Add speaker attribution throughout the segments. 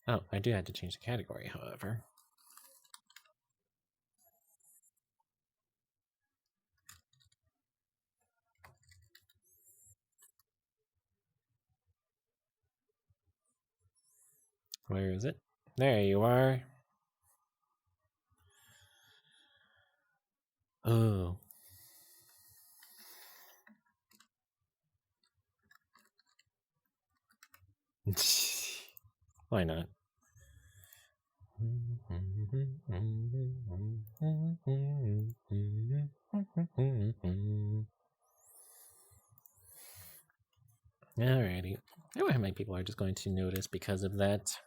Speaker 1: Oh, I do have to change the category, however. Where is it? There you are. Oh. Why not? Alrighty. I wonder how many people are just going to notice because of that.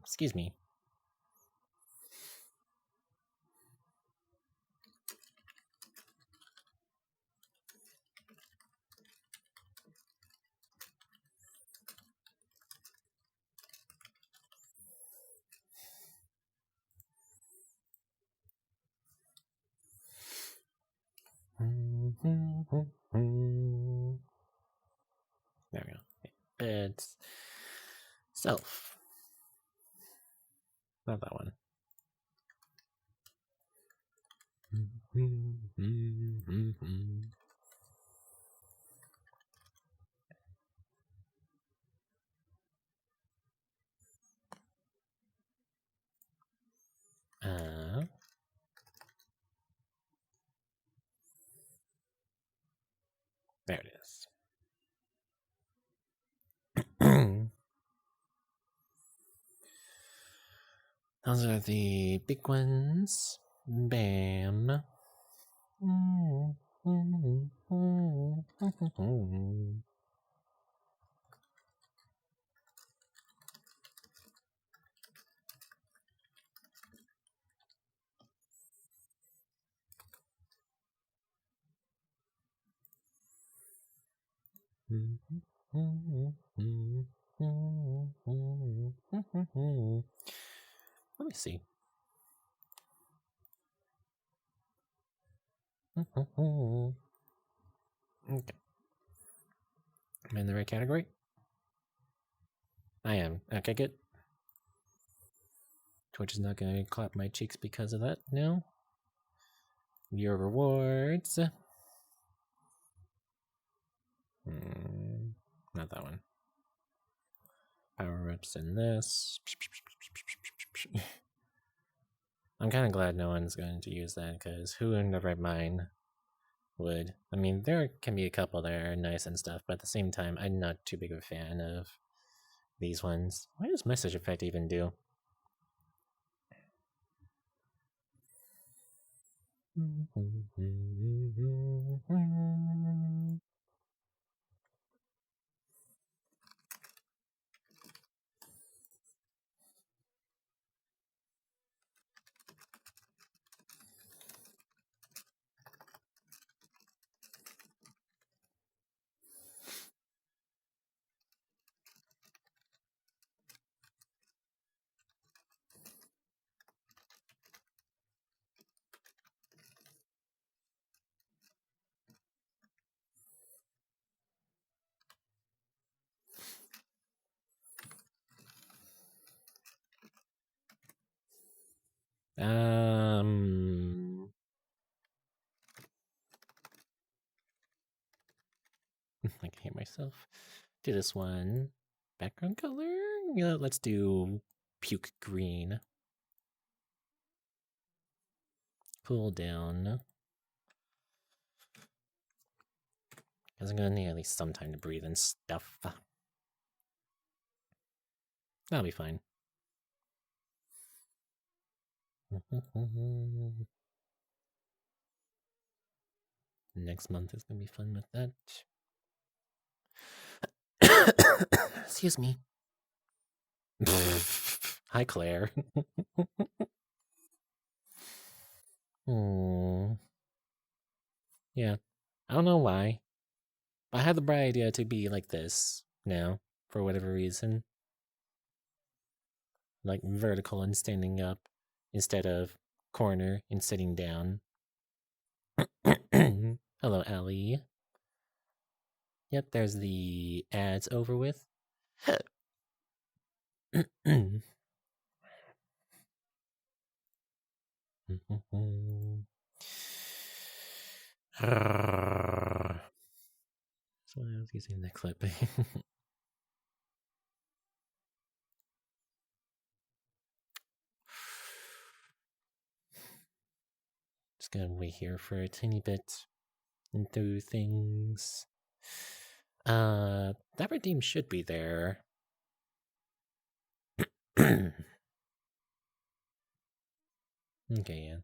Speaker 1: Excuse me. There we go. It's self. Not that one. There it is. Those are the big ones. Bam. Let me see. Okay. Am I in the right category? I am. Okay, good. Twitch is not going to clap my cheeks because of that now. Your rewards. Not that one. Power ups in this. I'm kind of glad no one's going to use that because who in their right mind would? I mean, there can be a couple that are nice and stuff, but at the same time, I'm not too big of a fan of these ones. What does message effect even do? I can hear myself. Do this one. Background color? Yeah, let's do puke green. Cool down. Because I'm going to need at least some time to breathe and stuff. That'll be fine. Next month is going to be fun with that. Excuse me. Hi, Claire. Yeah. I don't know why. I had the bright idea to be like this now, for whatever reason. Like vertical and standing up instead of corner and sitting down. Hello, Ellie. Yep, there's the ads over with. So I was using that clip. Just gonna wait here for a tiny bit and do things. That redeem should be there. Okay, yeah.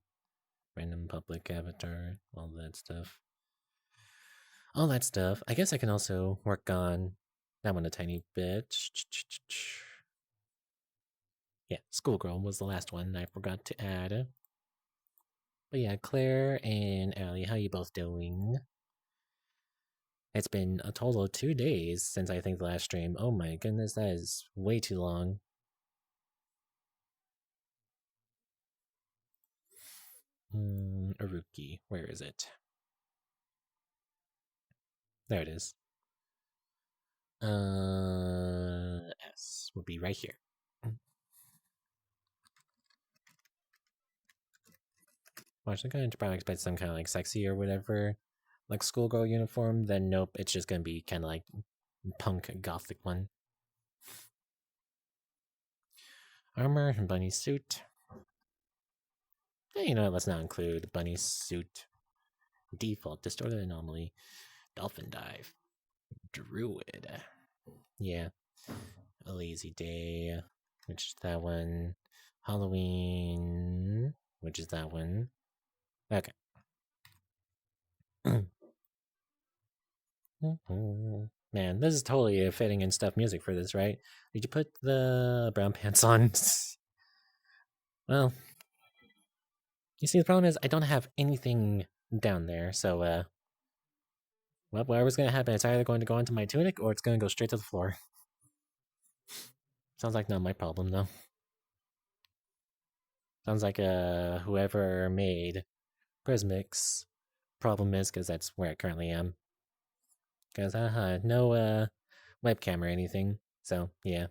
Speaker 1: Random public avatar, all that stuff. All that stuff. I guess I can also work on that one a tiny bit. Yeah, Schoolgirl was the last one I forgot to add. But yeah, Claire and Allie, how you both doing? It's been a total of 2 days since I think the last stream. Oh my goodness, that is way too long. Aruki, where is it? There it is. S would be right here. Watch, I'm going to probably expect some kind of like sexy or whatever, like schoolgirl uniform. Then nope, it's just gonna be kind of like punk gothic one. Armor and bunny suit. You know, let's not include bunny suit. Default distorted anomaly. Dolphin dive. Druid. Yeah. A lazy day. Which is that one. Halloween. Which is that one. Okay. Man, this is totally a fitting and stuff music for this, right? Did you put the brown pants on? Well, you see, the problem is I don't have anything down there, so, whatever's gonna happen, it's either going to go into my tunic or it's gonna go straight to the floor. Sounds like not my problem, though. Sounds like, whoever made Prismic's problem is, because that's where I currently am. Because, no, webcam or anything, so, yeah.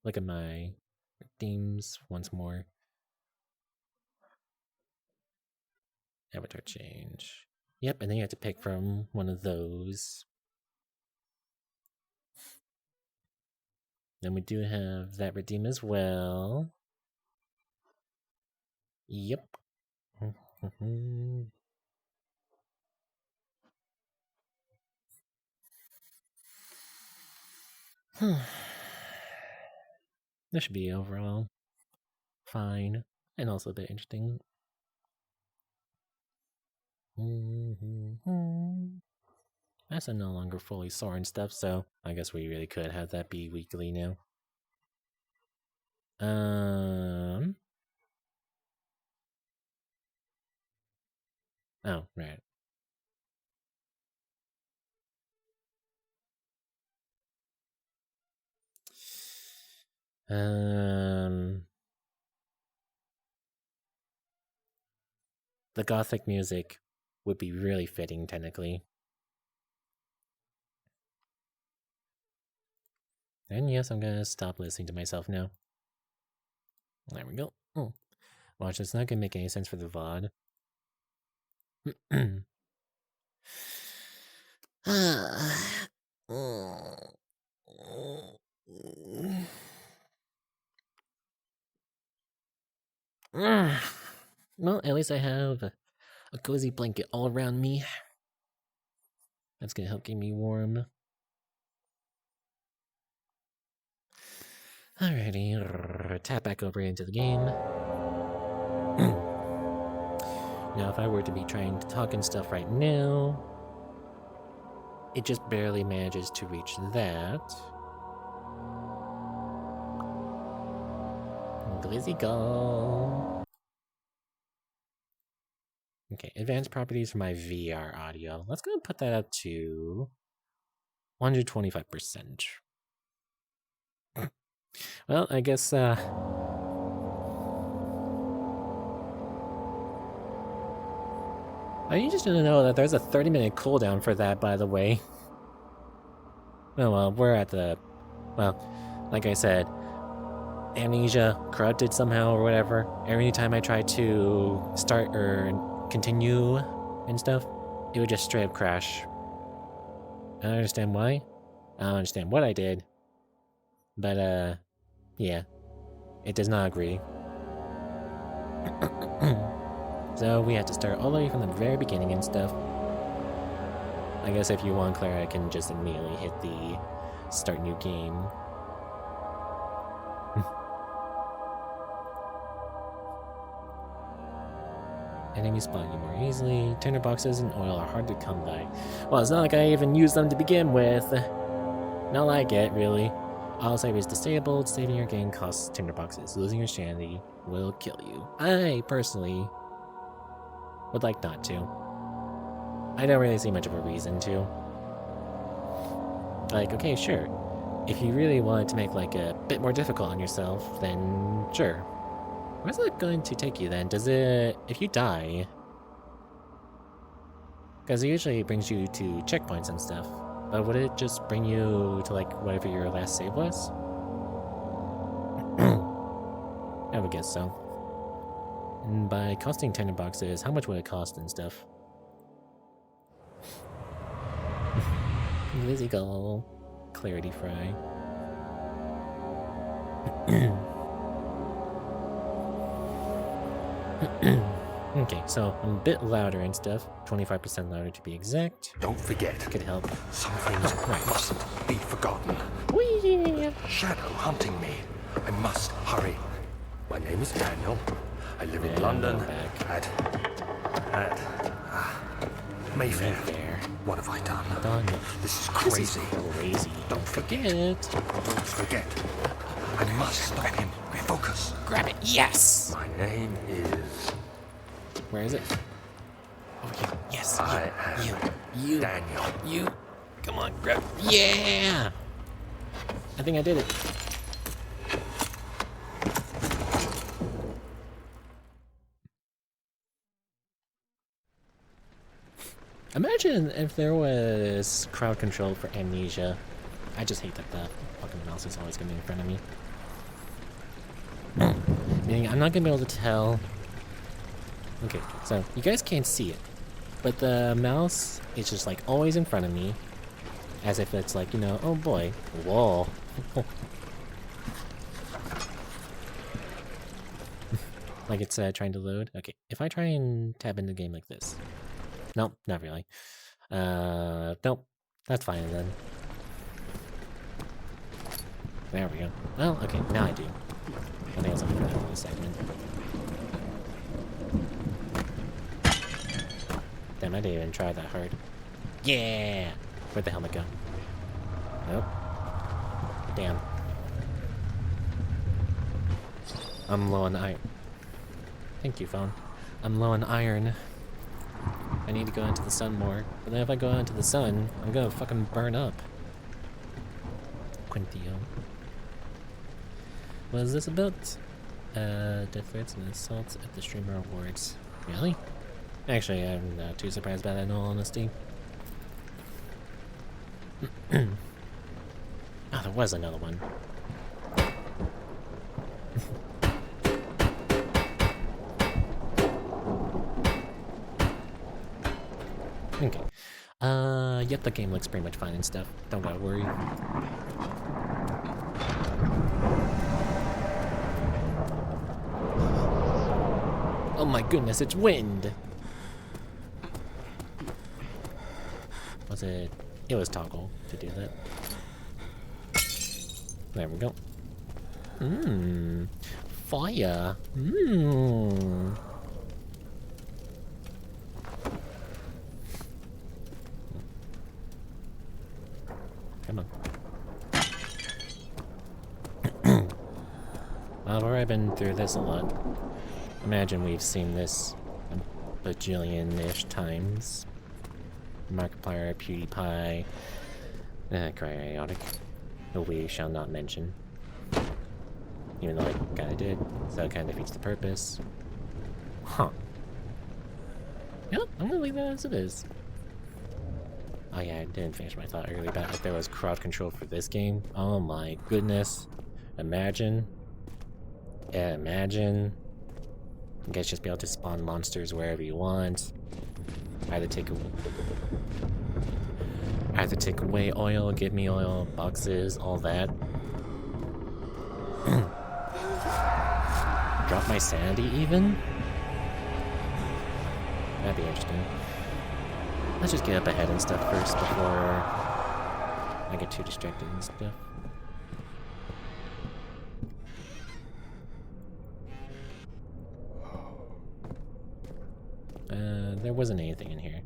Speaker 1: Look at my themes once more. Avatar change. Yep, and then you have to pick from one of those. Then we do have that redeem as well. Yep. This should be overall fine and also a bit interesting. That's no longer fully sore and stuff, so I guess we really could have that be weekly now. Oh, right. The gothic music would be really fitting, technically. And yes, I'm gonna stop listening to myself now. There we go. Oh. Watch, it's not gonna make any sense for the VOD. Well, at least I have a cozy blanket all around me. That's gonna help keep me warm. Alrighty, tap back over into the game. Now, if I were to be trying to talk and stuff right now, it just barely manages to reach that. Glizzy go. Okay, advanced properties for my VR audio. Let's go and put that up to 125%. Well, I guess, I need you to know that there's a 30-minute cooldown for that, by the way. Oh well, we're at the... Well, like I said, Amnesia corrupted somehow or whatever. Every time I try to start or continue and stuff, it would just straight up crash. I don't understand why. I don't understand what I did. But, yeah. It does not agree. So we had to start all the way from the very beginning and stuff. I guess if you want, Claire, I can just immediately hit the start new game. Enemies spot you more easily. Tinderboxes and oil are hard to come by. Well, it's not like I even used them to begin with. Not like it, really. Autosave is disabled. Saving your game costs tinderboxes. Losing your sanity will kill you. I, personally, would like not to. I don't really see much of a reason to. Like, okay, sure. If you really wanted to make, like, a bit more difficult on yourself, then sure. Where's that going to take you, then? Does it... If you die... Because it usually brings you to checkpoints and stuff. But would it just bring you to, like, whatever your last save was? I would guess so. And by costing tinderboxes, how much would it cost and stuff? Lizzie Gull. Clarity Fry. Okay, so I'm a bit louder and stuff. 25% louder to be exact.
Speaker 2: Don't forget.
Speaker 1: Could help.
Speaker 2: Some things
Speaker 1: Right.
Speaker 2: mustn't be forgotten.
Speaker 1: Whee!
Speaker 2: Shadow hunting me. I must hurry. My name is Daniel. I live in
Speaker 1: Yeah,
Speaker 2: London
Speaker 1: back.
Speaker 2: at Mayfair.
Speaker 1: Mayfair.
Speaker 2: What have I done?
Speaker 1: Done.
Speaker 2: This is crazy.
Speaker 1: Crazy. Don't forget.
Speaker 2: Don't forget. I must stop him. Focus.
Speaker 1: Grab it. Yes!
Speaker 2: My name is...
Speaker 1: Where is it? Oh, you. Yes.
Speaker 2: I am
Speaker 1: You.
Speaker 2: Daniel.
Speaker 1: You. Come on, grab it. Yeah! I think I did it. Imagine if there was crowd control for Amnesia. I just hate that the fucking mouse is always gonna be in front of me. Meaning I'm not gonna be able to tell. Okay, so you guys can't see it, but the mouse is just like always in front of me, as if it's like, you know, oh boy, whoa. Like it's trying to load. Okay, if I try and tab into the game like this. Nope, not really. Nope, that's fine then. There we go. Well, okay, now I do. I think I was looking at that in a segment. Damn, I didn't even try that hard. Yeah! Where'd the helmet go? Nope. Damn. I'm low on iron. Thank you, phone. I'm low on iron. I need to go into the sun more. But then if I go into the sun, I'm gonna fucking burn up. Quintio. What is this about? Death threats and assaults at the streamer awards. Really? Actually, I'm not too surprised by that in all honesty. Oh, there was another one. Okay. Yep, the game looks pretty much fine and stuff. Don't gotta worry. Oh my goodness, it's wind! Was it... It was toggle to do that. There we go. Mmm. Fire. Mmm. Come on. Well, I've already been through this a lot. Imagine we've seen this a bajillion-ish times. Markiplier, PewDiePie, Cryotic, who we shall not mention. Even though I kinda did, so it kinda defeats the purpose. Huh. Yep, I'm gonna leave that as it is. Oh yeah, I didn't finish my thought earlier about if there was crowd control for this game. Oh my goodness. Imagine. Yeah, imagine. You guys just be able to spawn monsters wherever you want. Either take away oil, give me oil, boxes, all that. Drop my sanity even? That'd be interesting. Let's just get up ahead and stuff first before I get too distracted and stuff. There wasn't anything in here.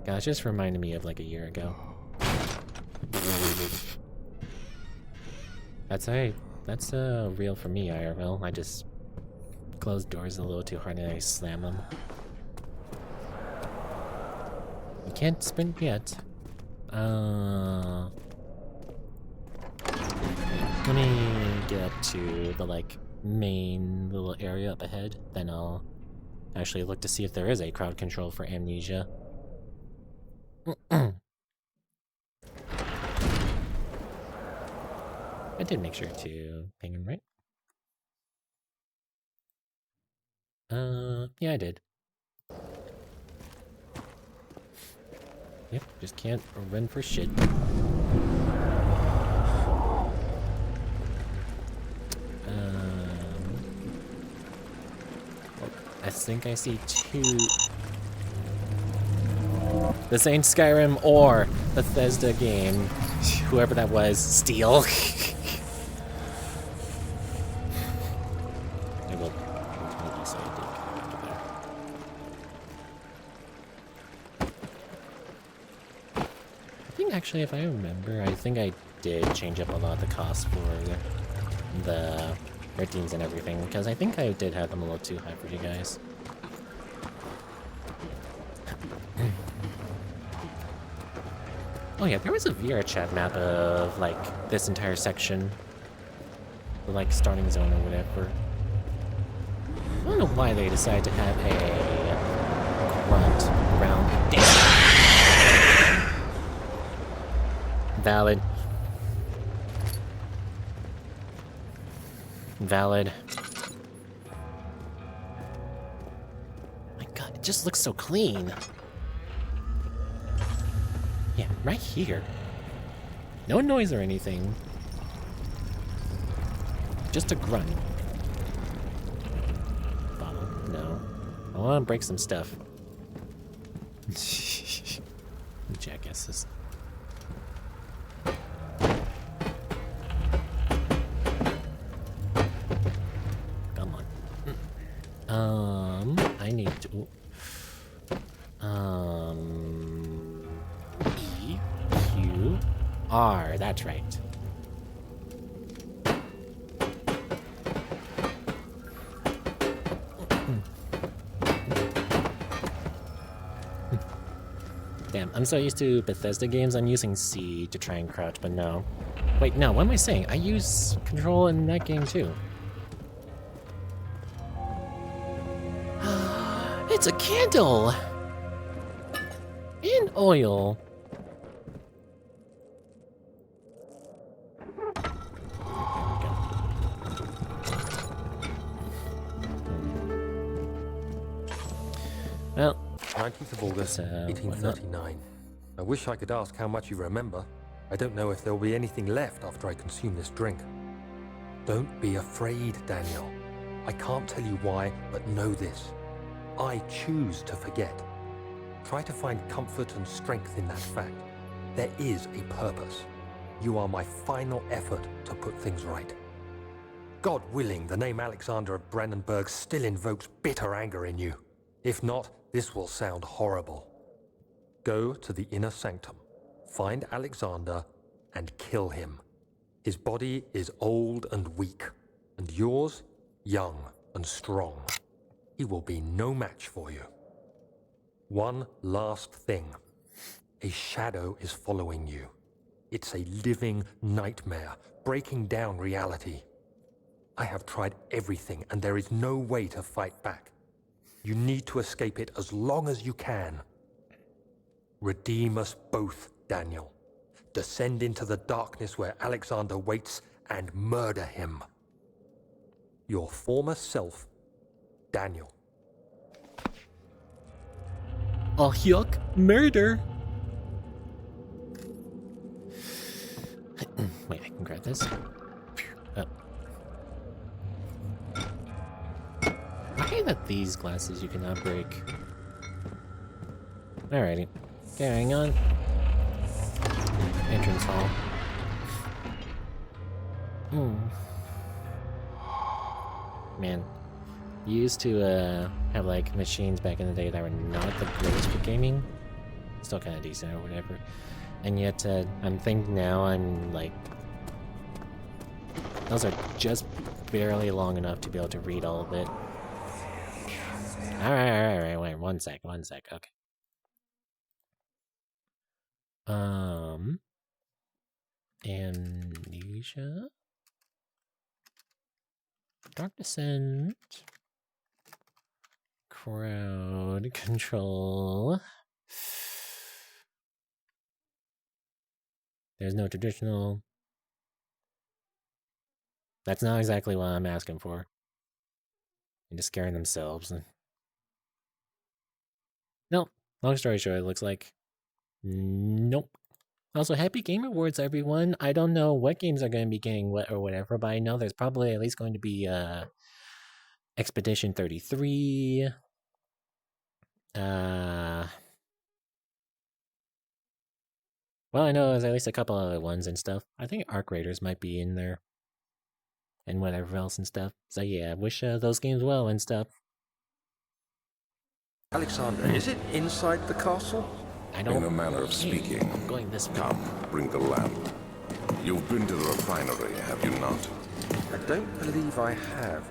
Speaker 1: Gosh, just reminded me of like a year ago. That's alright. That's real for me, IRL. I just close doors a little too hard and I slam them. You can't sprint yet. Let me get up to the like main little area up ahead, then I'll actually look to see if there is a crowd control for Amnesia. I did make sure to ping him, right? Yeah, I did. Yep, just can't run for shit. I think I see two. This ain't Skyrim or Bethesda game. Whoever that was, steal. I will totally say I did after that. I think actually, if I remember, I think I did change up a lot of the costs for the ratings and everything, because I think I did have them a little too high for you guys. Oh yeah, there was a VR chat map of like this entire section, the, like starting zone or whatever. I don't know why they decided to have a grunt around. Valid. Valid. My God, it just looks so clean. Yeah, right here. No noise or anything. Just a grunt. Bottle? No. I want to break some stuff. Jackasses. Come on. I need to. EQR, that's right. Damn, I'm so used to Bethesda games, I'm using C to try and crouch, but no. Wait, no, what am I saying? I use control in that game too. It's a candle! And oil. Well,
Speaker 2: 19th of August, 1839. I wish I could ask how much you remember. I don't know if there will be anything left after I consume this drink. Don't be afraid, Daniel. I can't tell you why, but know this. I choose to forget. Try to find comfort and strength in that fact. There is a purpose. You are my final effort to put things right. God willing, the name Alexander of Brandenburg still invokes bitter anger in you. If not, this will sound horrible. Go to the inner sanctum, find Alexander, and kill him. His body is old and weak, and yours, young and strong. He will be no match for you. One last thing. A shadow is following you. It's a living nightmare, breaking down reality. I have tried everything, and there is no way to fight back. You need to escape it as long as you can. Redeem us both, Daniel. Descend into the darkness where Alexander waits and murder him. Your former self, Daniel.
Speaker 1: Oh, yuck. Murder! Wait, I can grab this. Oh. I hate that these glasses you cannot break. Alrighty. Carrying on. Entrance hall. Man. You used to have like machines back in the day that were not the greatest for gaming. Still kind of decent or whatever. And yet, I'm thinking now I'm like... Those are just barely long enough to be able to read all of it. Alright, wait, one sec, okay. Amnesia? Dark Descent. Crowd control. There's no traditional. That's not exactly what I'm asking for. They're just scaring themselves. Nope. Long story short, it looks like. Nope. Also, happy Game Awards, everyone. I don't know what games are going to be getting what or whatever, but I know there's probably at least going to be Expedition 33. Well, I know there's at least a couple other ones and stuff. I think Arc Raiders might be in there. And whatever else and stuff. So yeah, wish those games well and stuff.
Speaker 3: Alexander, is it inside the castle?
Speaker 1: I don't...
Speaker 4: In a manner of speaking.
Speaker 1: I'm going this way.
Speaker 4: Come, bring the lamp. You've been to the refinery, have you not?
Speaker 3: I don't believe I have.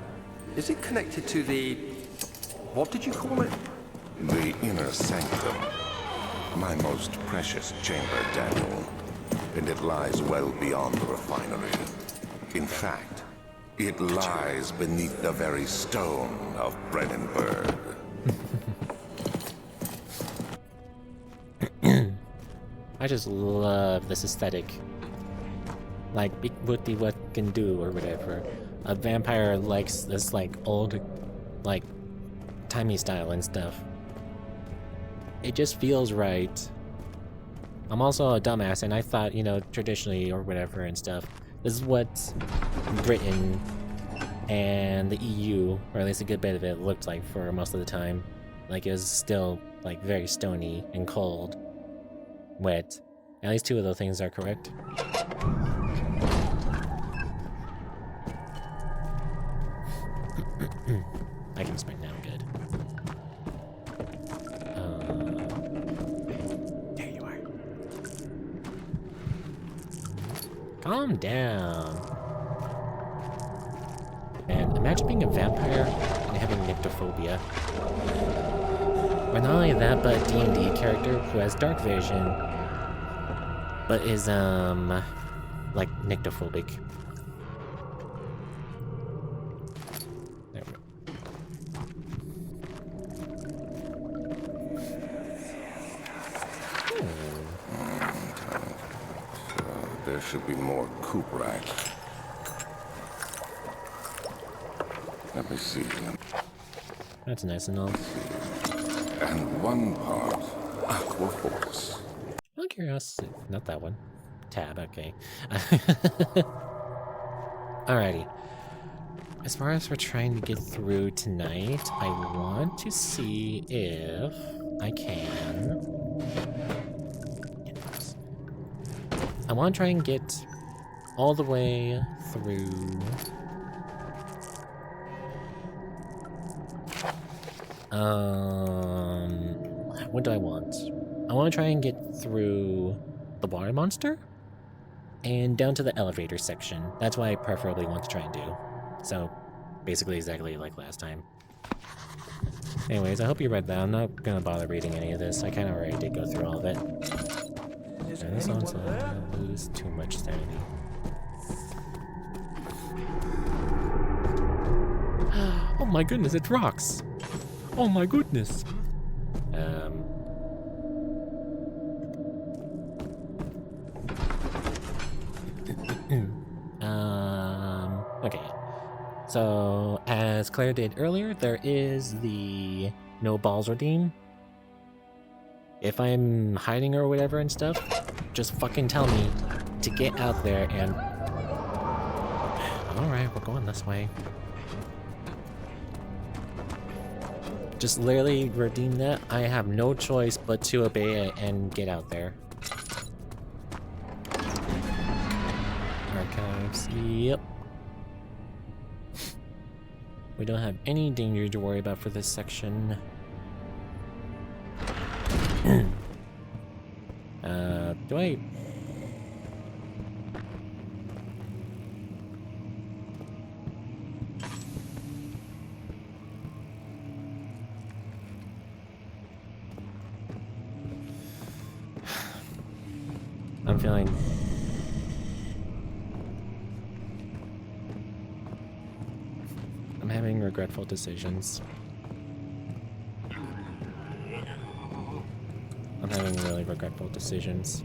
Speaker 3: Is it connected to the... what did you call it?
Speaker 4: The inner sanctum. My most precious chamber, Daniel. And it lies well beyond the refinery. In fact, it lies beneath the very stone of Brennenburg.
Speaker 1: I just love this aesthetic. Like, Big Booty what can do or whatever. A vampire likes this, like, old, like, timey style and stuff. It just feels right. I'm also a dumbass, and I thought, you know, traditionally or whatever and stuff, this is what Britain and the EU, or at least a good bit of it, looked like for most of the time. Like, it was still, like, very stony and cold. Wet. At least two of those things are correct. I can sprint now, good. There you are. Calm down. Man, imagine being a vampire and having nyctophobia. Or not only that, but a D&D character who has dark vision, but is, like, nyctophobic. There we go.
Speaker 4: There should be more coop racks. Let me see.
Speaker 1: That's nice and all.
Speaker 4: And one part aqua force.
Speaker 1: Out of curiosity, not that one. Tab, okay. Alrighty. As far as we're trying to get through tonight, I want to see if I can... I want to try and get all the way through... what do I want? I want to try and get through the water monster and down to the elevator section. That's what I preferably want to try and do. So, basically exactly like last time. Anyways, I hope you read that. I'm not gonna bother reading any of this. I kind of already did go through all of it.
Speaker 2: Is
Speaker 1: Yeah, this
Speaker 2: anyone
Speaker 1: one's
Speaker 2: there?
Speaker 1: lose too much sanity. Oh my goodness, it rocks! Oh my goodness! Okay. So, as Claire did earlier, there is the no balls redeem. If I'm hiding or whatever and stuff, just fucking tell me to get out there and... Alright, we're going this way. Just literally redeem that. I have no choice but to obey it and get out there. Archives, yep. We don't have any danger to worry about for this section. Do I... I'm feeling... I'm having regretful decisions. I'm having really regretful decisions.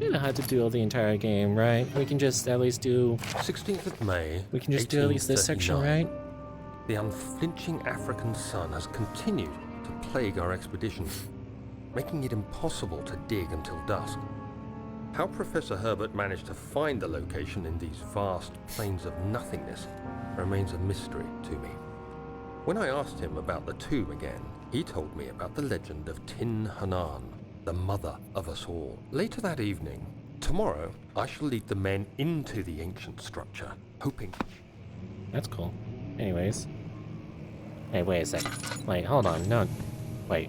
Speaker 1: You know how to do the entire game, right? We can just at least do...
Speaker 2: 16th of May,
Speaker 1: We can just do at least this section,
Speaker 2: 1839.
Speaker 1: right?
Speaker 2: The unflinching African sun has continued to plague our expeditions, making it impossible to dig until dusk. How Professor Herbert managed to find the location in these vast plains of nothingness remains a mystery to me. When I asked him about the tomb again, he told me about the legend of Tin Hanan, the mother of us all. Later that evening, tomorrow, I shall lead the men into the ancient structure, hoping...
Speaker 1: That's cool. Anyways. Hey, wait a sec. Wait, hold on. No. Wait.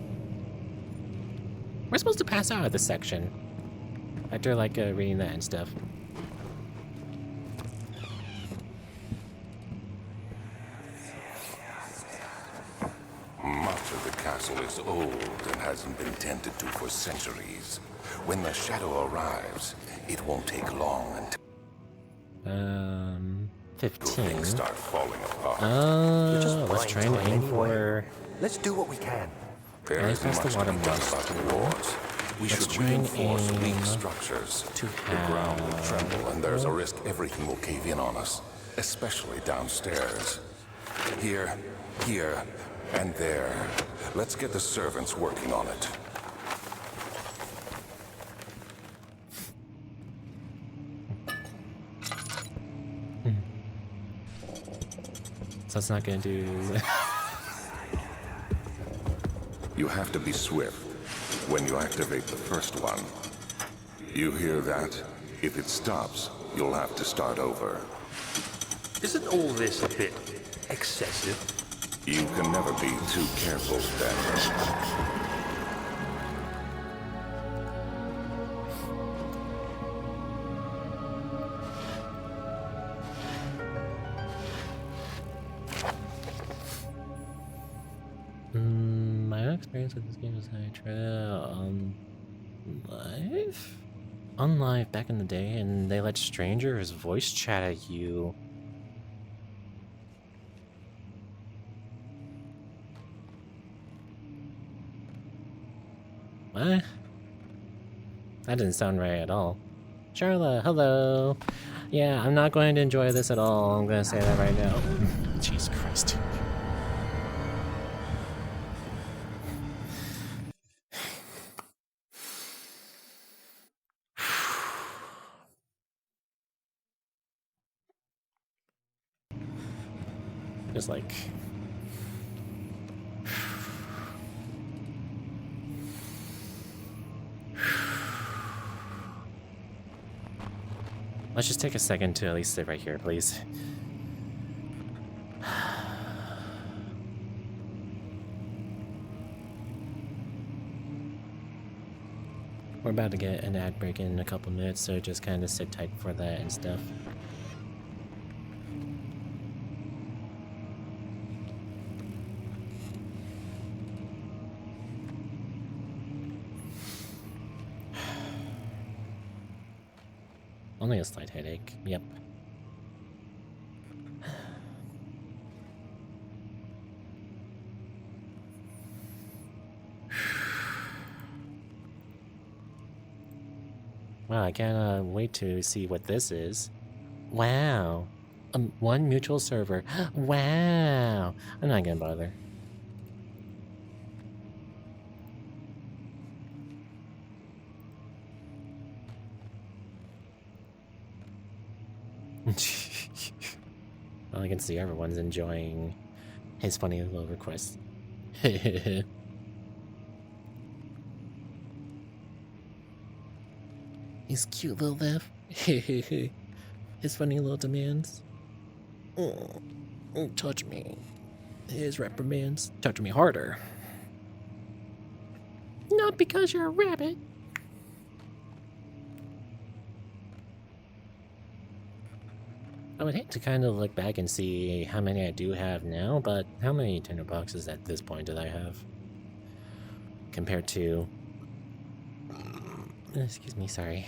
Speaker 1: We're supposed to pass out of this section. After, like, reading that and stuff.
Speaker 4: Much of the castle is old and hasn't been tended to for centuries. When the shadow arrives, it won't take long until
Speaker 1: 15.
Speaker 4: things start falling apart.
Speaker 1: Let's try and aim for...
Speaker 3: Let's do what we can.
Speaker 4: There
Speaker 1: I
Speaker 4: isn't
Speaker 1: pressed
Speaker 4: much
Speaker 1: the
Speaker 4: to be
Speaker 1: water
Speaker 4: done
Speaker 1: monster.
Speaker 4: about the wars. We
Speaker 1: Let's
Speaker 4: should
Speaker 1: try and
Speaker 4: reinforce
Speaker 1: aim
Speaker 4: weak structures.
Speaker 1: to
Speaker 4: The ground will
Speaker 1: have-
Speaker 4: tremble, and there's a risk everything will cave in on us, especially downstairs. Here, and there. Let's get the servants working on it.
Speaker 1: So it's not gonna do...
Speaker 4: You have to be swift when you activate the first one. You hear that? If it stops, you'll have to start over.
Speaker 2: Isn't all this a bit excessive?
Speaker 4: You can never be too careful, Daniel.
Speaker 1: My own experience with this game is I tried it on live back in the day, and they let strangers voice chat at you. What? That didn't sound right at all. Charla, hello. Yeah, I'm not going to enjoy this at all. I'm gonna say that right now. Jesus Christ. Just like... Let's just take a second to at least sit right here, please. We're about to get an ad break in a couple minutes, so just kind of sit tight for that and stuff. Only a slight headache. Yep. Wow, I can't wait to see what this is. Wow. One mutual server. Wow. I'm not gonna bother. Well, I can see everyone's enjoying his funny little request. His cute little laugh. His funny little demands. Touch me. His reprimands. Touch me harder. Not because you're a rabbit. I would hate to kind of look back and see how many I do have now, but how many tinder boxes at this point did I have? Compared to... excuse me, sorry.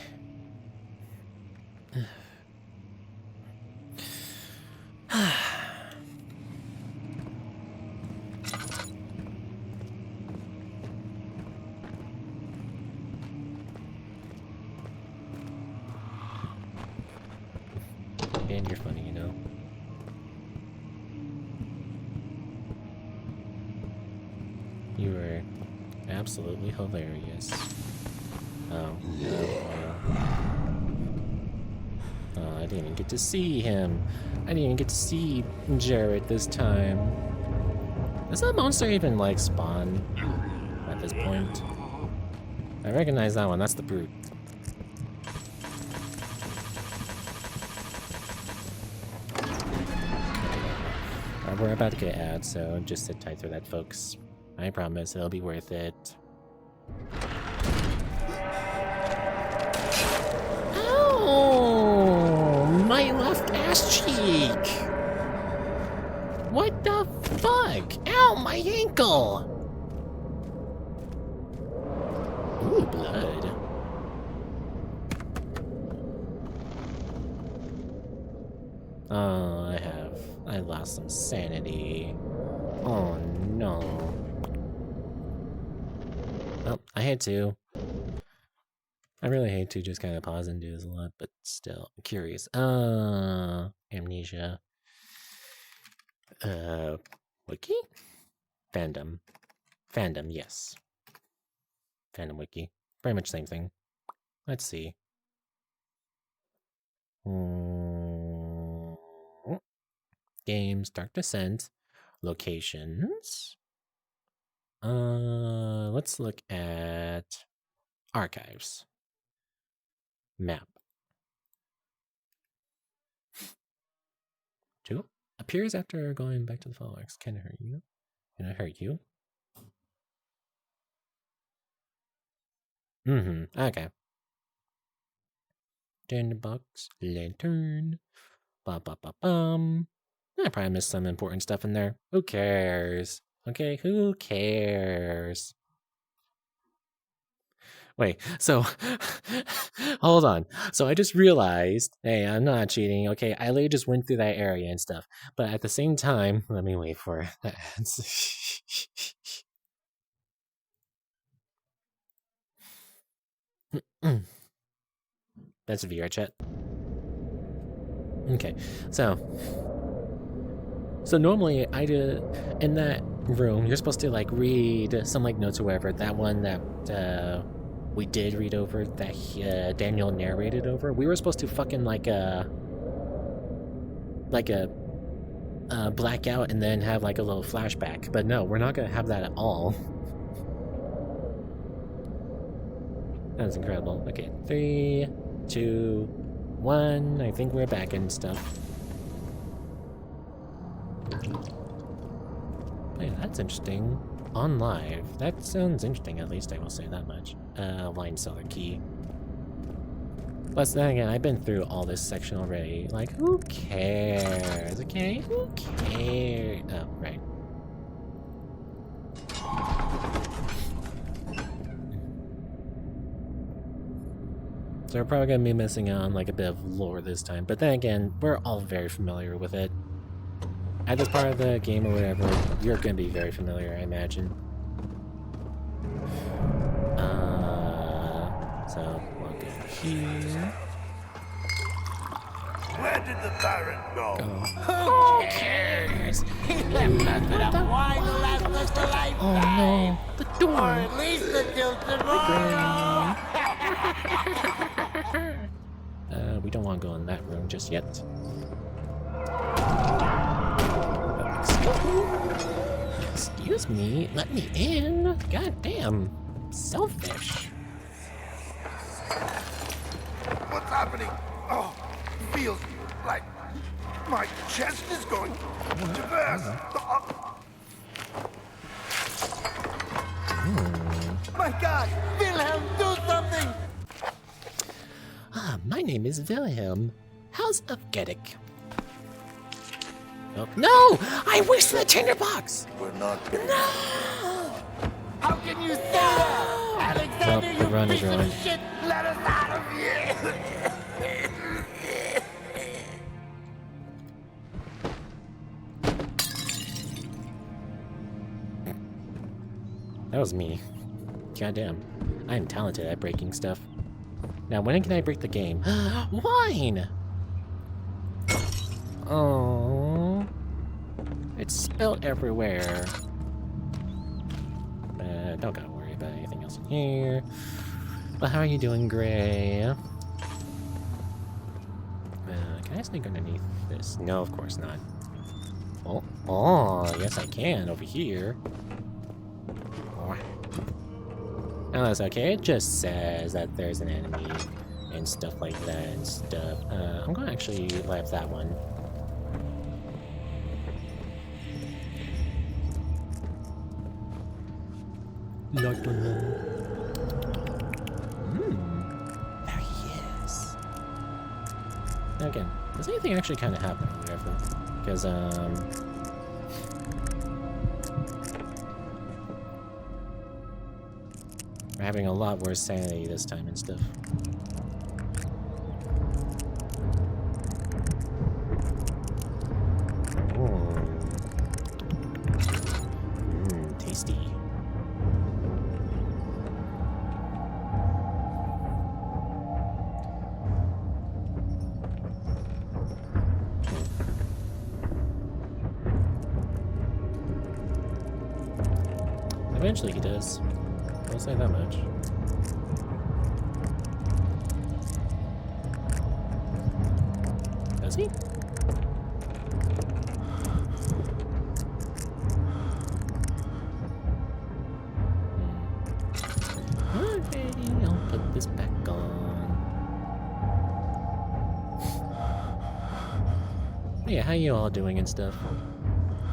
Speaker 1: And you're funny, you know. You were absolutely hilarious. Oh, oh, I didn't even get to see him. I didn't even get to see Jared this time. Does that monster even, like, spawn at this point? I recognize that one. That's the brute. We're about to get ads, so just sit tight through that, folks. I promise it'll be worth it. Ow! My left ass cheek! What the fuck? Ow, my ankle! Ooh, blood. Oh, I lost some sanity. Oh no. Oh, I had to. I really hate to just kind of pause and do this a lot, but still, I'm curious. Amnesia. Wiki? Fandom. Fandom, yes. Fandom wiki. Very much same thing. Let's see. Games, Dark Descent, locations. Let's look at archives. Map. 2. Appears after going back to the followers. Can it hurt you? Can it hurt you? Okay. Tinderbox, lantern. Bum. I probably missed some important stuff in there. Who cares? Okay, who cares? Wait, so hold on. So I just realized, hey, I'm not cheating. Okay, I literally just went through that area and stuff. But at the same time, let me wait for that. That's VR chat. Okay, so normally I do in that room. You're supposed to like read some like notes or whatever. That one that we did read over that Daniel narrated over. We were supposed to fucking like a blackout and then have like a little flashback. But no, we're not gonna have that at all. That's incredible. Okay, 3, 2, 1. I think we're back and stuff. Hey, that's interesting. On live. That sounds interesting, at least I will say that much. Line seller key. Plus, then again, I've been through all this section already. Like, who cares, okay? Who cares? Oh, right. So we're probably gonna be missing out on like a bit of lore this time, but then again, we're all very familiar with it. At this part of the game or whatever, you're gonna be very familiar, I imagine. So we'll go here.
Speaker 5: Where did the Baron go?
Speaker 1: Who cares?
Speaker 5: He left us enough wine to last us a lifetime.
Speaker 1: Oh no, the
Speaker 5: Or
Speaker 1: door!
Speaker 5: at least until tomorrow.
Speaker 1: We don't want to go in that room just yet. Excuse me, let me in. God damn, selfish.
Speaker 5: What's happening? Oh, feels like my chest is going to burst. My God, Wilhelm, do something!
Speaker 1: Ah, my name is Wilhelm, House of Geddick. Oh, no! I wasted the tinderbox!
Speaker 5: We're not.
Speaker 1: No!
Speaker 5: How can you say that? Alexander,
Speaker 1: Well, the run
Speaker 5: you
Speaker 1: is
Speaker 5: piece
Speaker 1: ruined.
Speaker 5: of shit! Let us out of here!
Speaker 1: That was me. Goddamn. I am talented at breaking stuff. Now, when can I break the game? Wine! Oh, it's spilled everywhere. Don't gotta worry about anything else in here. But how are you doing, Gray? Can I sneak underneath this? No, of course not. Oh, yes I can over here. Oh, that's okay. It just says that there's an enemy and stuff like that and stuff. I'm gonna actually light up that one. Light on them. There he is. Now again, does anything actually kind of happen or whatever? Because, we're having a lot worse sanity this time and stuff. Tasty. Eventually he does. I'll say that much. Does he? Alrighty, I'll put this back on. Yeah, how you all doing and stuff?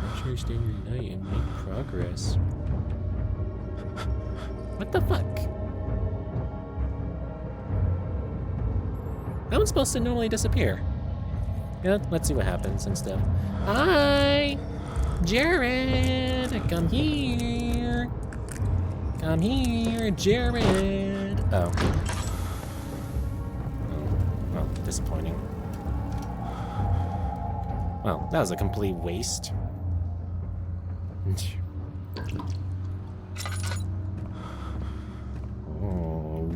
Speaker 1: Make sure you stay in your night and make progress. What the fuck? That one's supposed to normally disappear. Yeah, let's see what happens and stuff. Hi! Jared! Come here! Come here, Jared! Oh. Well, disappointing. Well, that was a complete waste.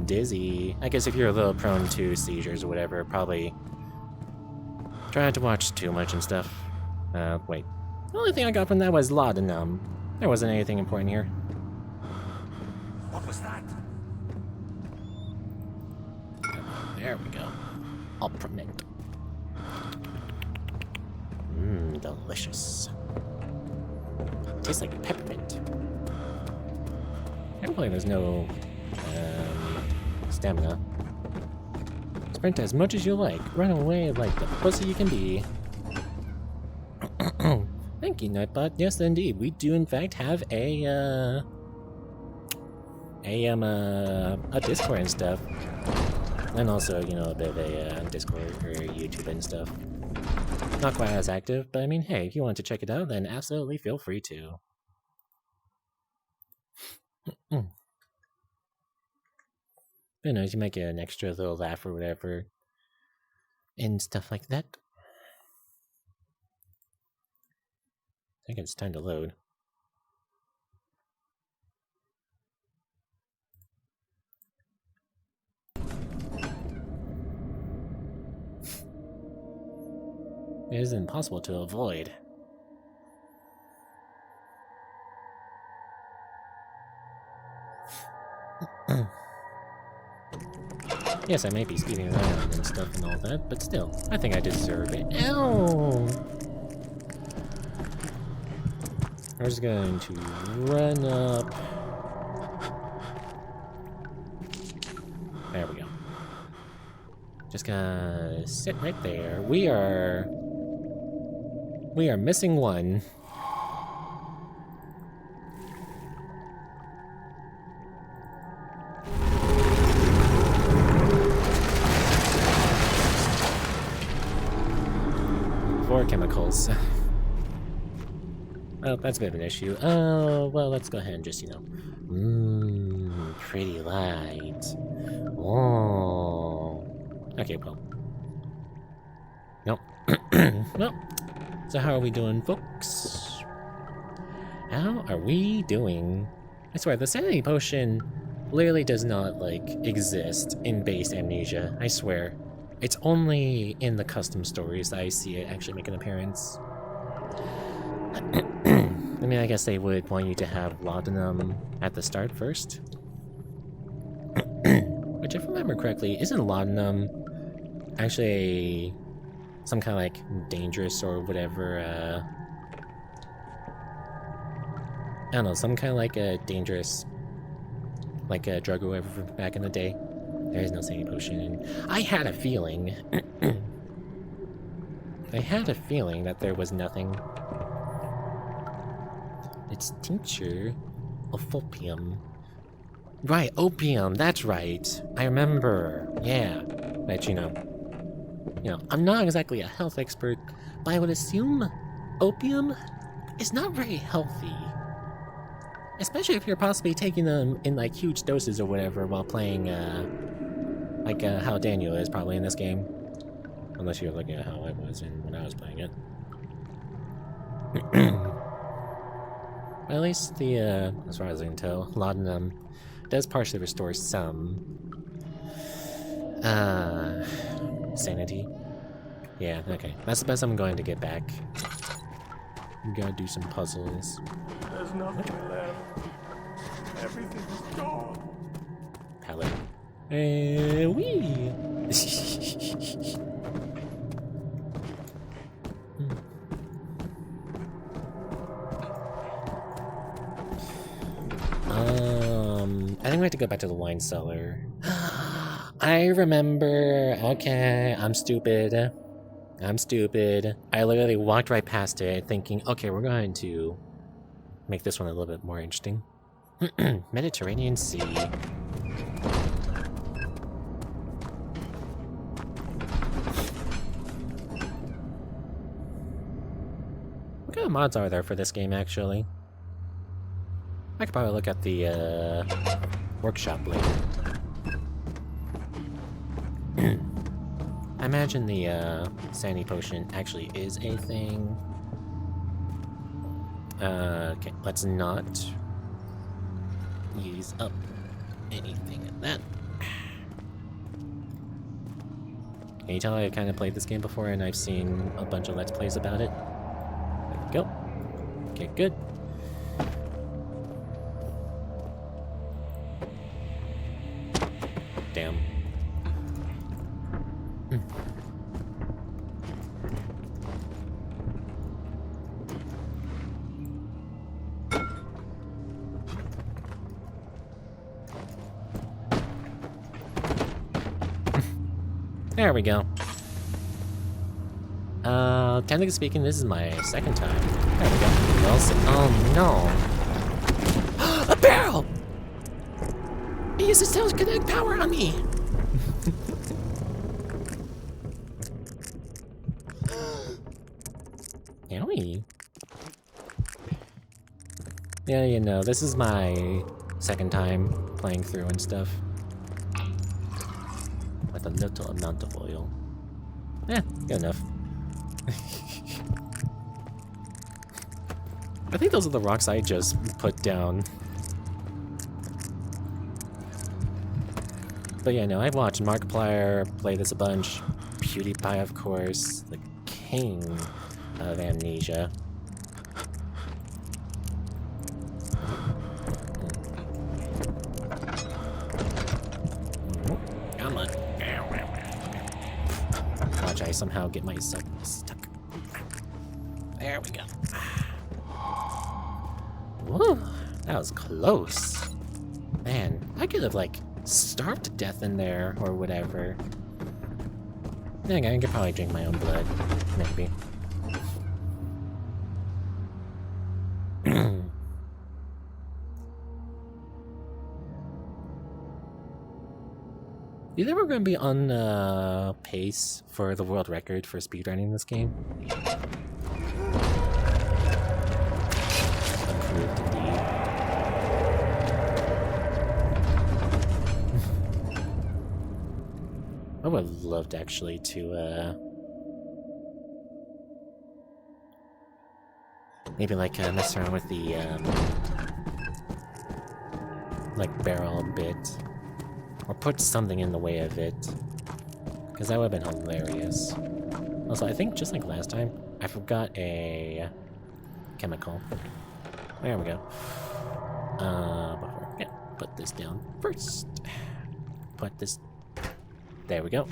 Speaker 1: Dizzy. I guess if you're a little prone to seizures or whatever, probably try not to watch too much and stuff. Wait. The only thing I got from that was laudanum. There wasn't anything important here.
Speaker 5: What was that?
Speaker 1: There we go. Ulpramint. Delicious. Tastes like peppermint. Hopefully there's no stamina. Sprint as much as you like. Run away like the pussy you can be. Thank speaking, Nightbot, yes, indeed, we do in fact have a Discord and stuff, and also, you know, a bit of a Discord or YouTube and stuff. Not quite as active, but I mean, hey, if you want to check it out, then absolutely feel free to. You know, you might get an extra little laugh or whatever, and stuff like that. I think it's time to load. It is impossible to avoid. Yes, I may be speeding around and stuff and all that, but still, I think I deserve it. Ow! We're just going to run up. There we go. Just gonna sit right there. We are missing one. Four chemicals. Well, that's a bit of an issue. Oh, well, let's go ahead and just, you know. Pretty light. Oh. Okay, well. Nope. Well, so how are we doing, folks? How are we doing? I swear, the sanity potion literally does not, like, exist in base Amnesia. I swear. It's only in the custom stories that I see it actually make an appearance. I mean, I guess they would want you to have laudanum at the start first. Which, if I remember correctly, isn't laudanum actually some kind of, like, dangerous or whatever, I don't know, some kind of, like, a dangerous, like, a drug or whatever back in the day? There is no sanity potion. I had a feeling. I had a feeling that there was nothing. It's tincture of opium. Right, opium, that's right. I remember. Yeah. But you know, I'm not exactly a health expert, but I would assume opium is not very healthy. Especially if you're possibly taking them in like huge doses or whatever while playing like how Daniel is probably in this game. Unless you're looking at how I was when I was playing it. At least the, as far as I can tell, laudanum does partially restore some sanity. Yeah, okay. That's the best I'm going to get back. We gotta do some puzzles.
Speaker 5: There's nothing left. Everything's gone.
Speaker 1: Palette. Wee! I think we have to go back to the wine cellar. I remember. Okay, I'm stupid. I literally walked right past it thinking, okay, we're going to make this one a little bit more interesting. Mediterranean Sea. What kind of mods are there for this game, actually? I could probably look at the workshop later. I imagine the sanity potion actually is a thing. Okay, let's not use up anything in that. Can you tell I kind of played this game before and I've seen a bunch of Let's Plays about it? There we go. Okay, good. Damn. There we go. Technically speaking, this is my second time. There we go. Oh no. A barrel! It uses telekinetic power on me! Yowie. Yeah, you know, this is my second time playing through and stuff. With a little amount of oil. Eh, good enough. I think those are the rocks I just put down. But yeah, no, I've watched Markiplier play this a bunch. PewDiePie, of course, the king of Amnesia. Come on. Watch, I somehow get myself stuck. There we go. Woo, that was close. Man, I could have, like, starved to death in there or whatever. Yeah, I could probably drink my own blood. Maybe. You think we're going to be on pace for the world record for speedrunning this game? Approved indeed. I would have loved actually to maybe like mess around with the like barrel a bit. Or put something in the way of it. Because that would have been hilarious. Also, I think just like last time, I forgot a chemical. There we go. But yeah, put this down first. Put this... There we go.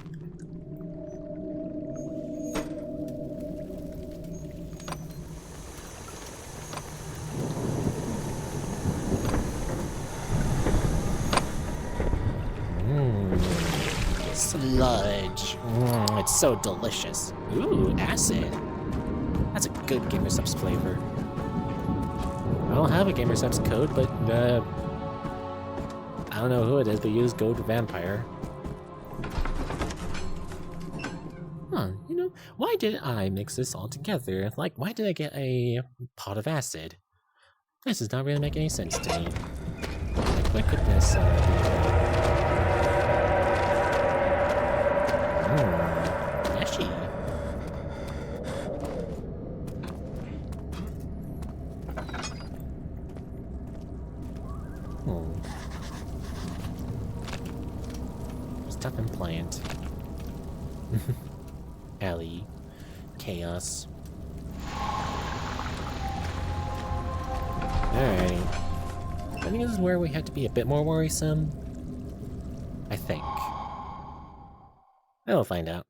Speaker 1: Sludge. It's so delicious. Ooh, acid. That's a good GamerSubs flavor. I don't have a GamerSubs code, but I don't know who it is, but use Goat Vampire. Huh, you know, why did I mix this all together? Like, why did I get a pot of acid? This does not really make any sense to me. Like, what could this be? Fleshy. Stuff and plant. Alley. Chaos. Alright. I think this is where we have to be a bit more worrisome. I think. We'll find out.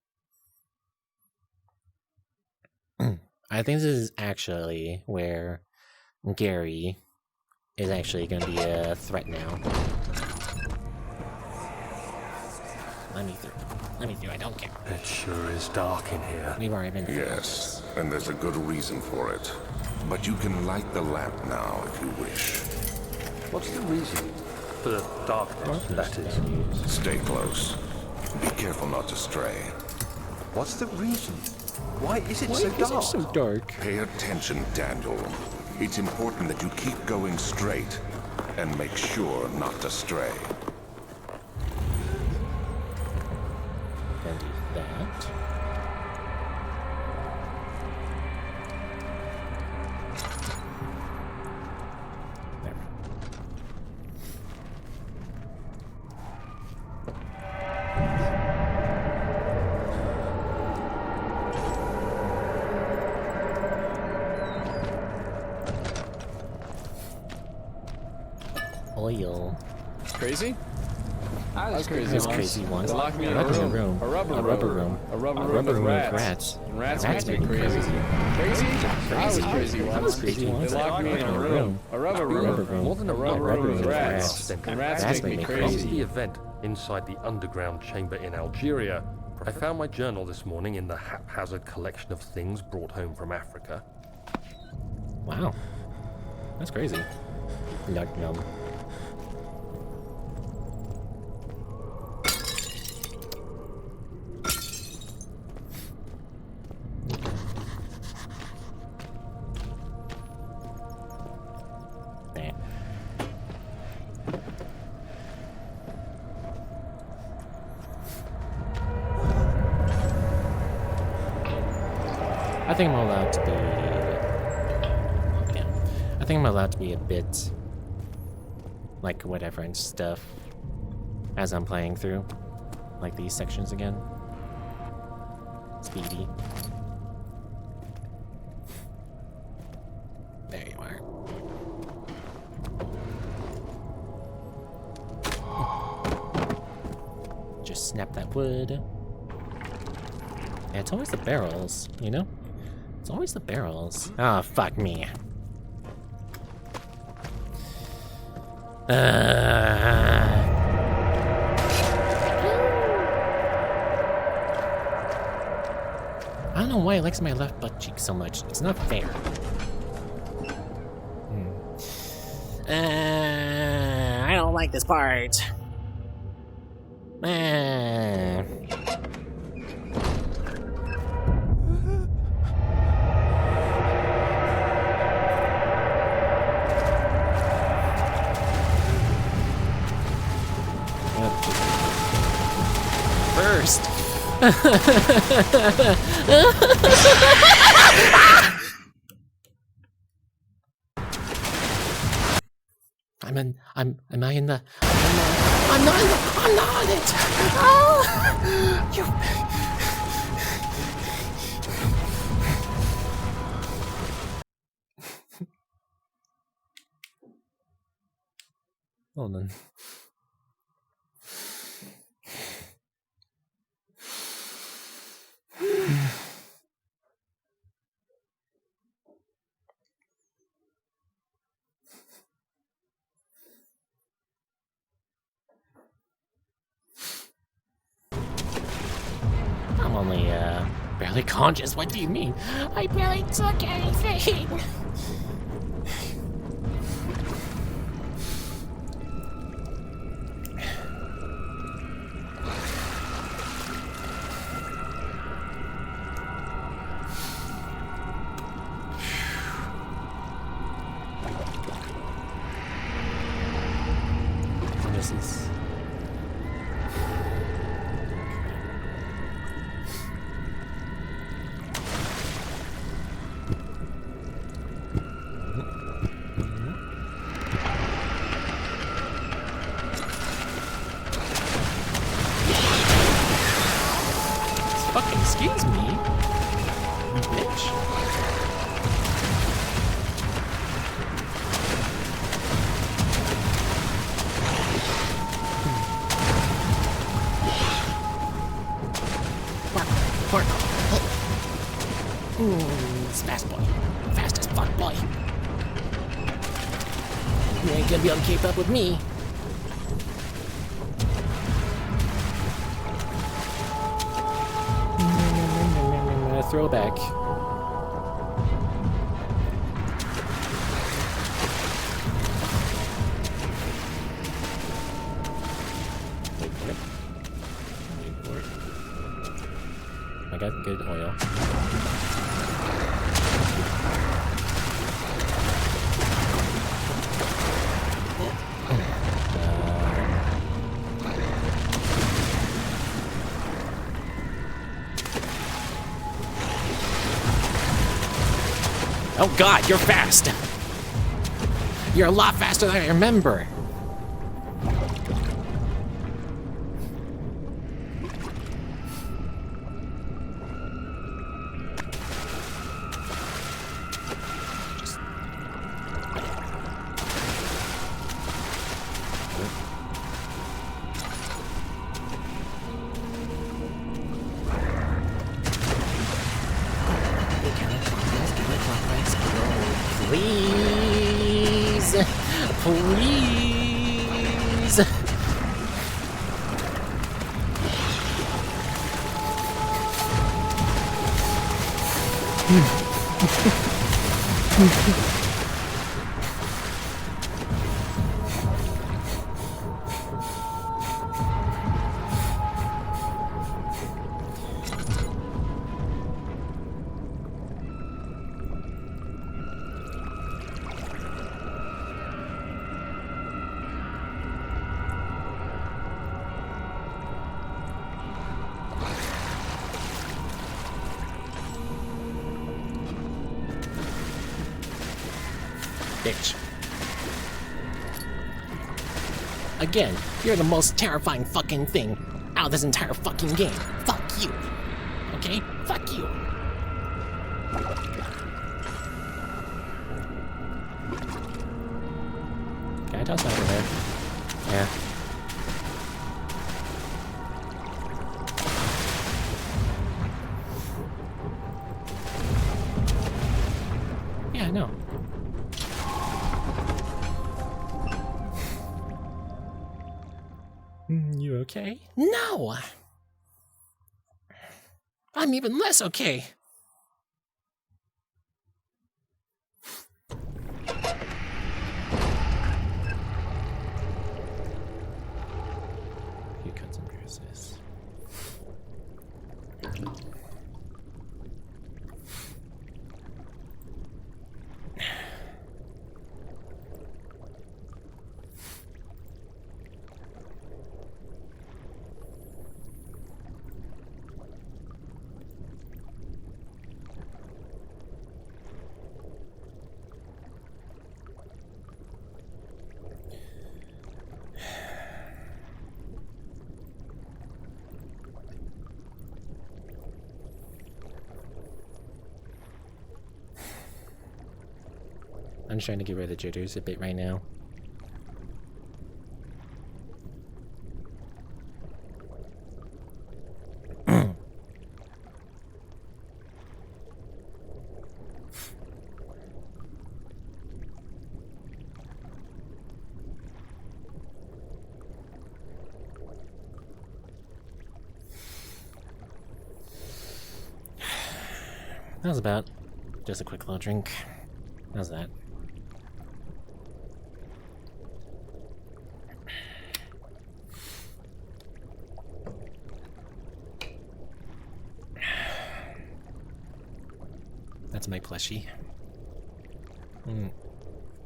Speaker 1: I think this is actually where Gary is actually going to be a threat now. Let me through. Let me through. I don't care.
Speaker 2: It sure is dark in here.
Speaker 1: We've already been through.
Speaker 4: Yes, and there's a good reason for it. But you can light the lamp now if you wish.
Speaker 2: What's the reason? For the darkness, that is.
Speaker 4: Stay close. Be careful not to stray.
Speaker 3: What's the reason? Why is it
Speaker 1: Why
Speaker 3: so
Speaker 1: is
Speaker 3: dark?
Speaker 1: it so dark?
Speaker 4: Pay attention, Daniel. It's important that you keep going straight and make sure not to stray.
Speaker 1: Can do that. There. Oil.
Speaker 6: Crazy? I was crazy
Speaker 1: That's
Speaker 6: once.
Speaker 1: crazy once.
Speaker 6: They locked me in
Speaker 1: Locked
Speaker 6: a
Speaker 1: in
Speaker 6: room. A rubber room. A rubber room with rats. And rats make me crazy. Crazy? I was crazy
Speaker 1: I was
Speaker 6: once.
Speaker 1: crazy once.
Speaker 6: They locked me in a room. A rubber room.
Speaker 2: More than a
Speaker 6: rubber
Speaker 2: rubber
Speaker 6: room with
Speaker 2: room.
Speaker 6: rats. And rats make me
Speaker 2: After the
Speaker 6: crazy.
Speaker 2: event inside the underground chamber in Algeria, I found my journal this morning in the haphazard collection of things brought home from Africa.
Speaker 1: Wow. That's crazy. Yuck, yum. I think I'm allowed to be... Yeah. I think I'm allowed to be a bit... like, whatever and stuff as I'm playing through. Like these sections again. Speedy. There you are. Just snap that wood. Yeah, it's always the barrels, you know? It's always the barrels. Ah, fuck me. I don't know why he likes my left butt cheek so much. It's not fair. I don't like this part. First. Am I in the? I'm not on it. Oh, you. Hold on. I'm only, barely conscious. What do you mean? I barely took anything. This is... Fucking excuse me, you bitch. Park. It's fast boy. Fast as fuck boy. You ain't gonna be able to keep up with me. Throwback. Wait for it. Wait for it. I got good oil. Oh god, you're fast! You're a lot faster than I remember! Please! Please! Bitch. Again, you're the most terrifying fucking thing out of this entire fucking game. Fuck you. Okay? Fuck you. Can I toss over there? Yeah. Yeah, I know. You okay? No! I'm even less okay. You cut some pierces. I'm just trying to get rid of the jitters a bit right now. That was about just a quick little drink. How's that? That's my plushie.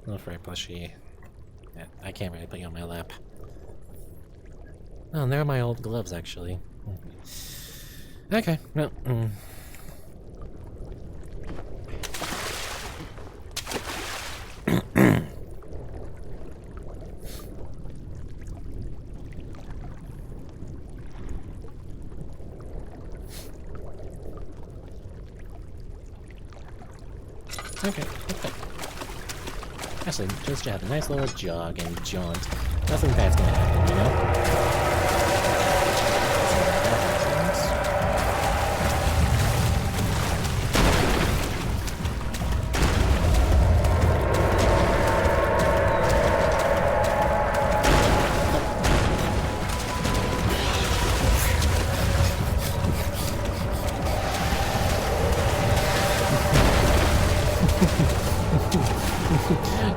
Speaker 1: Not very plushie. Yeah, I can't really put you on my lap. Oh, and there are my old gloves, actually. Okay, well, okay. Actually, just to have a nice little jog and jaunt. Nothing bad's gonna happen, you know?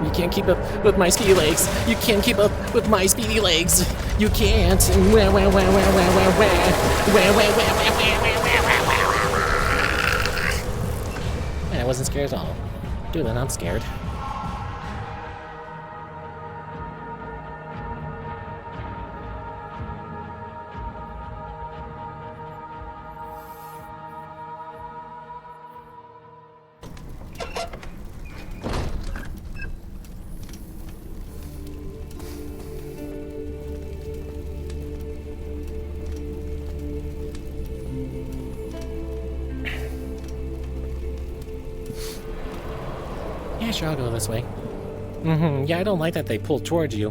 Speaker 1: You can't keep up with my speedy legs. You can't keep up with my speedy legs. You can't. I wasn't scared at all. Dude, then I'm scared. Yeah, sure, I'll go this way. Yeah, I don't like that they pull towards you.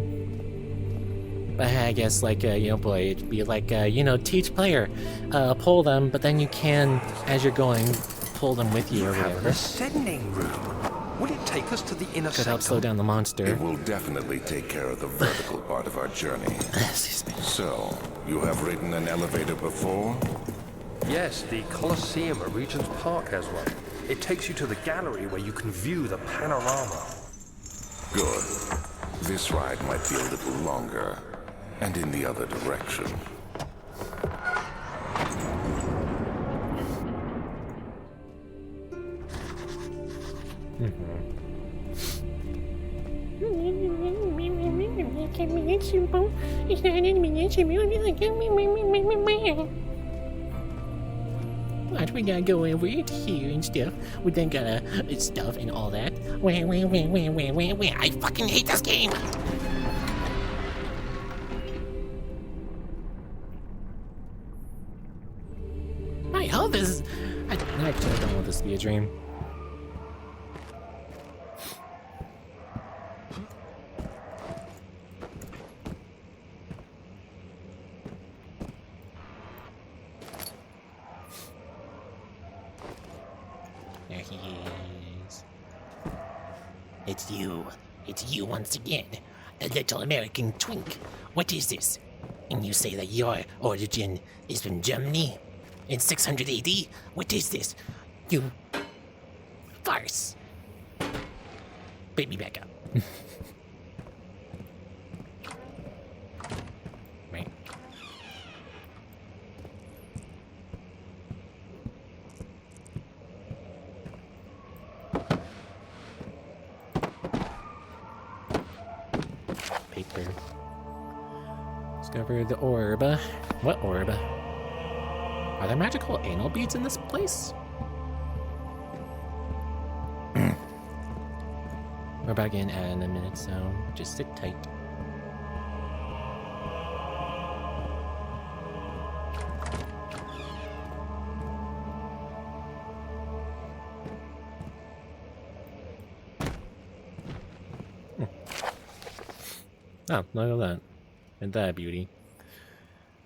Speaker 1: But I guess, like, you know, boy, it'd be like, you know, teach player. Pull them, but then you can, as you're going, pull them with you or whatever.
Speaker 3: An ascending room. Will it take us to the inner
Speaker 1: Could help slow down the monster.
Speaker 4: It will definitely take care of the vertical part of our journey. So, you have ridden an elevator before?
Speaker 2: Yes, the Colosseum at Regent's Park has one. It takes you to the gallery where you can view the panorama.
Speaker 4: Good. This ride might be a little longer, and in the other direction.
Speaker 1: What, we gotta go over it here and stuff. We then gotta stuff and all that. Wait. I fucking hate this game! My health is... I actually don't want this to be a dream. There he is. It's you. It's you once again. The little American twink. What is this? And you say that your origin is from Germany? In 600 AD? What is this? You... farce. Bait me back up. Right. Paper. Discover the orb. What orb? Are there magical anal beads in this place? We're back in a minute, so just sit tight. Oh, look at that. And that beauty.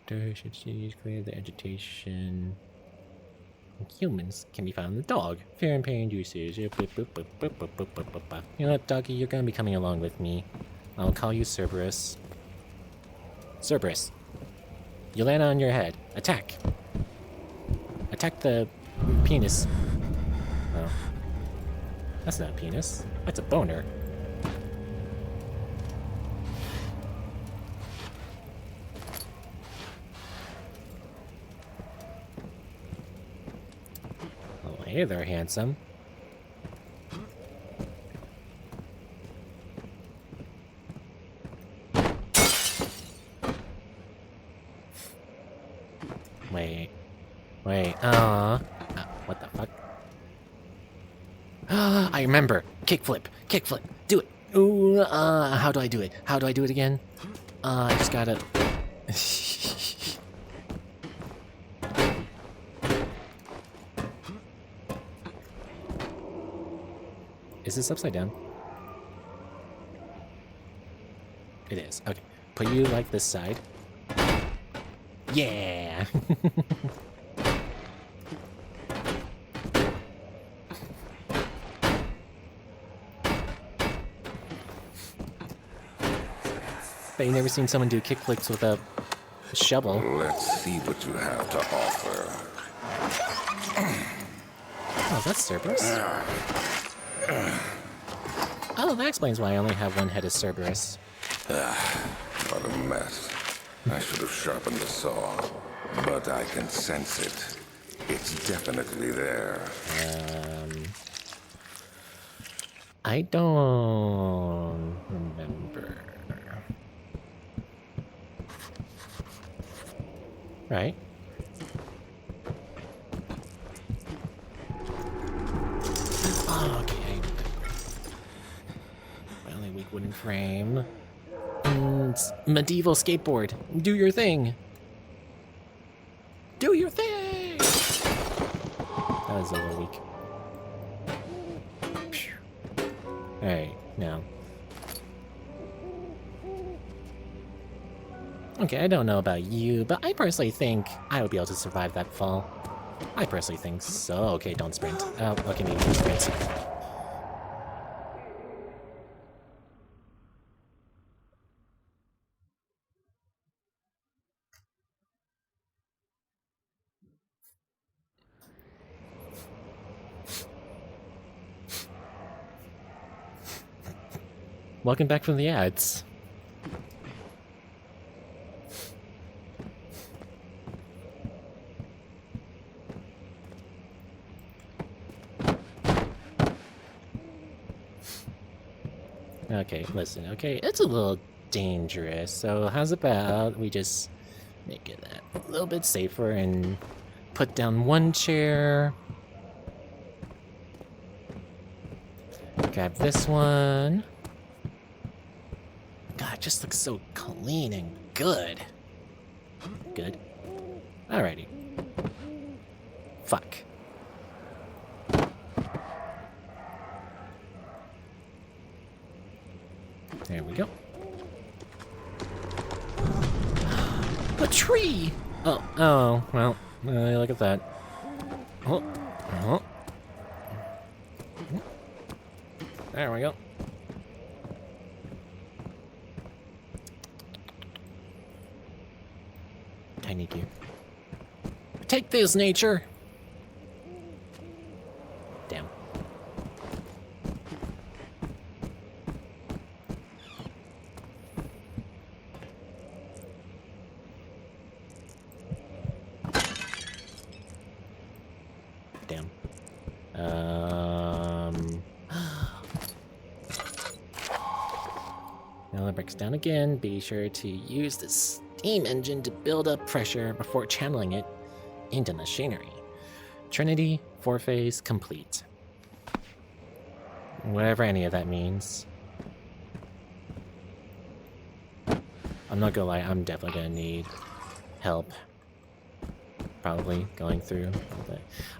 Speaker 1: Should cities clear the agitation. Humans can be found in the dog. Fear and pain juices. You know what, doggy? You're gonna be coming along with me. I'll call you Cerberus. Cerberus. You land on your head. Attack. Attack the penis. Oh. That's not a penis. That's a boner. Hey there, handsome. Wait. What the fuck? I remember. Kickflip. Do it. Ooh, how do I do it? How do I do it again? I just gotta... Is this upside down? It is. Okay. Put you like this side. Yeah! Bet you never seen someone do kickflips with a shovel.
Speaker 4: Let's see what you have to offer.
Speaker 1: Oh, that's Cerberus. Oh, that explains why I only have one head of Cerberus.
Speaker 4: What a mess. I should have sharpened the saw, but I can sense it. It's definitely there.
Speaker 1: I don't remember. Right. Oh, okay. My only weak wooden frame. Medieval skateboard. Do your thing. Do your thing! That was a little weak. Alright, now. Okay, I don't know about you, but I personally think I would be able to survive that fall. I personally think so. Okay, don't sprint. Oh, okay, maybe don't sprint. Welcome back from the ads. Okay, listen, okay, it's a little dangerous, so how's about we just make it a little bit safer and put down one chair. Grab this one. God, it just looks so clean and good. Good. Alrighty. Fuck. There we go. A tree! Oh, well, look at that. Oh, oh. There we go. Tiny gear. Take this, nature! Damn. Damn. Now it breaks down again. Be sure to use the steam engine to build up pressure before channeling it into machinery. Trinity, 4-phase, complete. Whatever any of that means. I'm not gonna lie, I'm definitely gonna need help. Probably going through.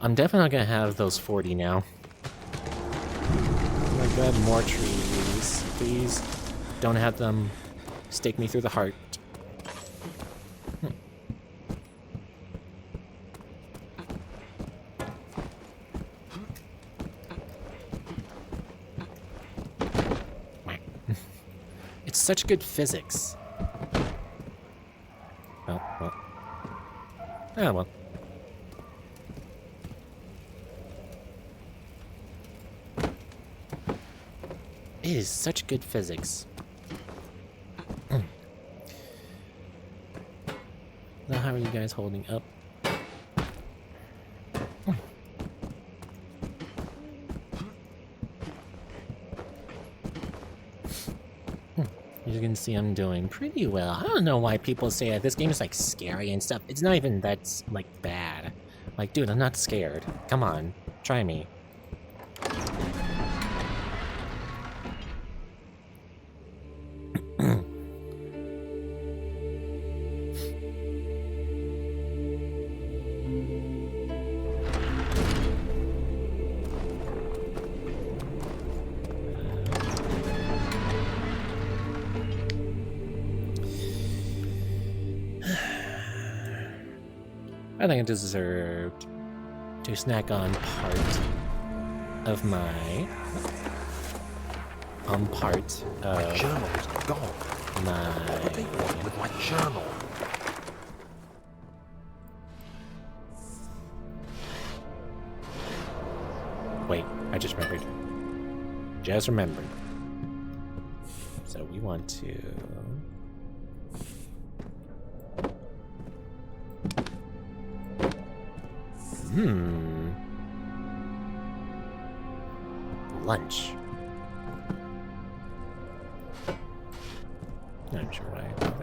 Speaker 1: I'm definitely not gonna have those 40 now. Oh my god, more trees. Please don't have them stake me through the heart. It's such good physics. Oh, well. Ah, well. It is such good physics. Now, how are you guys holding up? You can see I'm doing pretty well. I don't know why people say that this game is like scary and stuff. It's not even that like bad. Like, dude, I'm not scared. Come on, try me. I think I deserved to snack on part of my
Speaker 3: Journal is gone. What are they doing with my journal?
Speaker 1: Wait, I just remembered. Just remembered. So we want to... Lunch. Not sure what I have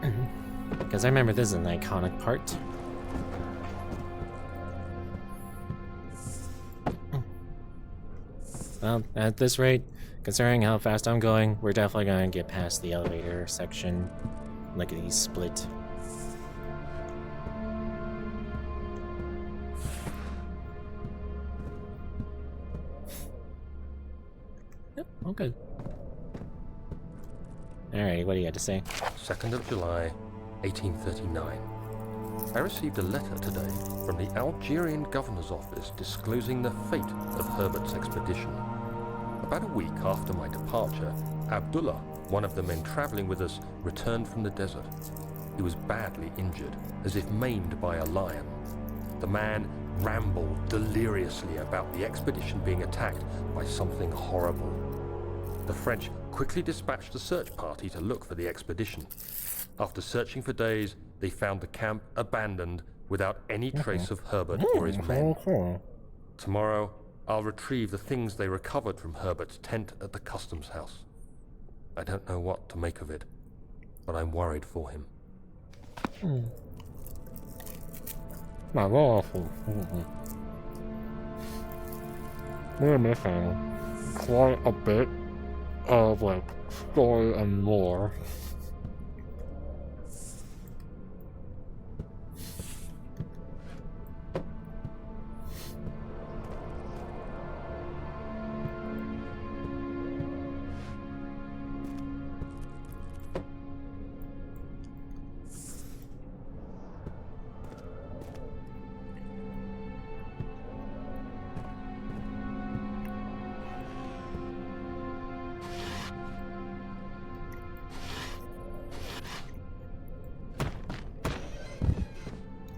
Speaker 1: there. Because I remember this is an iconic part. Well, at this rate, considering how fast I'm going, we're definitely going to get past the elevator section. Look at these split. Yep, all good. Alright, what do you got to say?
Speaker 2: 2nd of July, 1839. I received a letter today from the Algerian governor's office disclosing the fate of Herbert's expedition. About a week after my departure, Abdullah, one of the men traveling with us, returned from the desert. He was badly injured, as if maimed by a lion. The man rambled deliriously about the expedition being attacked by something horrible. The French quickly dispatched a search party to look for the expedition. After searching for days, they found the camp abandoned without any trace of Herbert or his men. Tomorrow, I'll retrieve the things they recovered from Herbert's tent at the customs house. I don't know what to make of it, but I'm worried for him.
Speaker 1: Not awful. We're missing quite a bit of like story and lore.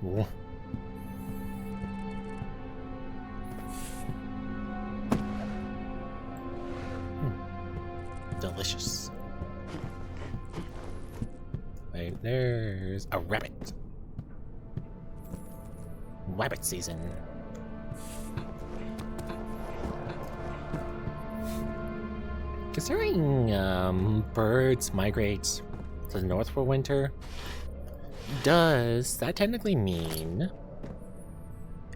Speaker 1: Cool. Delicious. Wait, there's a rabbit. Rabbit season. Considering birds migrate to the north for winter, does that technically mean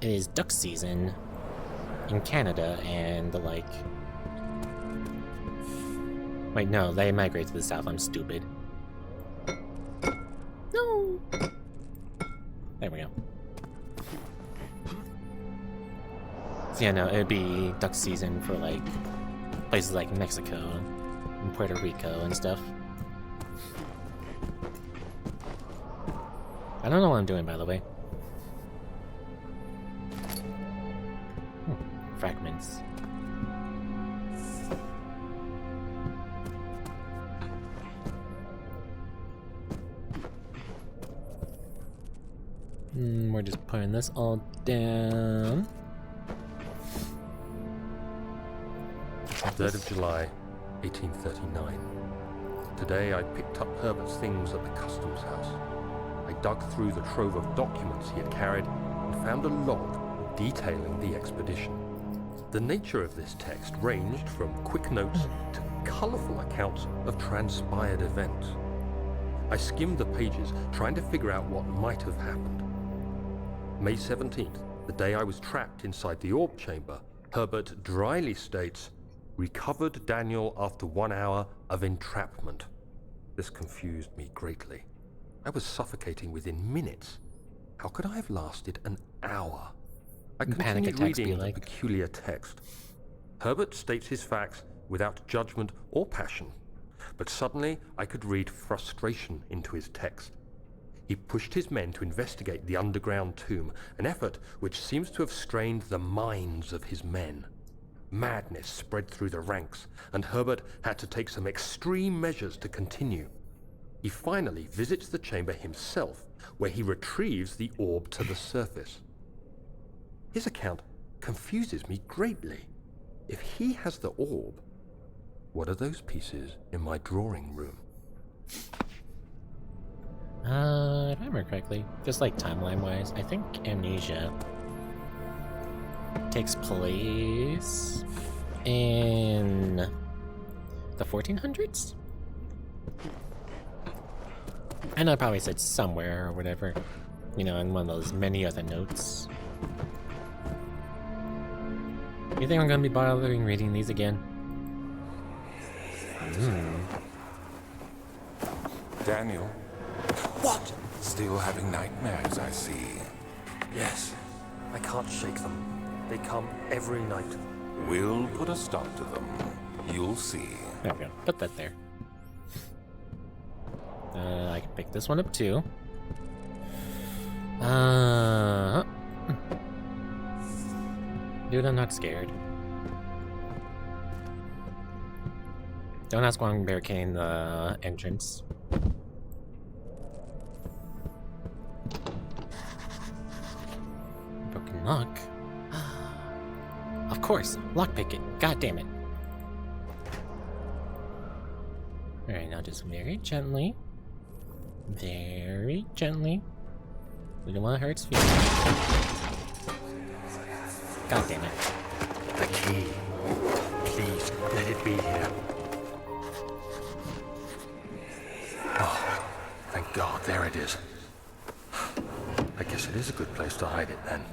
Speaker 1: it is duck season in Canada and the like? Wait, no, they migrate to the south. I'm stupid. No. There we go. So yeah, no, it'd be duck season for like places like Mexico and Puerto Rico and stuff. I don't know what I'm doing, by the way. Fragments. We're just putting this all down.
Speaker 2: 3rd of July, 1839. Today I picked up Herbert's things at the customs house. I dug through the trove of documents he had carried and found a log detailing the expedition. The nature of this text ranged from quick notes to colourful accounts of transpired events. I skimmed the pages, trying to figure out what might have happened. May 17th, the day I was trapped inside the orb chamber, Herbert dryly states, "Recovered Daniel after 1 hour of entrapment." This confused me greatly. I was suffocating within minutes. How could I have lasted an hour? I continued reading the peculiar text. Herbert states his facts without judgment or passion, but suddenly I could read frustration into his text. He pushed his men to investigate the underground tomb, an effort which seems to have strained the minds of his men. Madness spread through the ranks, and Herbert had to take some extreme measures to continue. He finally visits the chamber himself, where he retrieves the orb to the surface. His account confuses me greatly. If he has the orb, what are those pieces in my drawing room?
Speaker 1: If I remember correctly, just like timeline-wise, I think Amnesia takes place in the 1400s? I know I probably said somewhere or whatever, you know, in one of those many other notes. You think I'm gonna be bothering reading these again?
Speaker 4: Daniel?
Speaker 2: What?
Speaker 4: Still having nightmares, I see.
Speaker 2: Yes, I can't shake them. They come every night.
Speaker 4: We'll put a stop to them. You'll see.
Speaker 1: There we go. Put that there. I can pick this one up too. Dude, I'm not scared. Don't ask why I'm barricading the entrance. Broken unlock. Of course, lockpick it. God damn it. Alright, now just very gently. Very gently. We don't want to hurt its feelings. God damn it.
Speaker 2: The key. Please, let it be here. Oh, thank God, there it is. I guess it is a good place to hide it then.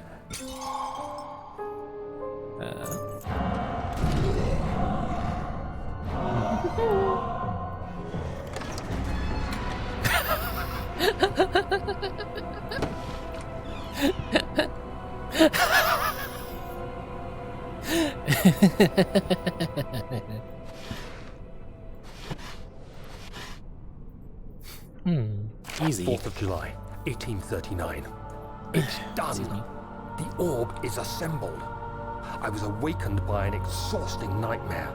Speaker 1: Easy.
Speaker 2: 4th of July, 1839. It's done. The orb is assembled. I was awakened by an exhausting nightmare.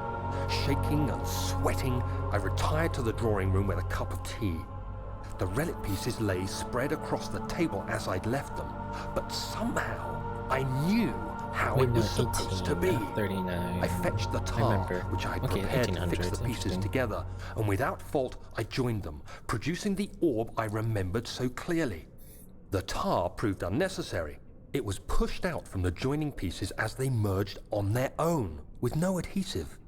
Speaker 2: Shaking and sweating, I retired to the drawing room with a cup of tea. The relic pieces lay spread across the table as I'd left them, but somehow I knew how it was supposed to be.
Speaker 1: 39.
Speaker 2: I fetched the tar, which I had prepared to fix the pieces together, and without fault I joined them, producing the orb I remembered so clearly. The tar proved unnecessary. It was pushed out from the joining pieces as they merged on their own, with no adhesive.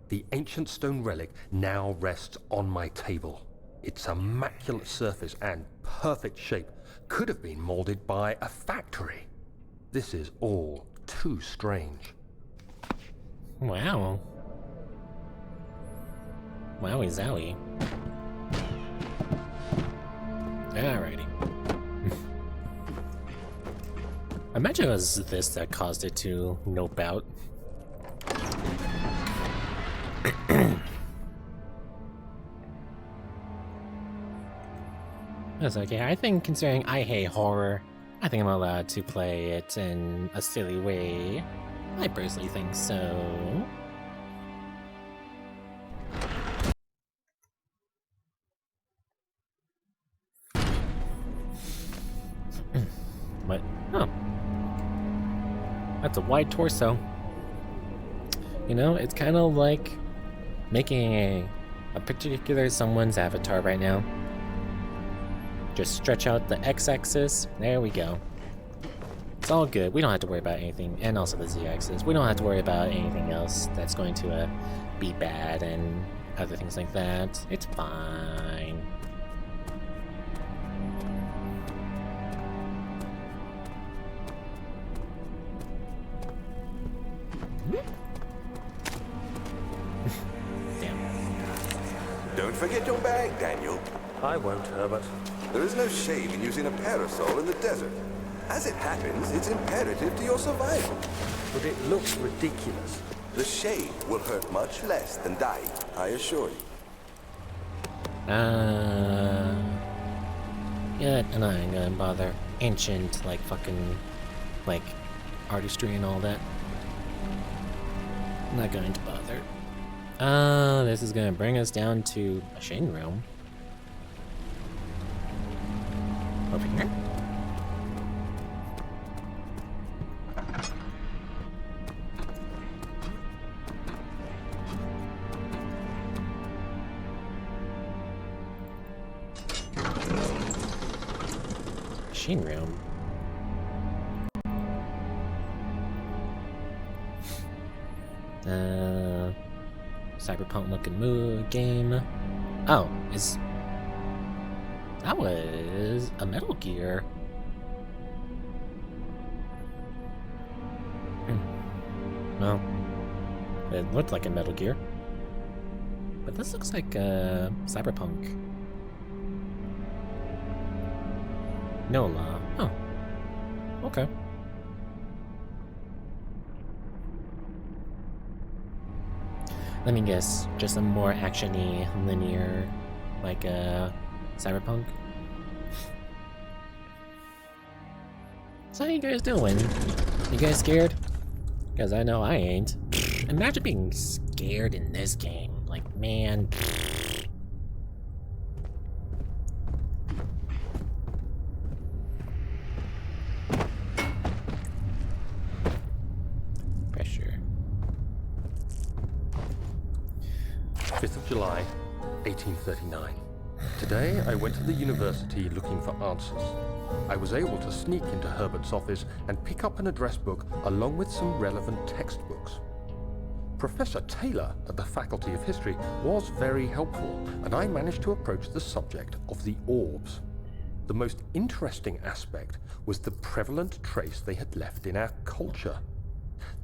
Speaker 2: The ancient stone relic now rests on my table. Its immaculate surface and perfect shape could have been molded by a factory. This is all too strange.
Speaker 1: Wow. Wowie zowie. Alrighty. I imagine it was this that caused it to nope out. That's okay. I think, considering I hate horror, I think I'm allowed to play it in a silly way. I personally think so. What? Oh. That's a wide torso. You know, it's kind of like making a particular someone's avatar right now. Just stretch out the x-axis. There we go. It's all good. We don't have to worry about anything. And also the z-axis. We don't have to worry about anything else that's going to be bad and other things like that. It's fine. Damn.
Speaker 7: Don't forget your bag, Daniel.
Speaker 2: I won't, Herbert.
Speaker 7: There is no shame in using a parasol in the desert. As it happens, it's imperative to your survival.
Speaker 2: But it looks ridiculous.
Speaker 7: The shade will hurt much less than dying, I assure you.
Speaker 1: Yeah, and I ain't gonna bother. Ancient, like, fucking, like, artistry and all that. I'm not going to bother. This is gonna bring us down to a Shane room. Over here. Machine room. Cyberpunk looking game. Oh, that was a Metal Gear. Well, it looked like a Metal Gear. But this looks like Cyberpunk. Nola. Oh. Okay. Let me guess, just a more action-y, linear, like Cyberpunk. So how you guys doing? You guys scared? Because I know I ain't. Imagine being scared in this game. Like, man.
Speaker 2: 5th of July, 1839. Today, I went to the university looking for answers. I was able to sneak into Herbert's office and pick up an address book along with some relevant textbooks. Professor Taylor at the Faculty of History was very helpful, and I managed to approach the subject of the orbs. The most interesting aspect was the prevalent trace they had left in our culture.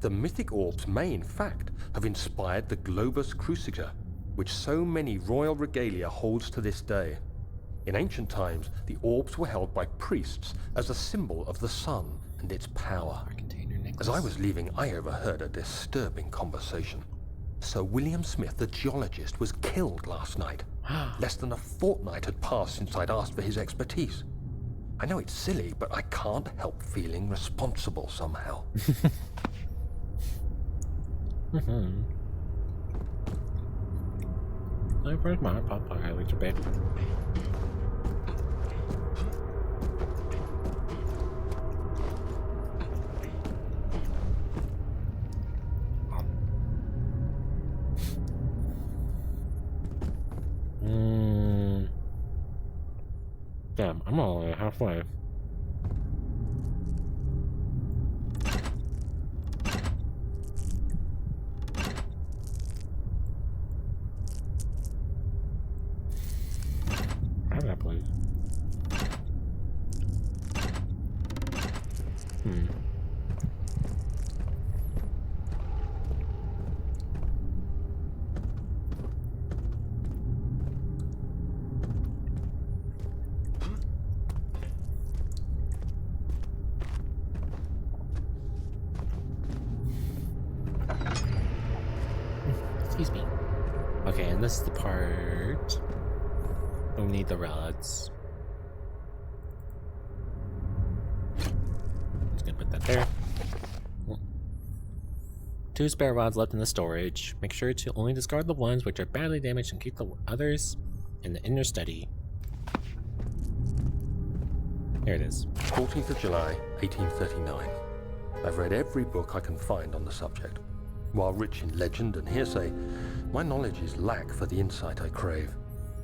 Speaker 2: The mythic orbs may, in fact, have inspired the globus cruciger, which so many royal regalia holds to this day. In ancient times, the orbs were held by priests as a symbol of the sun and its power. As I was leaving, I overheard a disturbing conversation. Sir William Smith, the geologist, was killed last night. Less than a fortnight had passed since I'd asked for his expertise. I know it's silly, but I can't help feeling responsible somehow.
Speaker 1: Where's my papa? I like your bed. Damn, I'm only halfway. Have that, please. Excuse me. Okay, and this is the part we need the rods. Just gonna put that there. 2 spare rods left in the storage. Make sure to only discard the ones which are badly damaged and keep the others in the inner study. Here it is.
Speaker 2: 14th of July, 1839. I've read every book I can find on the subject. While rich in legend and hearsay, my knowledge is lack for the insight I crave.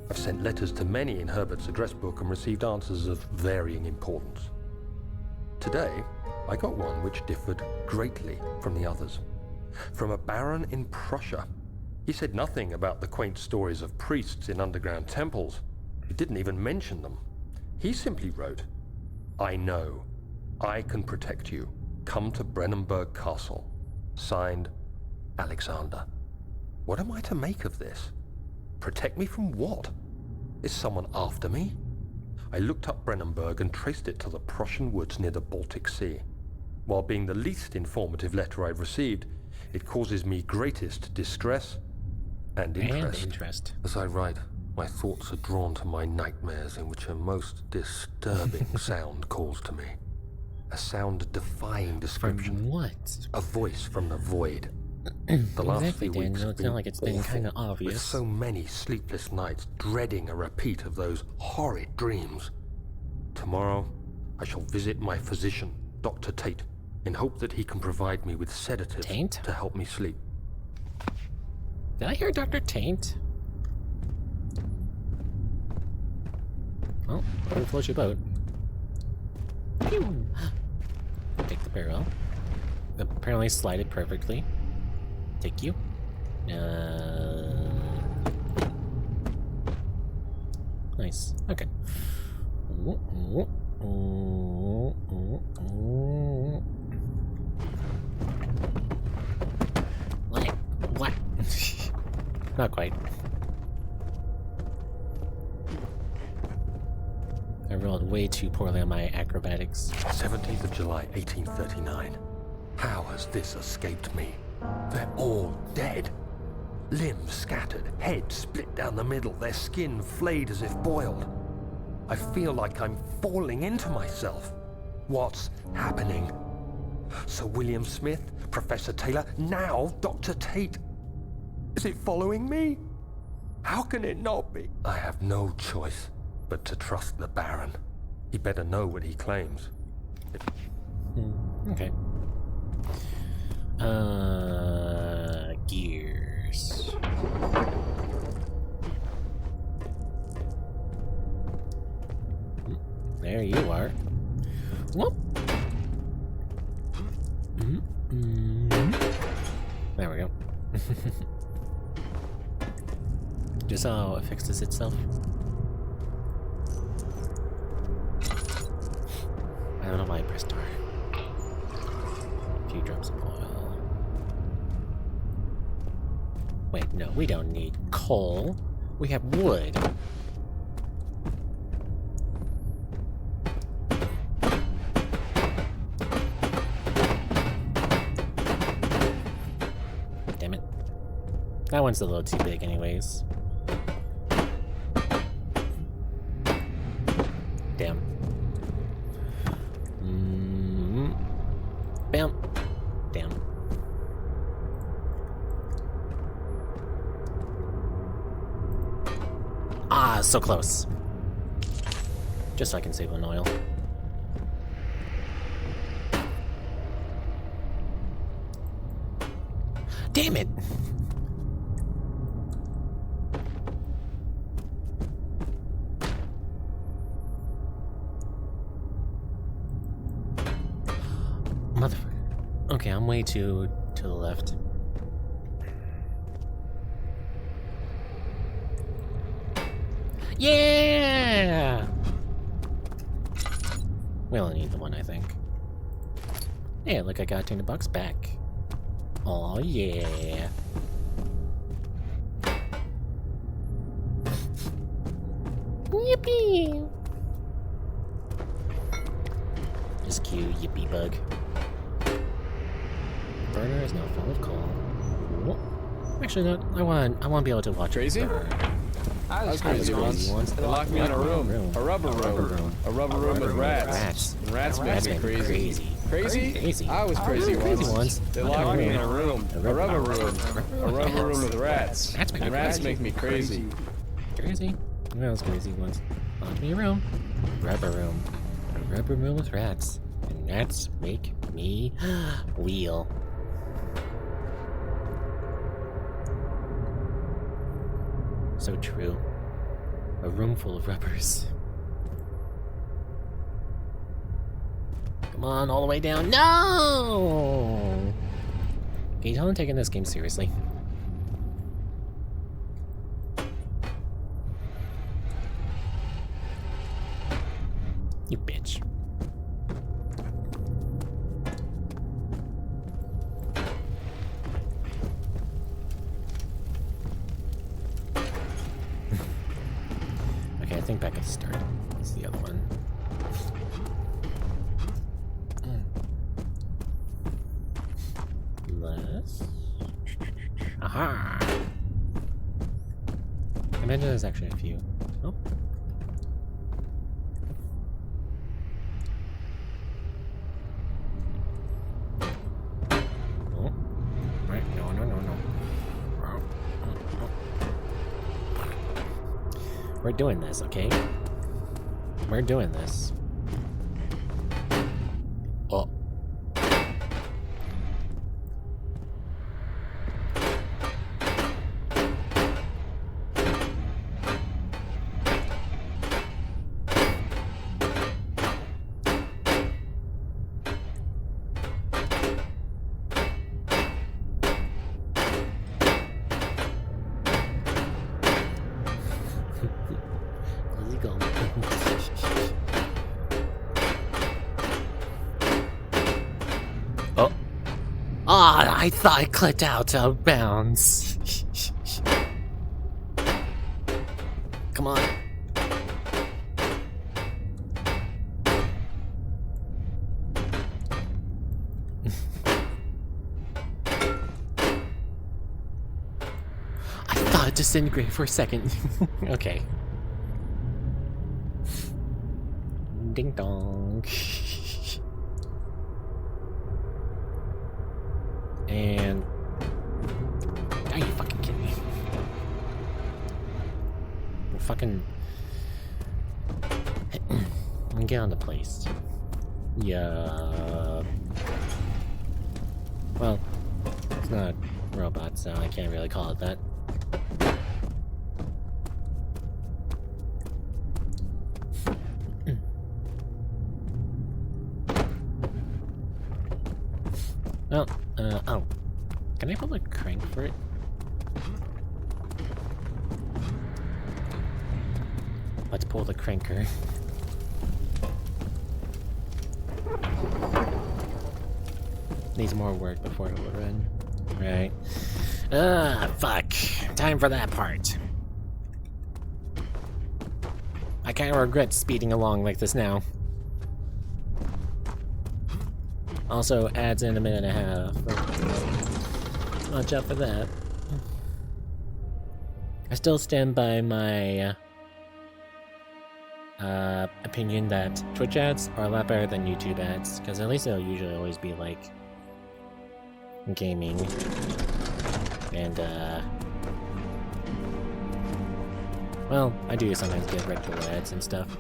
Speaker 2: I've sent letters to many in Herbert's address book and received answers of varying importance. Today, I got one which differed greatly from the others. From a baron in Prussia. He said nothing about the quaint stories of priests in underground temples. He didn't even mention them. He simply wrote, "I know. I can protect you. Come to Brennenburg Castle. Signed, Alexander." What am I to make of this? Protect me from what? Is someone after me? I looked up Brennenburg and traced it to the Prussian woods near the Baltic Sea. While being the least informative letter I've received, it causes me greatest distress and interest. As I write, my thoughts are drawn to my nightmares in which a most disturbing sound calls to me. A sound defying description.
Speaker 1: From what?
Speaker 2: A voice from the void. The last
Speaker 1: Exactly,
Speaker 2: few weeks
Speaker 1: Daniel.
Speaker 2: have
Speaker 1: It's not like it's been
Speaker 2: awful,
Speaker 1: kind of obvious.
Speaker 2: with so many sleepless nights dreading a repeat of those horrid dreams. Tomorrow, I shall visit my physician, Dr. Tate, in hope that he can provide me with sedatives
Speaker 1: Taint?
Speaker 2: to help me sleep.
Speaker 1: Did I hear Dr. Taint? Oh, better float your boat. Pew! Take the barrel. Apparently slided perfectly. Take you. Nice. Okay. What? Not quite. I rolled way too poorly on my acrobatics.
Speaker 2: 17th of July, 1839. How has this escaped me? They're all dead. Limbs scattered, heads split down the middle, their skin flayed as if boiled. I feel like I'm falling into myself. What's happening? Sir William Smith, Professor Taylor, now Dr. Tate. Is it following me? How can it not be? I have no choice but to trust the Baron. He better know what he claims.
Speaker 1: Okay. Gears. there you are. Whoop. There we go. Just how it fixes itself. I don't know why I pressed R. A few drops of oil. Wait, no, we don't need coal. We have wood. Damn it. That one's a little too big anyways. Damn. Bam. Damn. Ah, so close. Just so I can save on oil. Damn it! Motherfucker. Okay, I'm way too to the left. Yeah! We only need the one, I think. Yeah, look, I got $200 back. Oh yeah. Yippee! Just cue yippee bug. Burner is now full of coal. Whoa. Actually, no. I want to be able to watch
Speaker 6: Crazy?
Speaker 1: it burn.
Speaker 6: I was crazy once. They locked me in a room. A rubber room. A rubber room with rats. And rats make me crazy. Crazy? I was crazy once. They locked me in a room. A rubber room. A rubber room with rats. And rats make me crazy.
Speaker 1: Crazy? I was crazy once. Locked me in a room. Rubber room. A rubber room with rats. And rats make me wheel. So true. A room full of rubbers. Come on, all the way down. No! Can you tell I'm taking this game seriously? You bitch. Okay, I think back at the start. It's the other one. Less. Aha! I imagine there's actually a few. Oh. Oh. Right. No. We're doing this, okay? We're doing this. Oh. Illegal. Oh. Ah, I thought I clicked out of bounds. Come on. I thought it disintegrated for a second. Okay. Ding dong. And are you fucking kidding me? Fucking get on the place. Yeah. Well, it's not a robot, so I can't really call it that. Well, oh. Can I pull a crank for it? Let's pull the cranker. Needs more work before it will run. Right. Fuck. Time for that part. I kinda regret speeding along like this now. Also adds in a minute and a half. Watch out for that. I still stand by my opinion that Twitch ads are a lot better than YouTube ads, because at least they'll usually always be like gaming and well, I do sometimes get regular ads and stuff.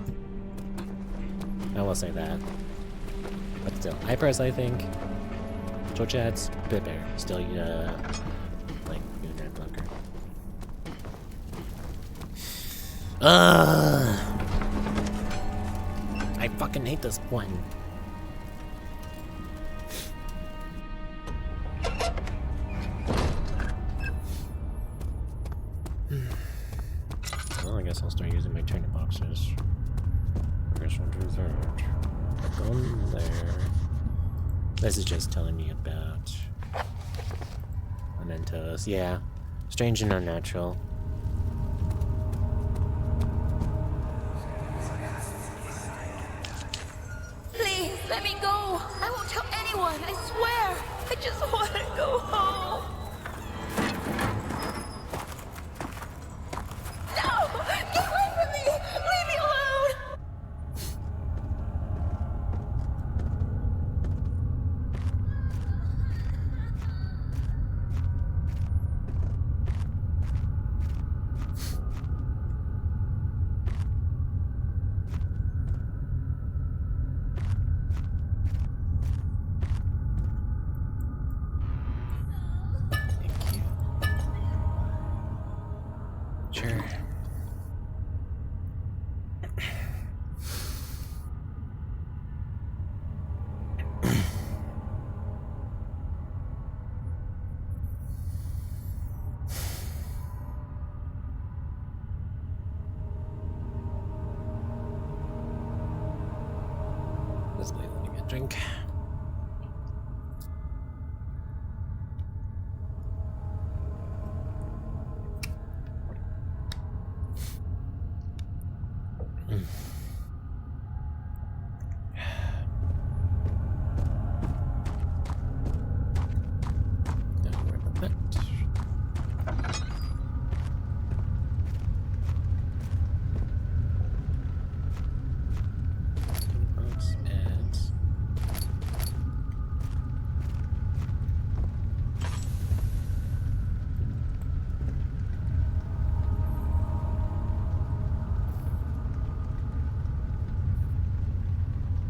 Speaker 1: I will say that. But still, I personally think Twitch ads a bit better. Still, like internet blocker. I fucking hate this one. Well, I guess I'll start using my turnip boxes. I guess I'll do that. Go in there. This is just telling me about mementos. Yeah. Strange and unnatural.
Speaker 8: Please, let me go. I won't tell anyone, I swear. I just want to go home. No! Get away from me! Leave me alone!
Speaker 1: Thank you. Sure. Let's play let me get a drink. Don't worry about that. Box ads.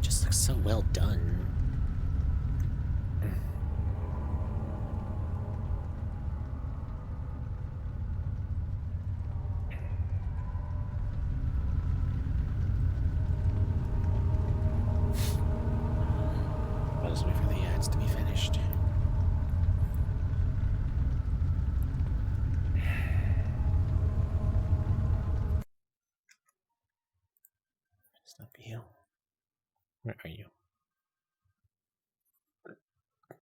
Speaker 1: Just looks so well done. I'll just wait for the ads to be finished. Stop you. Where are you?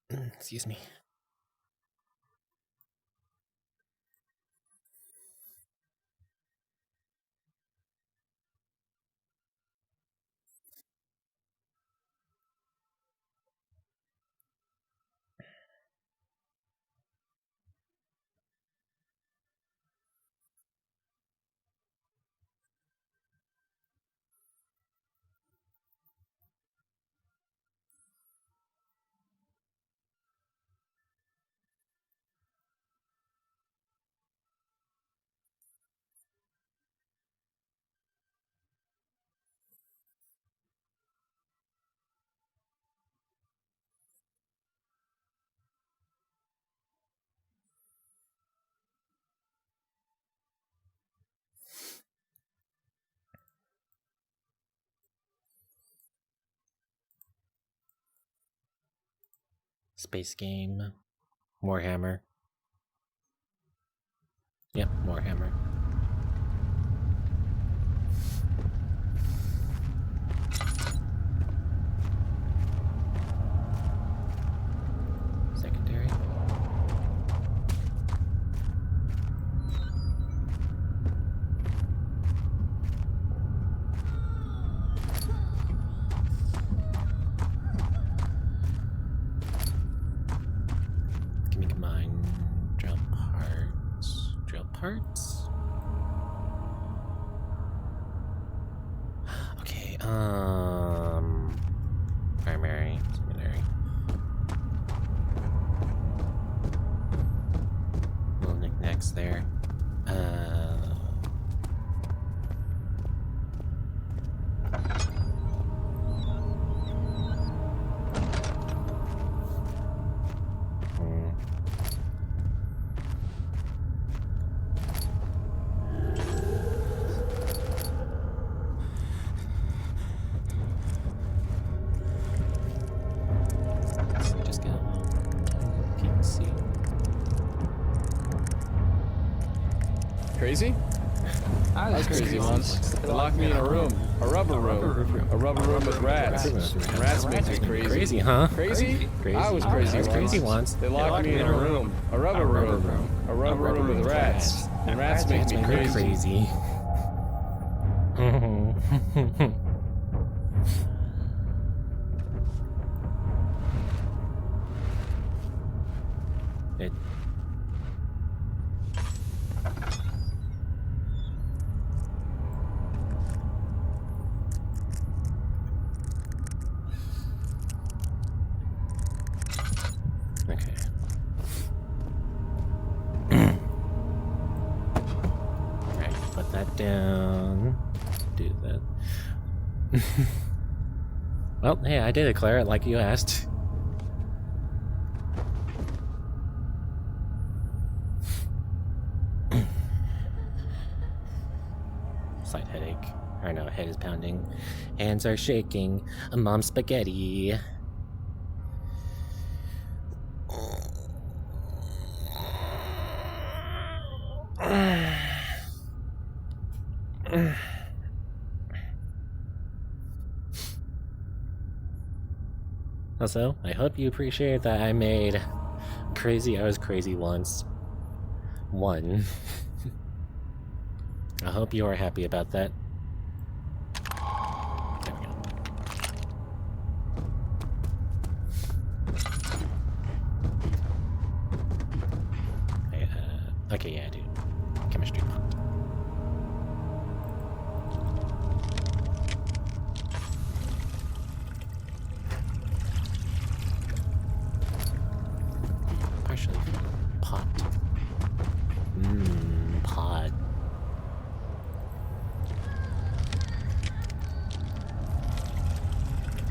Speaker 1: Excuse me. Space game. Warhammer. Yep, Warhammer. Secondary. Give me combine drill parts. Drill parts? Okay, primary, secondary. Little knickknacks there. Just get a little peek and see.
Speaker 6: Crazy? I was crazy once. They locked me in a room. A rubber room. A rubber room with rats. And rats make me crazy.
Speaker 1: Crazy, huh?
Speaker 6: Crazy?
Speaker 1: Crazy.
Speaker 6: I was crazy once. They locked me in a room. A rubber room. A rubber room with rats. And rats make me crazy.
Speaker 1: It. Okay. Right, put that down. Do that. Well, hey, I did it, Claire, like you asked. Slight headache. Or no, head is pounding. Hands are shaking. Mom spaghetti. Also, I hope you appreciate that I made I was crazy once. One. I hope you are happy about that. There we go. Okay, yeah, I do. Chemistry pot. Partially pot. Pod.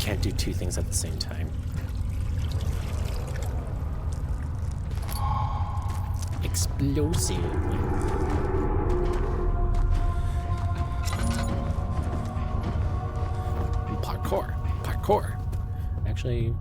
Speaker 1: Can't do two things at the same time. Explosive. Parkour. Actually.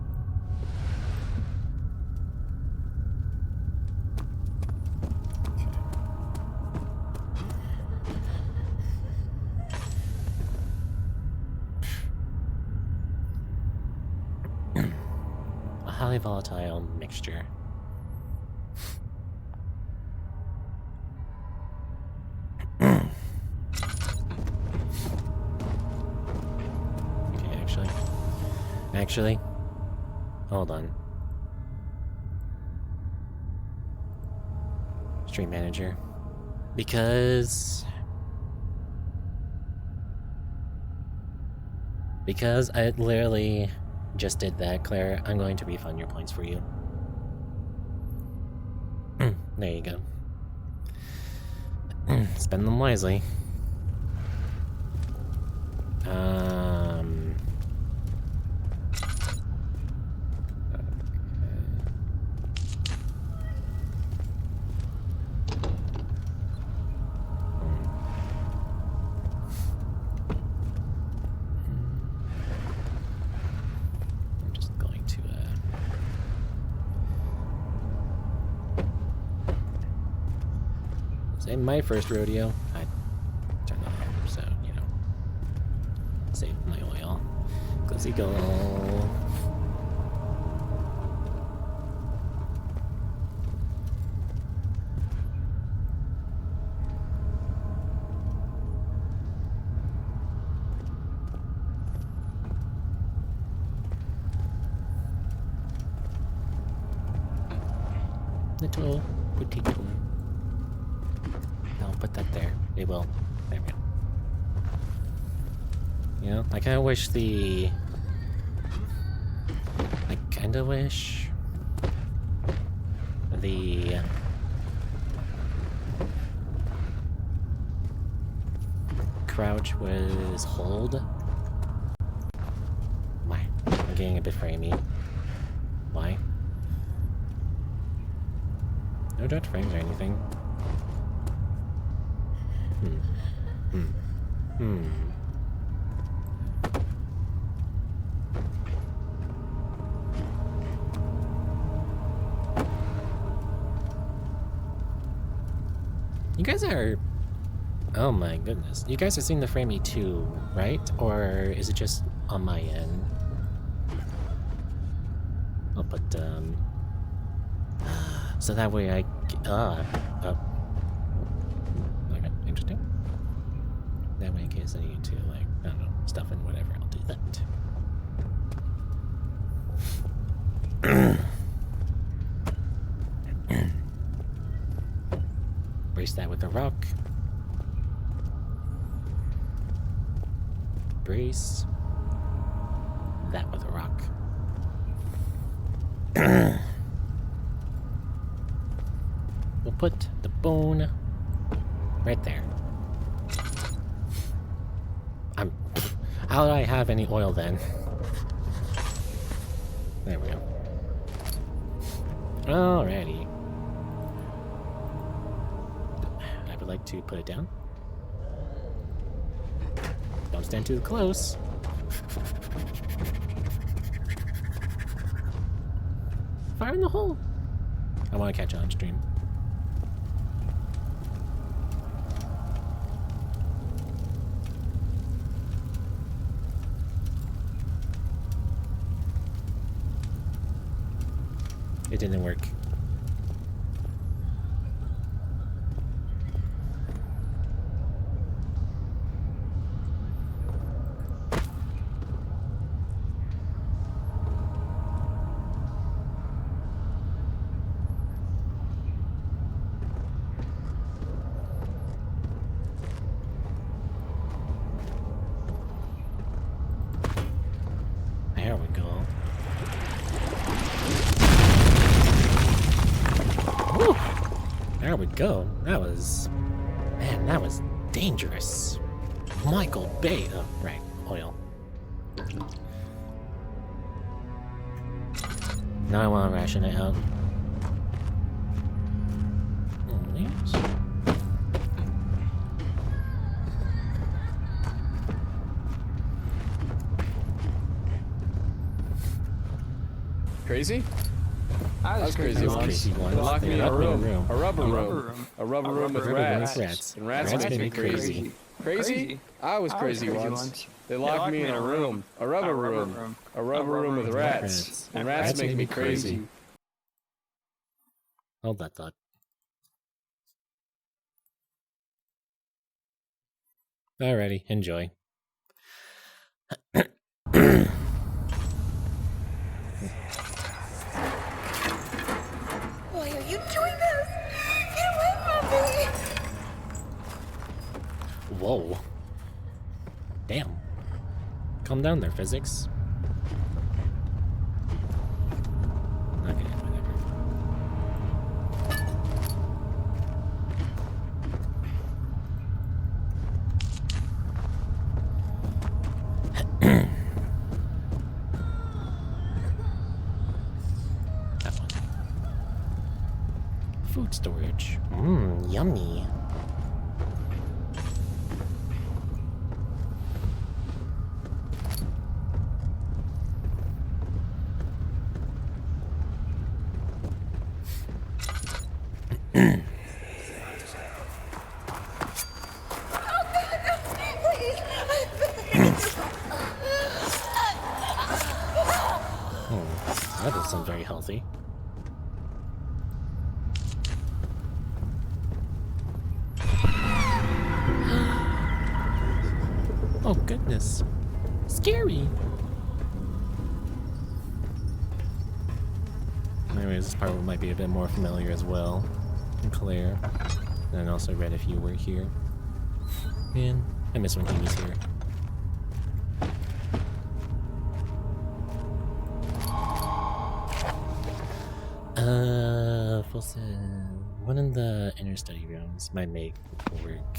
Speaker 1: A highly volatile mixture. Okay, actually, hold on. Stream manager. Because I literally just did that, Claire, I'm going to refund your points for you. There you go. Spend them wisely. I'm just going to In my first rodeo, I turned that off, so, you know, save my oil. Glizzy go. Little potato. I'll put that there. It will. There we go. You know, I kinda wish the crouch was hold. Why? I'm getting a bit framey. Why? No dodge frames or anything. You guys are... Oh my goodness. You guys are seeing the framey too, right? Or is it just on my end? I'll put, so that way I... Okay, interesting. That way in case I need to, like, I don't know, stuff and whatever, I'll do that. Brace that with a rock. Brace that with a rock. We'll put the bone right there. How do I have any oil then? There we go. Alrighty. I would like to put it down. Don't stand too close. Fire in the hole. I want to catch it on stream. It didn't work. There we go. Woo! There we go. That was... Man, that was dangerous. Michael Bay. Oh, right. Oil. Now I want to ration it out. Yes.
Speaker 6: Crazy? I was crazy once. They locked me in a room. A rubber room with rats. And rats make me crazy. Crazy? I was crazy once. They locked me in a room. A rubber room with rats. And rats make me crazy.
Speaker 1: Hold that thought. Alrighty, enjoy.
Speaker 8: Why are you doing this? Get away from me!
Speaker 1: Whoa. Damn. Calm down there, physics. Okay, whatever. That one. Food storage. Mmm, yummy. healthy. Oh goodness. Scary. Anyways, this part might be a bit more familiar as well. And clear. And I also read if you were here. Man, I miss when he was here. One of the inner study rooms might make work.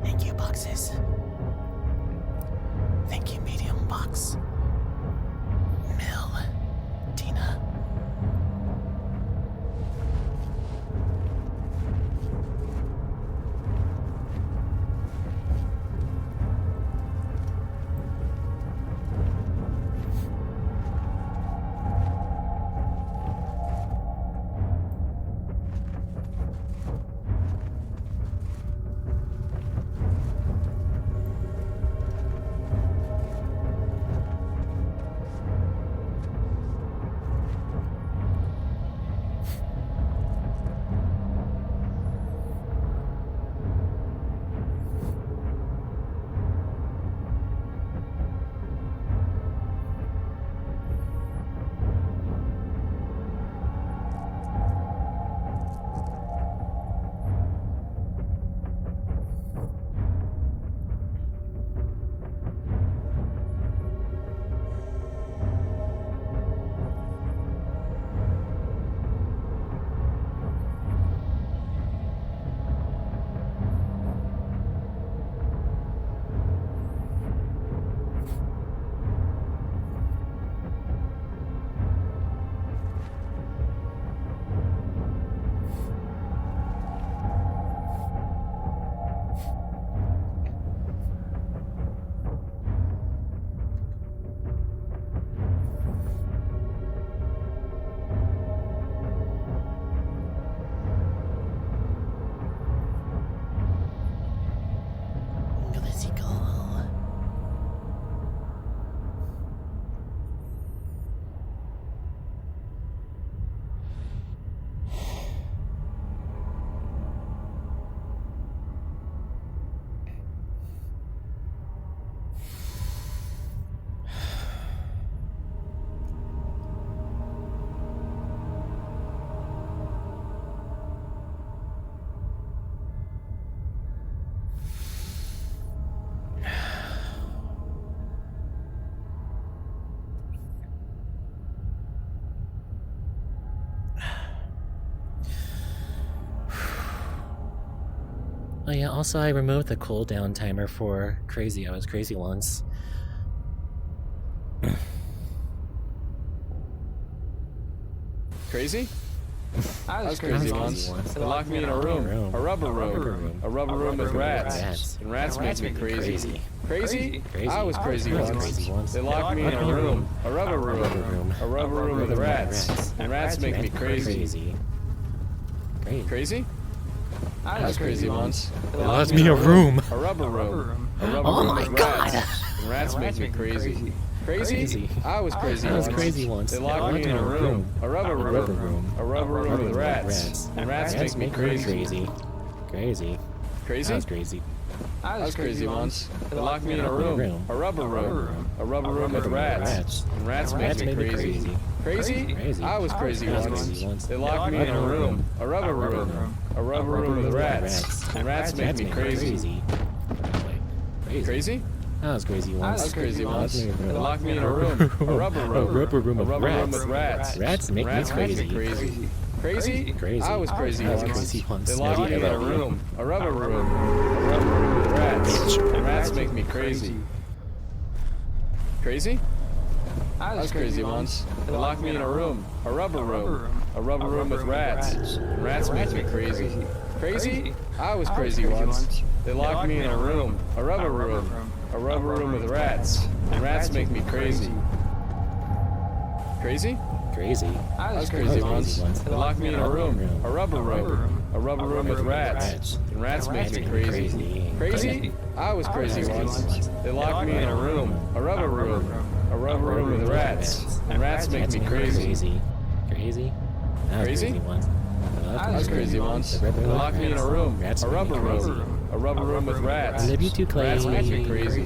Speaker 1: Thank you, boxes. Thank you, medium box. Mill. Tina. Oh yeah, also I removed the cooldown timer for Crazy. I was crazy once.
Speaker 6: Crazy? I was crazy once. They locked me in a room. A rubber room. A rubber room with rats. And rats make me crazy. Crazy? I was crazy once. They locked me in a room. A rubber room. A rubber room with rats. And rats make me crazy. Crazy? I was crazy once. They
Speaker 1: locked me in a room.
Speaker 6: A rubber room. A rubber
Speaker 1: Oh
Speaker 6: room
Speaker 1: my
Speaker 6: with
Speaker 1: God.
Speaker 6: rats. And rats make me crazy. Crazy? I was crazy
Speaker 1: I was
Speaker 6: once.
Speaker 1: crazy once.
Speaker 6: They locked me in a room. A rubber room. A rubber room with rats. And rats make me crazy.
Speaker 1: Crazy.
Speaker 6: Crazy?
Speaker 1: I was crazy.
Speaker 6: I was crazy once. They locked me in a room. A rubber room. A rubber room with rats. And rats make me crazy. Crazy?
Speaker 1: Crazy.
Speaker 6: I was crazy
Speaker 1: I was
Speaker 6: once.
Speaker 1: crazy once.
Speaker 6: They locked me in a room. A rubber room. A rubber room with rats. And rats make me crazy. Crazy?
Speaker 1: I was crazy once.
Speaker 6: I was crazy once.
Speaker 1: They
Speaker 6: They locked me in a room. A rubber room.
Speaker 1: A rubber room
Speaker 6: A
Speaker 1: of
Speaker 6: rubber room
Speaker 1: rats.
Speaker 6: with rats.
Speaker 1: Rats make me crazy.
Speaker 6: Crazy?
Speaker 1: Crazy.
Speaker 6: I was crazy
Speaker 1: I was
Speaker 6: once.
Speaker 1: crazy once.
Speaker 6: They locked me in a room. A rubber room. A rubber room with rats. And rats make me crazy. Crazy? I was crazy once. They locked me in a room. A rubber room. A rubber room with rats. And rats make me crazy. Crazy? I was crazy once. They locked me in a room. A rubber room. A rubber room with rats. And rats make me crazy. Crazy?
Speaker 1: Crazy.
Speaker 6: I was crazy once. They locked me in a room. A rubber room. A rubber room with rats. And rats make me crazy. Crazy? I was crazy once. They locked me in a room. A rubber room. A rubber room with rats. And rats make me crazy.
Speaker 1: Crazy. I was
Speaker 6: Crazy?
Speaker 1: crazy once.
Speaker 6: I was crazy once. They locked me in a room. A rubber room. A rubber room with rats.
Speaker 1: I love you too, Clay.
Speaker 6: Rats make me crazy.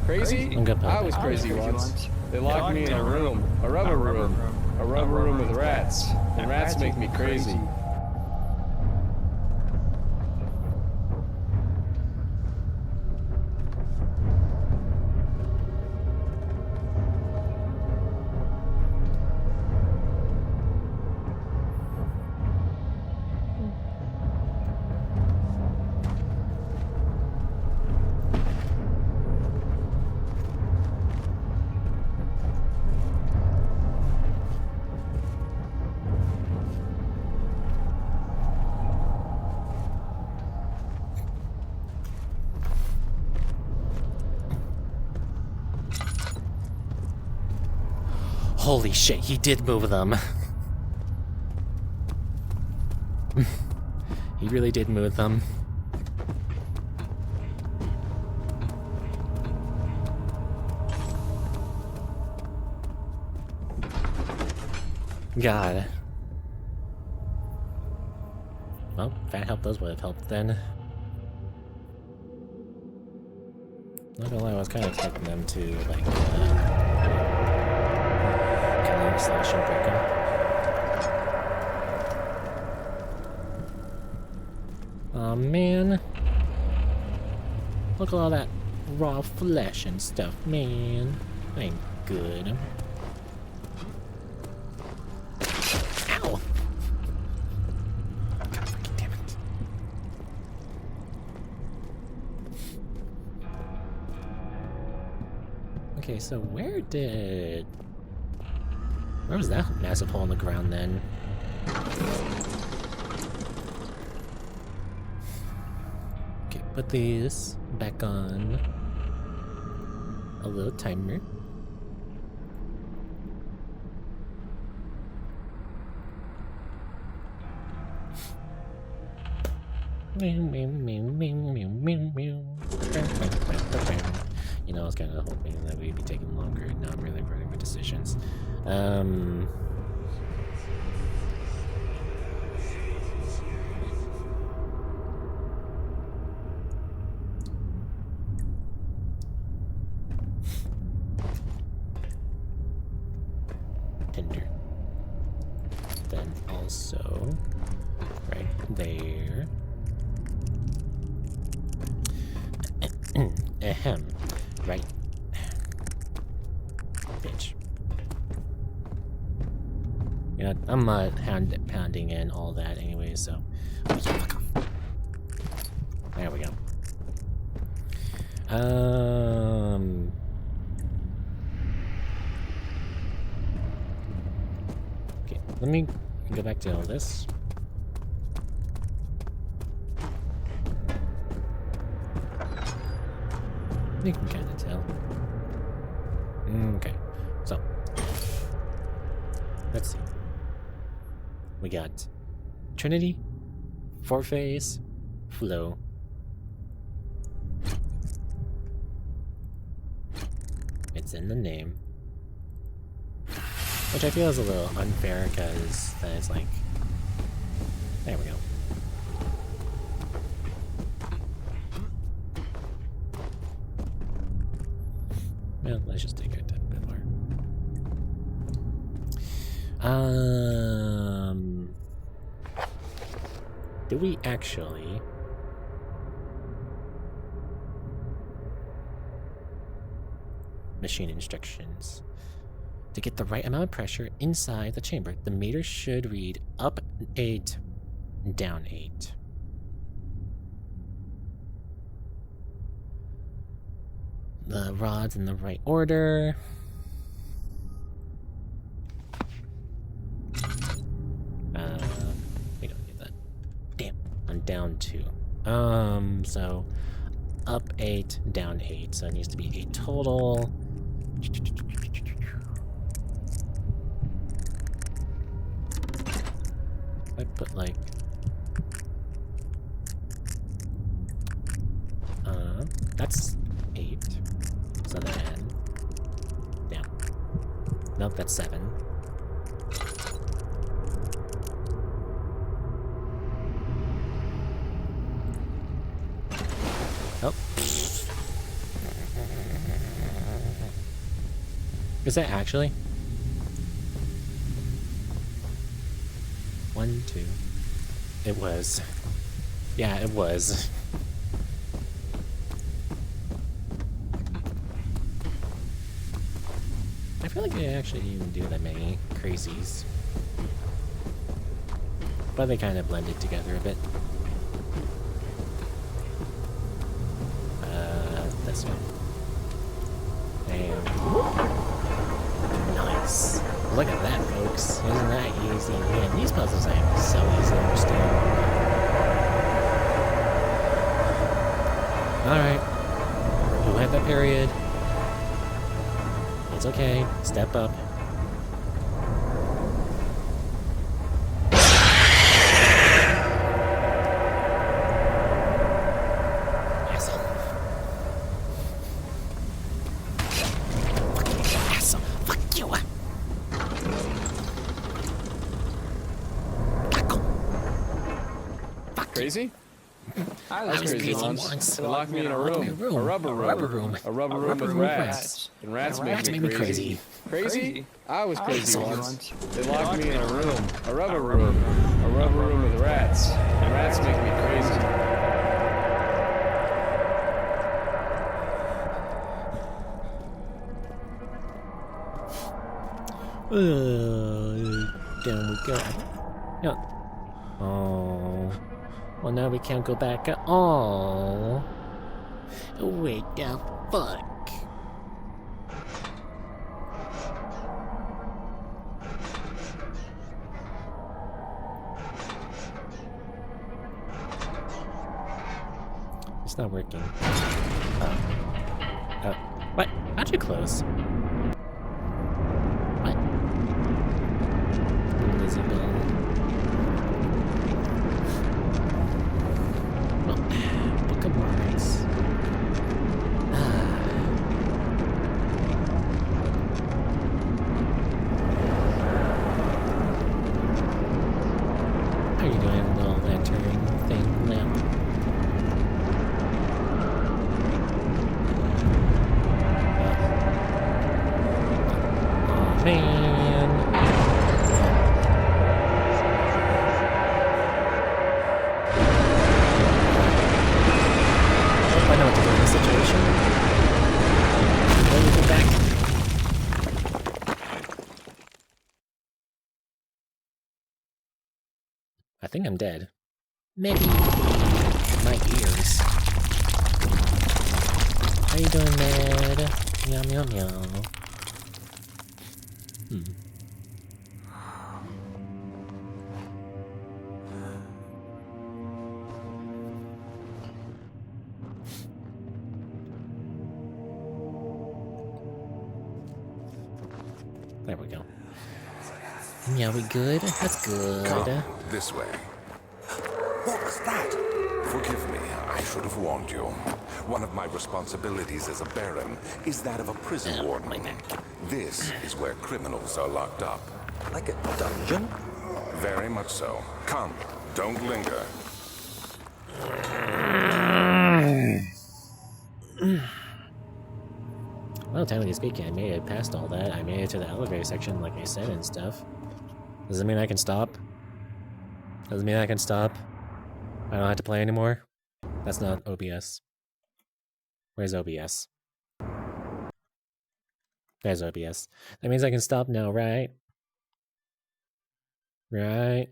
Speaker 6: Crazy?
Speaker 1: I'm gonna pop
Speaker 6: I was
Speaker 1: that.
Speaker 6: crazy once. They locked me in a room. A rubber room. A rubber room with rats. And rats make me crazy.
Speaker 1: Holy shit, he did move them. He really did move them. God. Well, if that helped, those would have helped then. Not gonna lie, I was kind of expecting them to, like, kind of slash and break them. Aw, man. Look at all that raw flesh and stuff, man. Ain't good. Ow! God fucking damn it. Okay, so where was that massive hole in the ground then? Okay, put these back on. A little timer. You know, I was kind of hoping that we'd be taking longer, and now I'm really regretting my decisions. Tinder. Then also, right there. Ahem. Right. Bitch. Yeah, I'm pounding in all that anyway, so. Oh, yeah, fuck off. There we go. Okay, let me go back to all this. You can kind of tell. Okay, so let's see. We got Trinity, Four-Face, flow. It's in the name. Which I feel is a little unfair because then it's like... There we go. Well, let's just take it a bit more. Do we actually... Machine instructions. To get the right amount of pressure inside the chamber, the meter should read up 8, down 8. The rods in the right order. We don't need that. Damn, I'm down 2. So up 8, down 8. So it needs to be 8 total. I put like that's 8. So then down. Nope, that's 7. Oh. Is that actually? 1, 2. It was. Yeah, it was. I feel like they actually didn't even do that many crazies. But they kind of blended together a bit. This way. Damn. Nice. Look at that, folks. Isn't that easy? Man, these puzzles are so easy to understand. Alright. Who had that period? It's okay. Step up. Asshole. Fucking asshole. Fuck you.
Speaker 6: Crazy?
Speaker 1: I was crazy once.
Speaker 6: They locked me in a room. A rubber room. A rubber room with rats. And rats make me crazy. Crazy? I was crazy once. They locked me in a room. A rubber room. A rubber room with rats. And rats make me crazy.
Speaker 1: Down we go. No. Oh. Well, now we can't go back at all. Wait the fuck. It's not working. What? How'd you close? What? Lizzie Bell. Book of Marks. How are you doing, little lantern thing now? Oh, man. I know what to do in this situation. Let me go back. I think I'm dead. Maybe my ears. How you doing, Ned? Meow, meow, meow. There we go. Yeah, we good? That's good.
Speaker 4: Come this way.
Speaker 7: What was that?
Speaker 4: Forgive me, I should have warned you. One of my responsibilities as a Baron is that of a prison warden. This is where criminals are locked up.
Speaker 2: Like a dungeon?
Speaker 4: Very much so. Come, don't linger.
Speaker 1: Well, technically speaking, I made it past all that. I made it to the elevator section, like I said, and stuff. Does it mean I can stop? Does it mean I can stop? I don't have to play anymore? That's not OBS. Where's OBS? There's OBS. That means I can stop now, right? Right?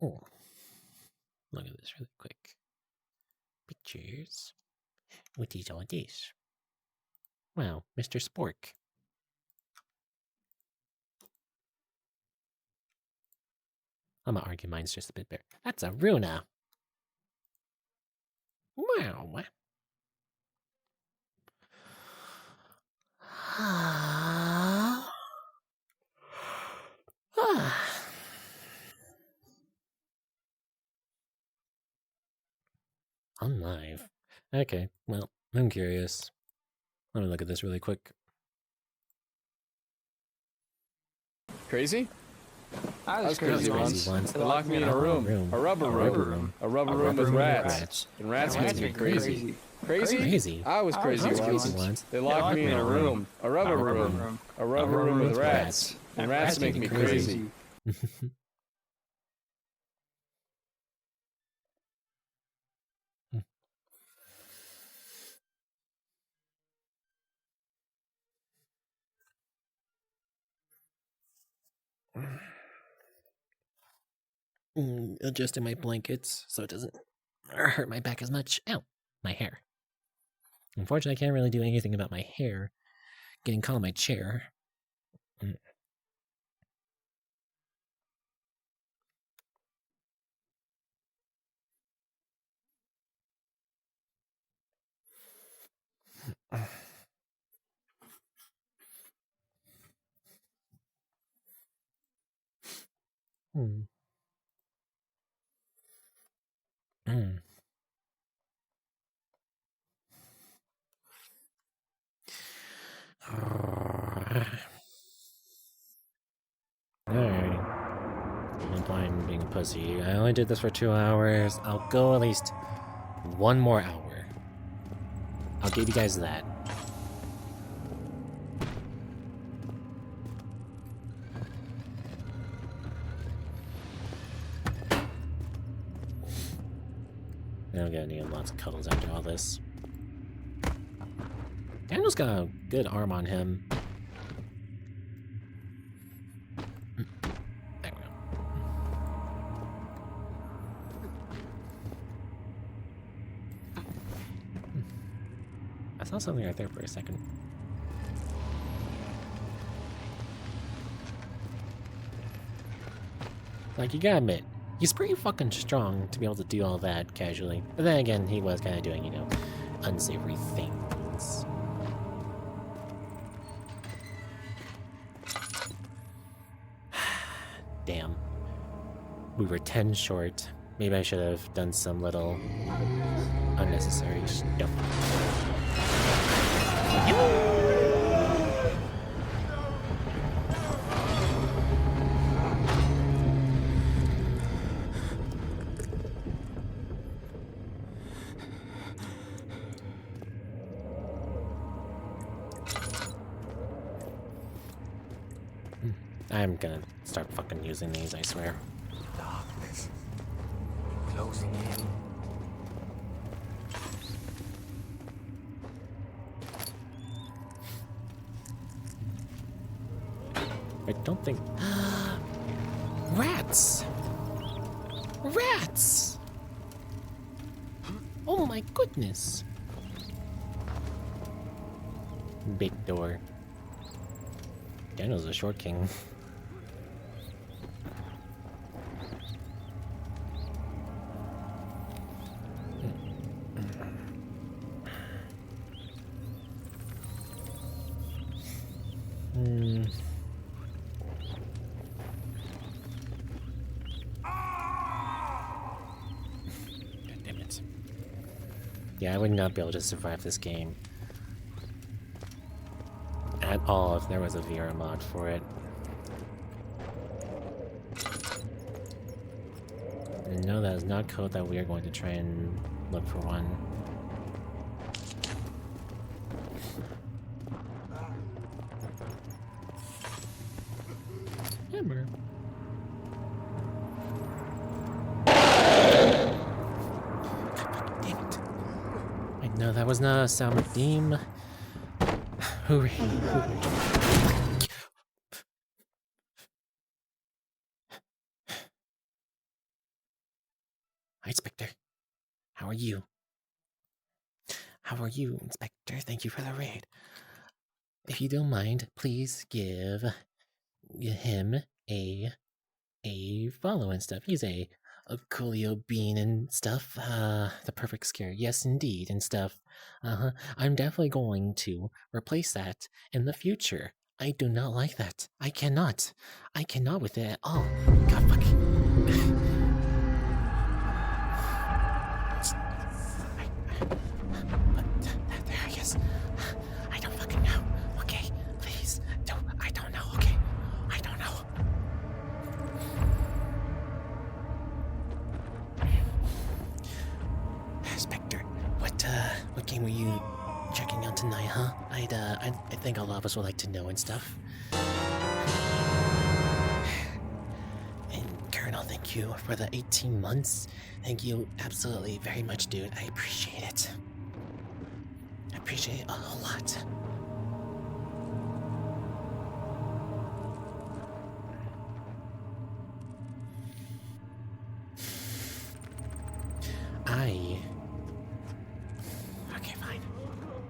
Speaker 1: Oh. Look at this really quick. Pictures. What is all this? Wow, Mr. Spork. I'm gonna argue mine's just a bit better. That's a Runa. Wow. I'm live. Okay, well, I'm curious. Let me look at this really quick.
Speaker 6: Crazy?
Speaker 1: I was crazy once.
Speaker 6: They locked me in a room. A rubber room. A rubber room with rats. And rats make me crazy. Crazy? I was crazy once. They locked me in a room. A rubber room. A rubber room with rats. And rats make me crazy.
Speaker 1: Adjusting my blankets so it doesn't hurt my back as much. Ow, my hair. Unfortunately, I can't really do anything about my hair getting caught on my chair. Alright. I'm fine being a pussy. I only did this for 2 hours. I'll go at least 1 more hour. I'll give you guys that. I'm gonna need lots of cuddles after all this. Daniel's got a good arm on him. There we go. I saw something right there for a second. Like, you gotta admit, he's pretty fucking strong to be able to do all that casually. But then again, he was kind of doing, you know, unsavory things. Damn. We were 10 short. Maybe I should have done some little unnecessary stuff. I'm gonna start fucking using these, I swear.
Speaker 2: Darkness. Closing in.
Speaker 1: I don't think... Rats! Rats! Oh my goodness! Big door. Daniel's a short king. Yeah, I would not be able to survive this game at all if there was a VR mod for it. And no, that is not code that we are going to try and look for one. Hammer. Damn it. I know that was not a sound theme. Hooray. Hi, Inspector. How are you? How are you, Inspector? Thank you for the raid. If you don't mind, please give him a follow and stuff. He's a coolio bean and stuff. The perfect scare. Yes, indeed, and stuff. I'm definitely going to replace that in the future. I do not like that. I cannot. I cannot with it at all. God, fuck. But there, I guess. I don't fucking know. Okay, please. I don't know, okay? I don't know. Spectre, what game were you checking out tonight, huh? I think a lot of us would like to know and stuff. And Colonel, thank you for the 18 months. Thank you absolutely very much, dude. I appreciate it. I appreciate it a whole lot. Okay, fine.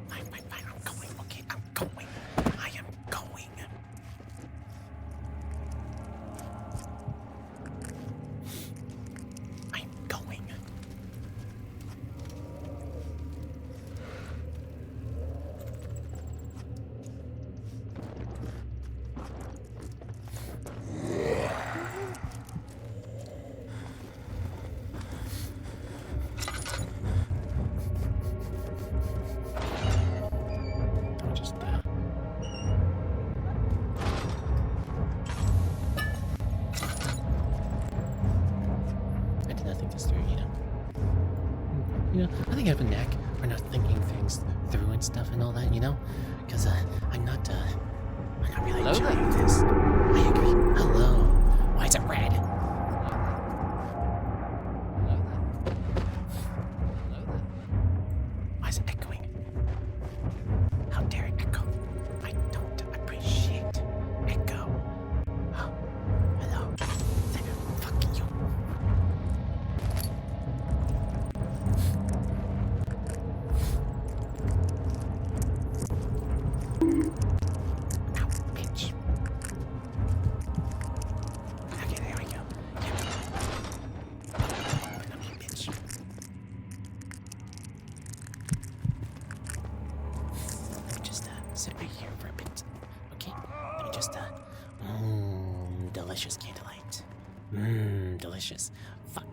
Speaker 1: Fine. I'm going. Okay, I'm going. I am going. I'm going. I'll just, I did not think this through, you know? I think I have a knack for not thinking things through and stuff and all that, you know? Because, I'm not really enjoying this. I agree. Hello. Why is it red? Why is it echoing? How dare it echo? I don't appreciate echo. Oh, hello. Fuck you. Ow, bitch. Okay, there we go. Open up, you bitch. Let me just sit right here for a bit. Okay? Let me just delicious candlelight. Delicious. Fuck.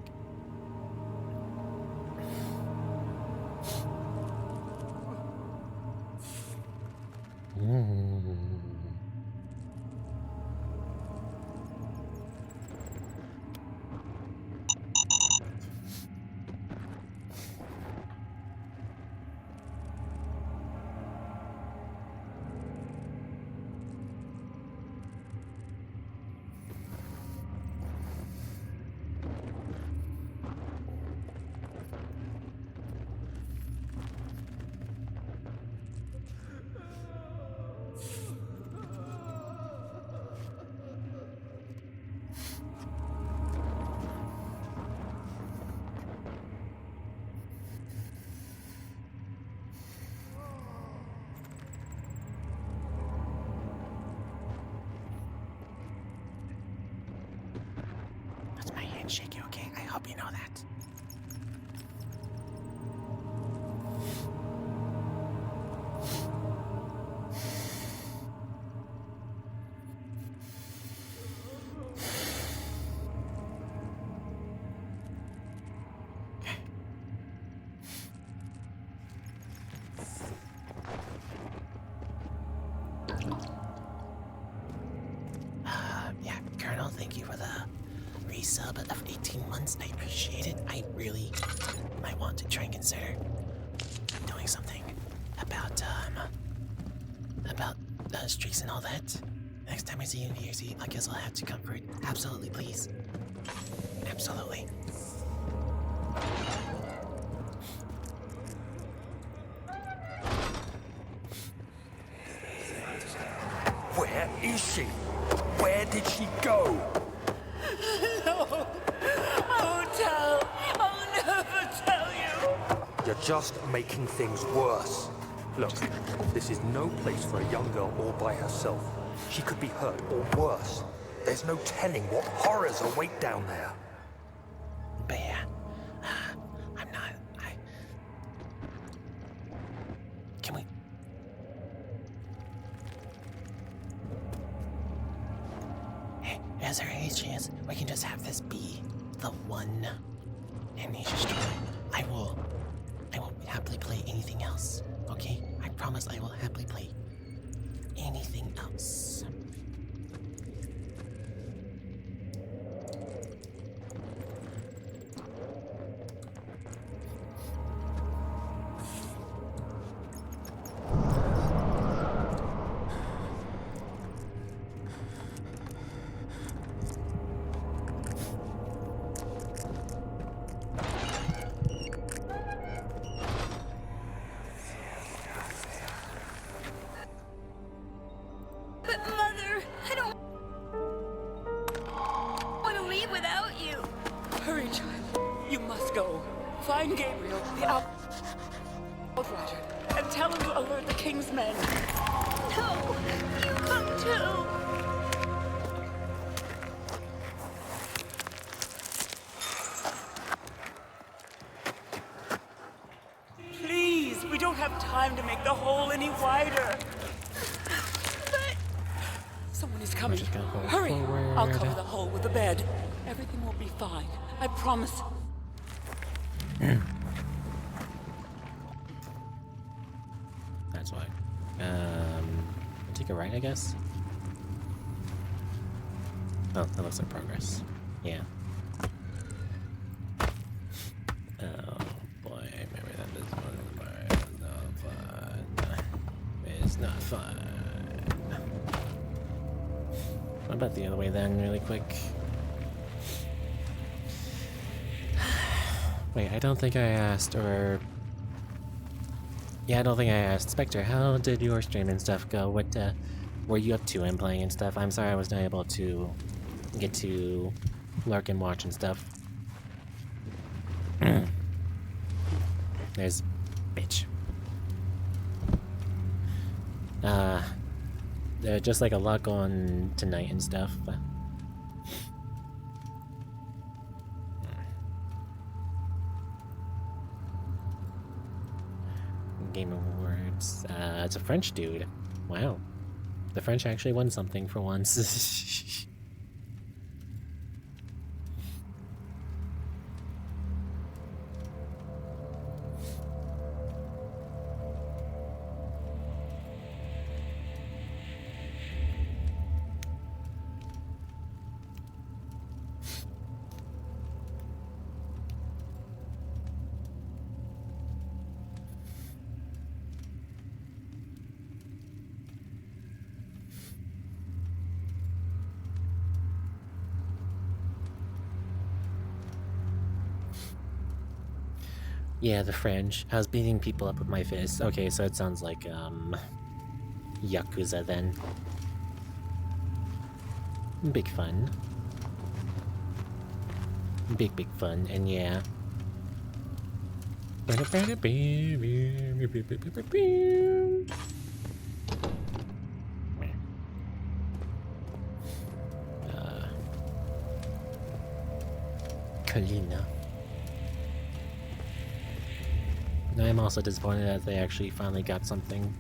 Speaker 1: That's my handshake, okay? I hope you know that. Yeah, Colonel, thank you for the resub of 18 months. I appreciate it. I really might want to try and consider doing something about streaks and all that. Next time I see you in New Year's Eve, I guess I'll have to come for it. Absolutely, please. Absolutely.
Speaker 2: Where is she? Where did she go?
Speaker 8: No, I won't tell. I'll never tell you.
Speaker 2: You're just making things worse. Look, this is no place for a young girl all by herself. She could be hurt or worse. There's no telling what horrors await down there.
Speaker 1: But yeah, I'm not. Can we? Hey, is there any chance we can just have this be the one Amnesia stream? I will happily play anything else. Okay, I promise I will happily play anything else.
Speaker 8: But Mother, I don't want to leave without you.
Speaker 9: Hurry, child. You must go. Find Gabriel, the Outrider, and tell him to alert the King's men.
Speaker 8: No, you come too.
Speaker 9: Please, we don't have time to make the hole any wider.
Speaker 8: But
Speaker 9: Someone is coming.
Speaker 1: just gonna hold
Speaker 9: Hurry!
Speaker 1: forward.
Speaker 9: I'll cover the hole with the bed. Everything will be fine. I promise.
Speaker 1: That's why. Take a right, I guess. Oh, that looks like progress. Yeah. Oh boy, maybe that is not fun. It's not fun. What about the other way then, really quick? Wait, I don't think I asked, or... Yeah, I don't think I asked. Spectre, how did your stream and stuff go? What, were you up to and playing and stuff? I'm sorry I was not able to get to lurk and watch and stuff. There's... bitch. There's just like a lot going tonight and stuff. Game Awards. It's a French dude. Wow. The French actually won something for once. Yeah, the French. I was beating people up with my fist. Okay, so it sounds like, Yakuza then. Big fun. Big fun, and yeah. Kalina. I'm also disappointed that they actually finally got something.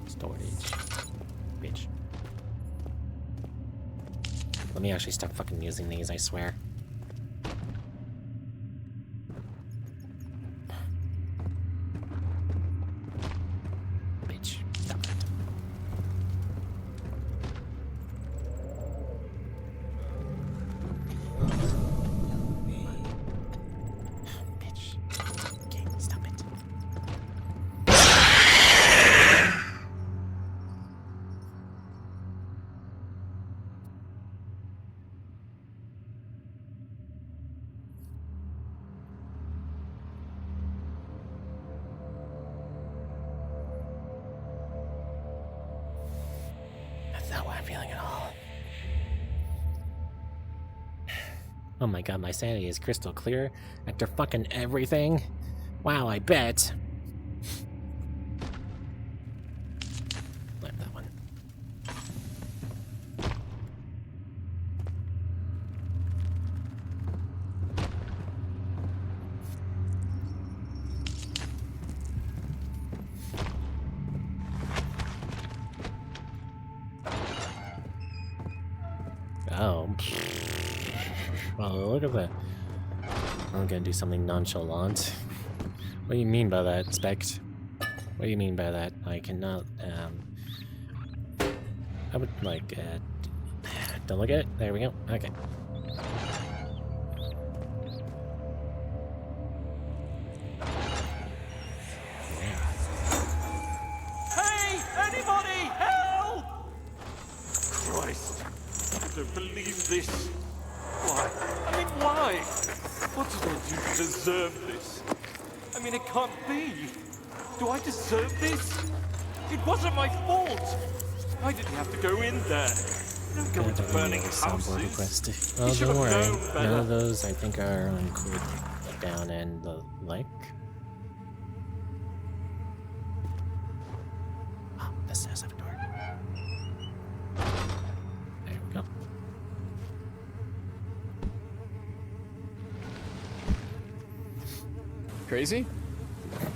Speaker 1: Storage. Bitch. Let me actually stop fucking using these, I swear. Bitch. Stop it. not what I'm feeling at all. Oh my god, my sanity is crystal clear after fucking everything. Wow, I bet. Flip that one. Oh. Oh, look at that. I'm gonna do something nonchalant. What do you mean by that, Spect? What do you mean by that? I cannot, I would like, don't look at it. There we go. Okay.
Speaker 10: Hey! Anybody! Help! Christ! I don't believe this. Why? I mean, why? What did I do to deserve this? I mean, it can't be. Do I deserve this? It wasn't my fault. I didn't have to go in there. Don't go into burning houses.
Speaker 1: Oh, don't worry. None of those, I think, are included down in the lake. Oh, this does have a door. There we go.
Speaker 6: Crazy?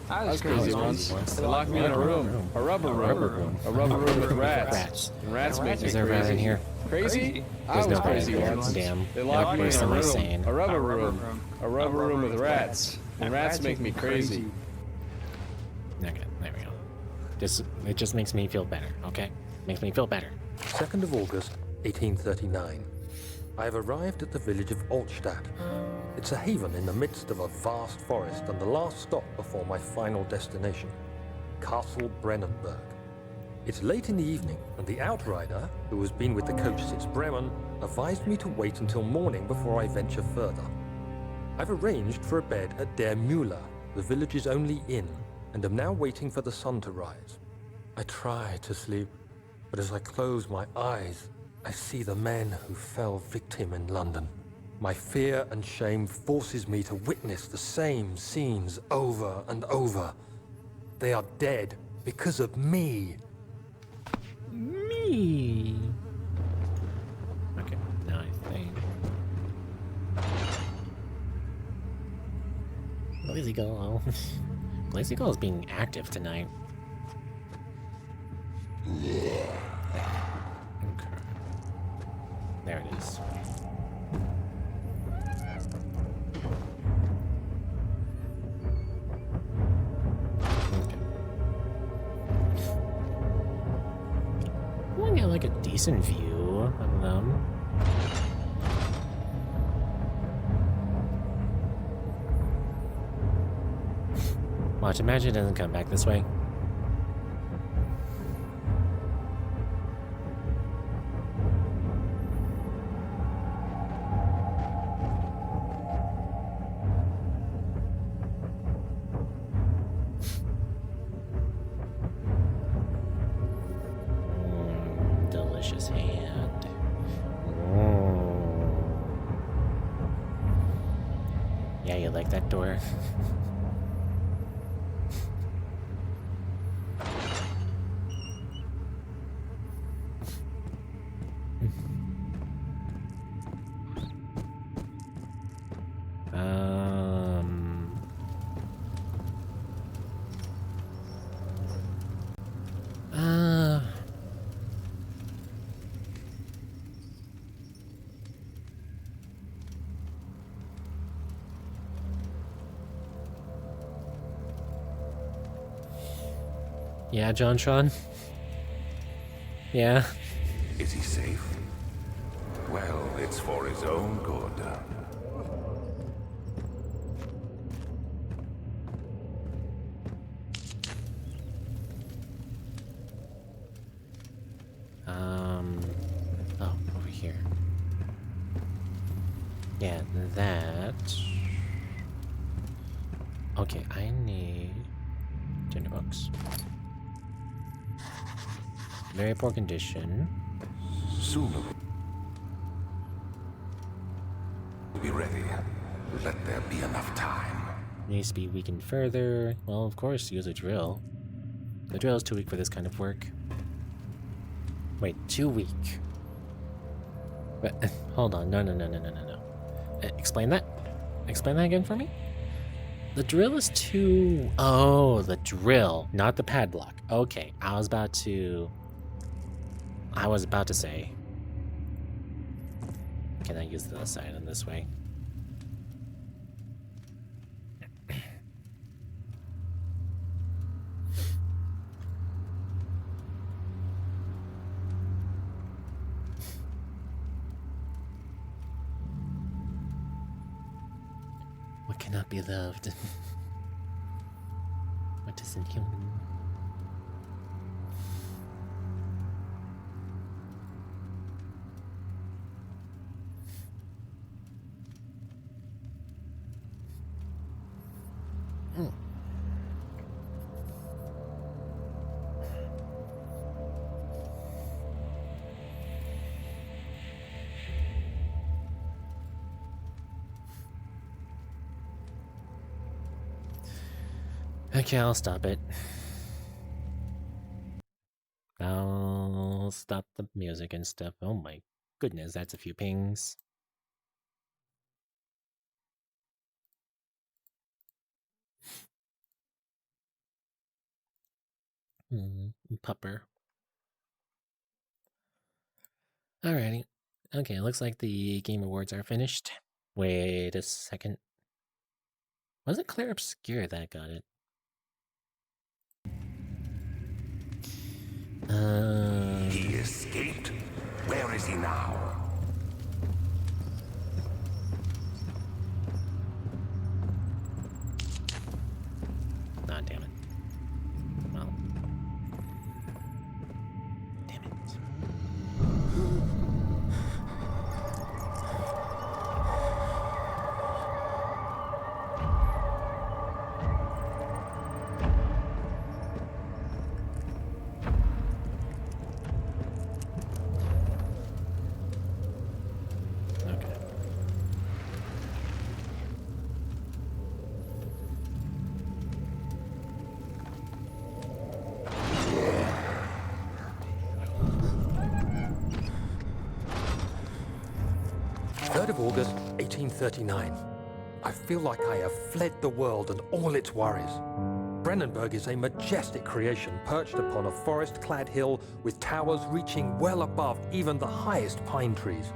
Speaker 6: I was crazy once. They locked me in a room. A rubber room. A rubber room with rats. And rats make me
Speaker 1: Is there a rat in here?
Speaker 6: crazy? I
Speaker 1: There's
Speaker 6: was
Speaker 1: no
Speaker 6: crazy
Speaker 1: rat.
Speaker 6: once.
Speaker 1: Damn.
Speaker 6: They locked me in a
Speaker 1: Personally
Speaker 6: room.
Speaker 1: sane.
Speaker 6: A rubber room. A rubber room with rats. And rats make me crazy.
Speaker 1: Okay, there we go. It just makes me feel better, okay? Makes me feel better.
Speaker 2: 2nd of August, 1839. I have arrived at the village of Altstadt. It's a haven in the midst of a vast forest and the last stop before my final destination, Castle Brennenburg. It's late in the evening, and the outrider, who has been with the coach since Bremen, advised me to wait until morning before I venture further. I've arranged for a bed at Der Müller, the village's only inn, and am now waiting for the sun to rise. I try to sleep, but as I close my eyes, I see the men who fell victim in London. My fear and shame forces me to witness the same scenes over and over. They are dead because of me.
Speaker 1: Me. Okay, now I think. Lazy Girl. Lazy Girl is being active tonight. Okay. There it is. Okay. I want to get like a decent view of them. Watch, imagine it doesn't come back this way. Delicious hand. Yeah, you like that door? Yeah, John Sean? Yeah.
Speaker 4: Is he safe? Well, it's for his own good.
Speaker 1: Oh, over here. Yeah, that. Okay, I need $10. Very poor condition.
Speaker 4: Soon we'll be ready. Let there be enough time.
Speaker 1: Needs to be weakened further. Well, of course, use a drill. The drill is too weak for this kind of work. Wait, too weak. But, hold on. No. Explain that. Explain that again for me? The drill is too... Oh, the drill, not the padlock. Okay, I was about to say... Can I use the other side in this way? What cannot be loved? What isn't human? Okay, I'll stop it. I'll stop the music and stuff. Oh my goodness, that's a few pings. Pupper. Alrighty. Okay, looks like the Game Awards are finished. Wait a second. Was it Claire Obscure that got it?
Speaker 4: He escaped? Where is he now?
Speaker 1: Ah, damn it. Well. Damn it.
Speaker 2: Of August, 1839. I feel like I have fled the world and all its worries. Brennenburg is a majestic creation perched upon a forest-clad hill with towers reaching well above even the highest pine trees.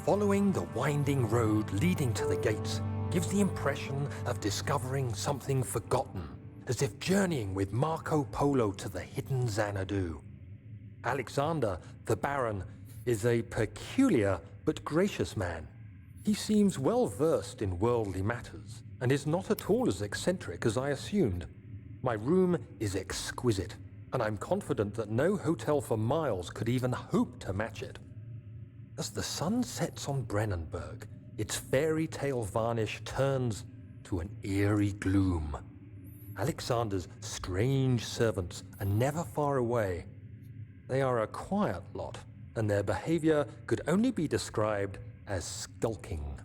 Speaker 2: Following the winding road leading to the gates gives the impression of discovering something forgotten, as if journeying with Marco Polo to the hidden Xanadu. Alexander, the Baron, is a peculiar but gracious man. He seems well versed in worldly matters and is not at all as eccentric as I assumed. My room is exquisite, and I'm confident that no hotel for miles could even hope to match it. As the sun sets on Brennenburg, its fairy tale varnish turns to an eerie gloom. Alexander's strange servants are never far away. They are a quiet lot, and their behavior could only be described as skulking.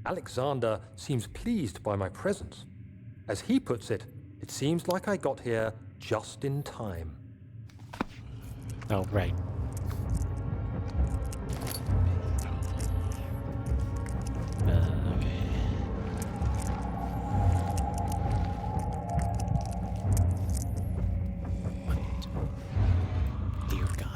Speaker 2: Alexander seems pleased by my presence. As he puts it, it seems like I got here just in time.
Speaker 1: Oh, right. Okay. What? Dear God.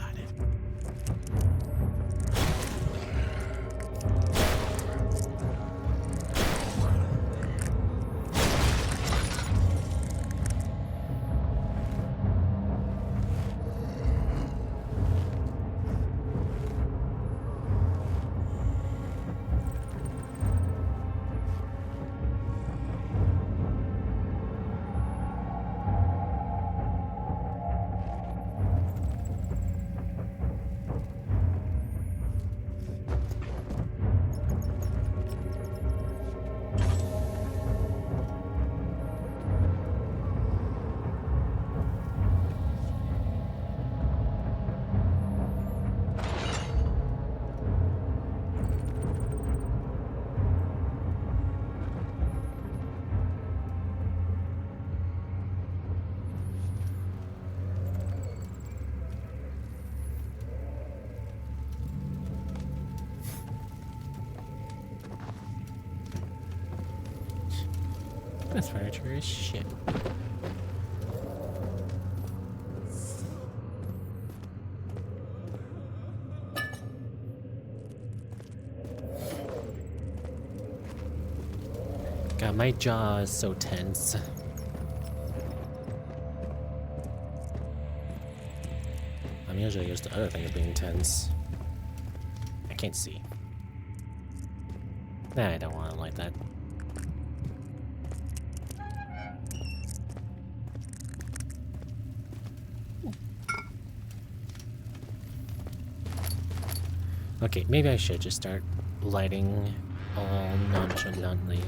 Speaker 1: This furniture is shit. God, my jaw is so tense. I'm usually used to other things being tense. I can't see. Nah, I don't want it like that. Okay, maybe I should just start lighting all nonchalantly.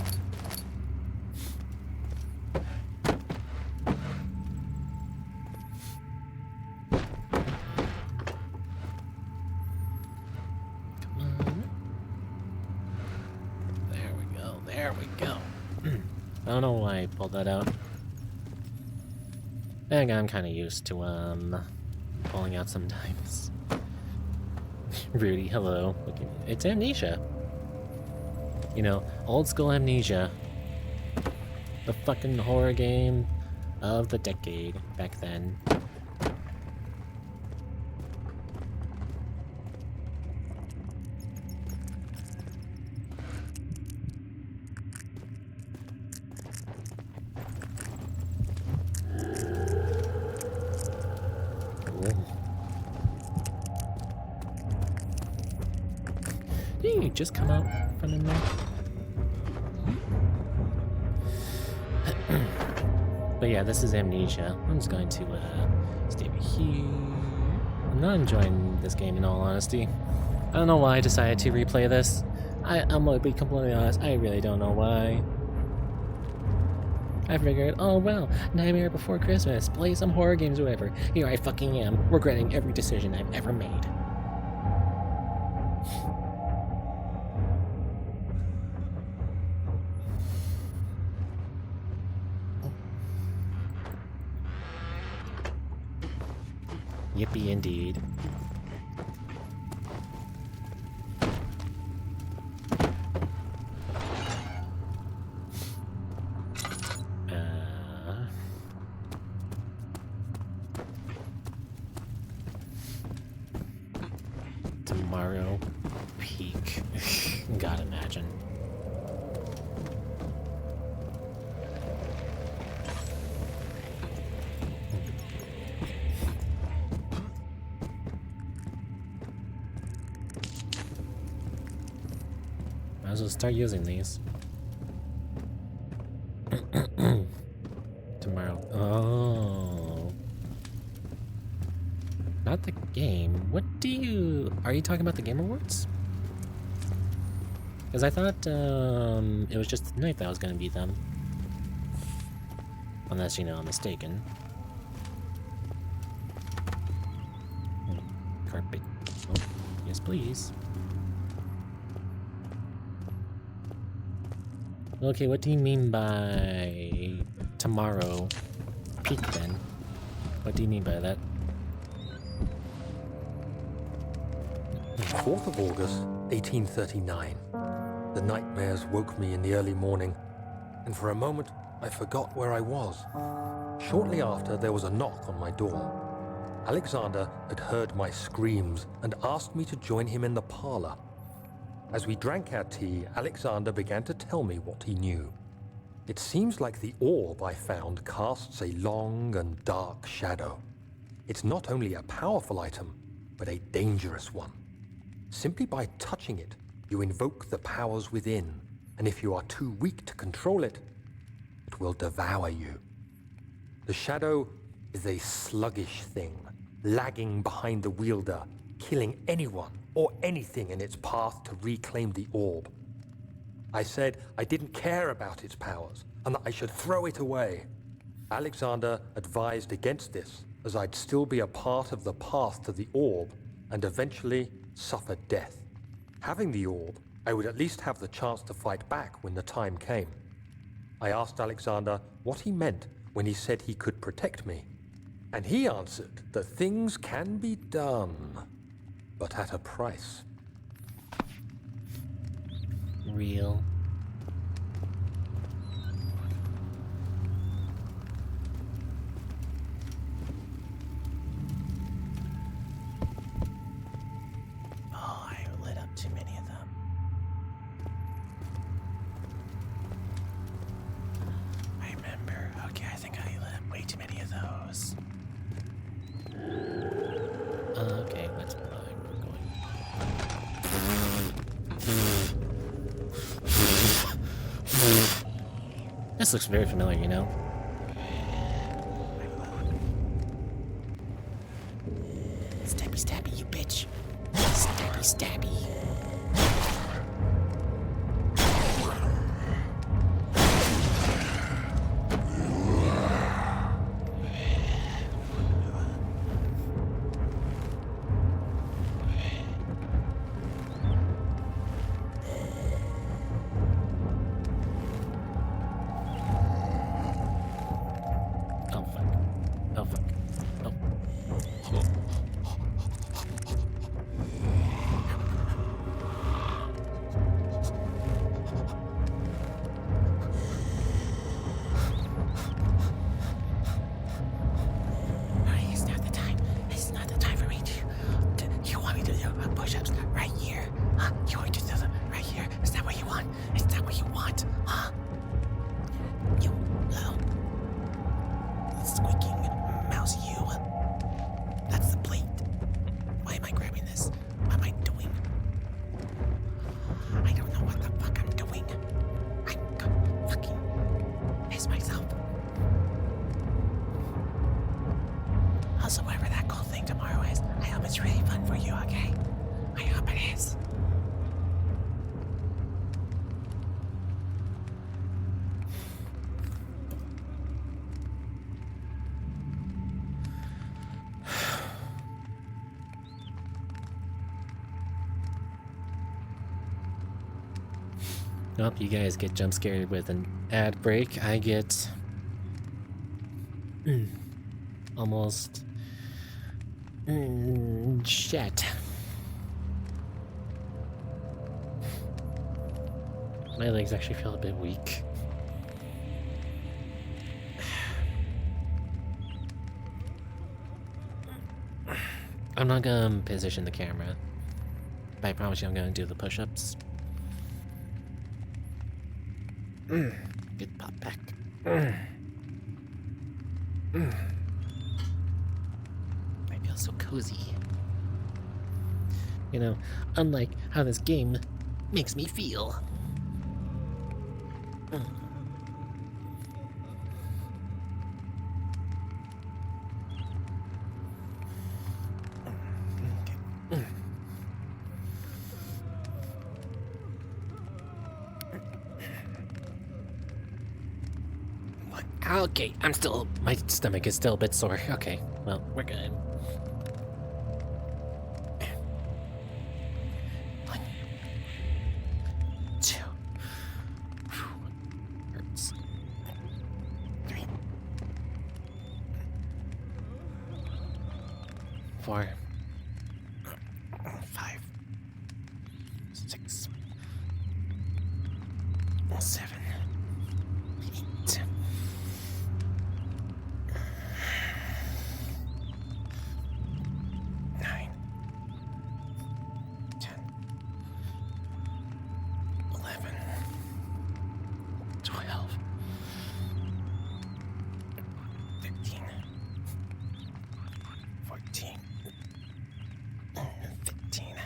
Speaker 1: I don't know why I pulled that out. And I'm kind of used to pulling out sometimes. Rudy, hello. It's Amnesia. You know, old school Amnesia. The fucking horror game of the decade back then. Didn't you just come out from in there? But yeah, this is Amnesia. I'm just going to stay over here. I'm not enjoying this game in all honesty. I don't know why I decided to replay this. I'm gonna be completely honest, I really don't know why. I figured, oh well, Nightmare Before Christmas, play some horror games or whatever. Here I fucking am, regretting every decision I've ever made. Yippee indeed. Tomorrow peak. Gotta imagine. Might as well start using these. Tomorrow. Oh. Not the game. What do you... Are you talking about the Game Awards? Because I thought it was just tonight that I was going to beat them. Unless, you know, I'm mistaken. Carpet. Oh, yes, please. Okay, what do you mean by tomorrow peak then? What do you mean by that?
Speaker 2: 4th of August, 1839. The nightmares woke me in the early morning, and for a moment I forgot where I was. Shortly after, there was a knock on my door. Alexander had heard my screams and asked me to join him in the parlor. As we drank our tea, Alexander began to tell me what he knew. It seems like the orb I found casts a long and dark shadow. It's not only a powerful item, but a dangerous one. Simply by touching it, you invoke the powers within, and if you are too weak to control it, it will devour you. The shadow is a sluggish thing, lagging behind the wielder, killing anyone or anything in its path to reclaim the orb. I said I didn't care about its powers, and that I should throw it away. Alexander advised against this, as I'd still be a part of the path to the orb, and eventually suffer death. Having the orb, I would at least have the chance to fight back when the time came. I asked Alexander what he meant when he said he could protect me, and he answered that things can be done, but at a price.
Speaker 1: Real. too many of them. I remember. Okay, I think I let way too many of those. Okay, that's why we're going. This looks very familiar, you know? Stabby, stabby, you bitch. Stabby, stabby. Oh, fuck. Oh, fuck. Oh. It's not the time. It's not the time for me to you want me to do push-ups right here? Huh? You want me to do them right here? Is that what you want? Is that what you want? Huh? You little squeaking mouse, you. That's the plate. Why am I grabbing this? What am I doing? I don't know what the fuck I'm doing. I'm gonna fucking piss myself. Also, whatever that cool thing tomorrow is, I hope it's really fun for you, okay? I hope it is. Nope, you guys get jump scared with an ad break. I get almost shit. My legs actually feel a bit weak. I'm not gonna position the camera, but I promise you I'm gonna do the push-ups. Good pop back. I feel so cozy. You know, unlike how this game makes me feel. Okay, my stomach is still a bit sore. Okay, well, we're good. One, two, hurts. 3, 4, 5, 6, 7, 8. 9, 10, 11, 12, 13, 14, 15.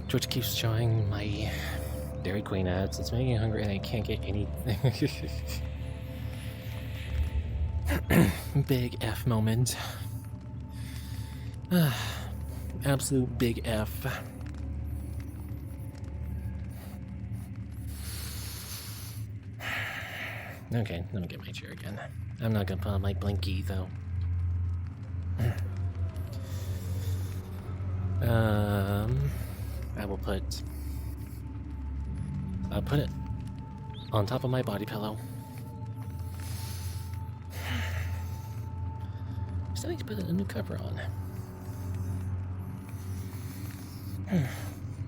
Speaker 1: Twitch keeps showing my Dairy Queen ads. It's making me hungry and I can't get anything. Big F moment. Absolute big F. Okay, let me get my chair again. I'm not gonna put on my blinky though. I'll put it on top of my body pillow. Still need to put a new cover on.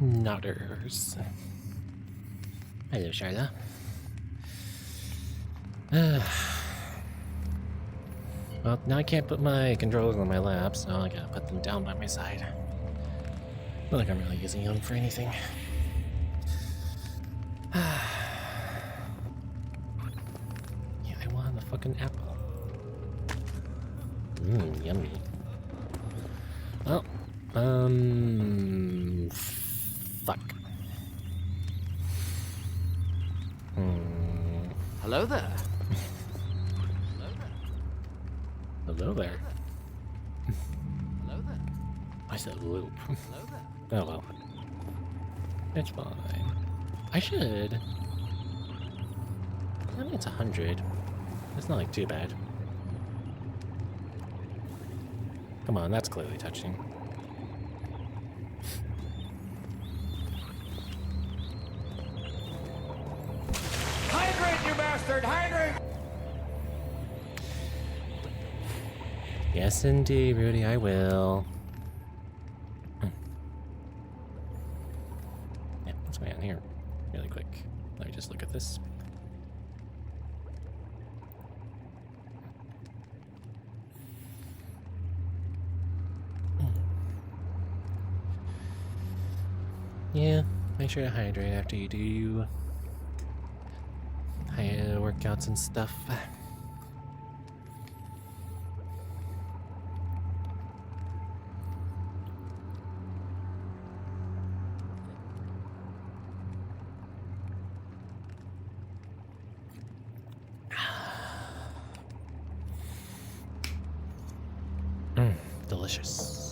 Speaker 1: Nodders. Hello, Sharla. Well, now I can't put my controllers on my lap, so I gotta put them down by my side. Not like I'm really using them for anything. Yeah, I want the fucking apple. Mmm, yummy. Well, fuck.
Speaker 6: Hello there.
Speaker 1: Hello there.
Speaker 6: Hello there.
Speaker 1: I said loop.
Speaker 6: Hello there.
Speaker 1: Oh well. It's fine. I should. I mean, it's 100. It's not like too bad. Come on, that's clearly touching.
Speaker 6: Hydrate, you bastard! Hydrate!
Speaker 1: Yes, indeed, Rudy, I will. Yeah, what's going on here? Really quick. Let me just look at this. Yeah, make sure to hydrate after you do workouts and stuff. Delicious.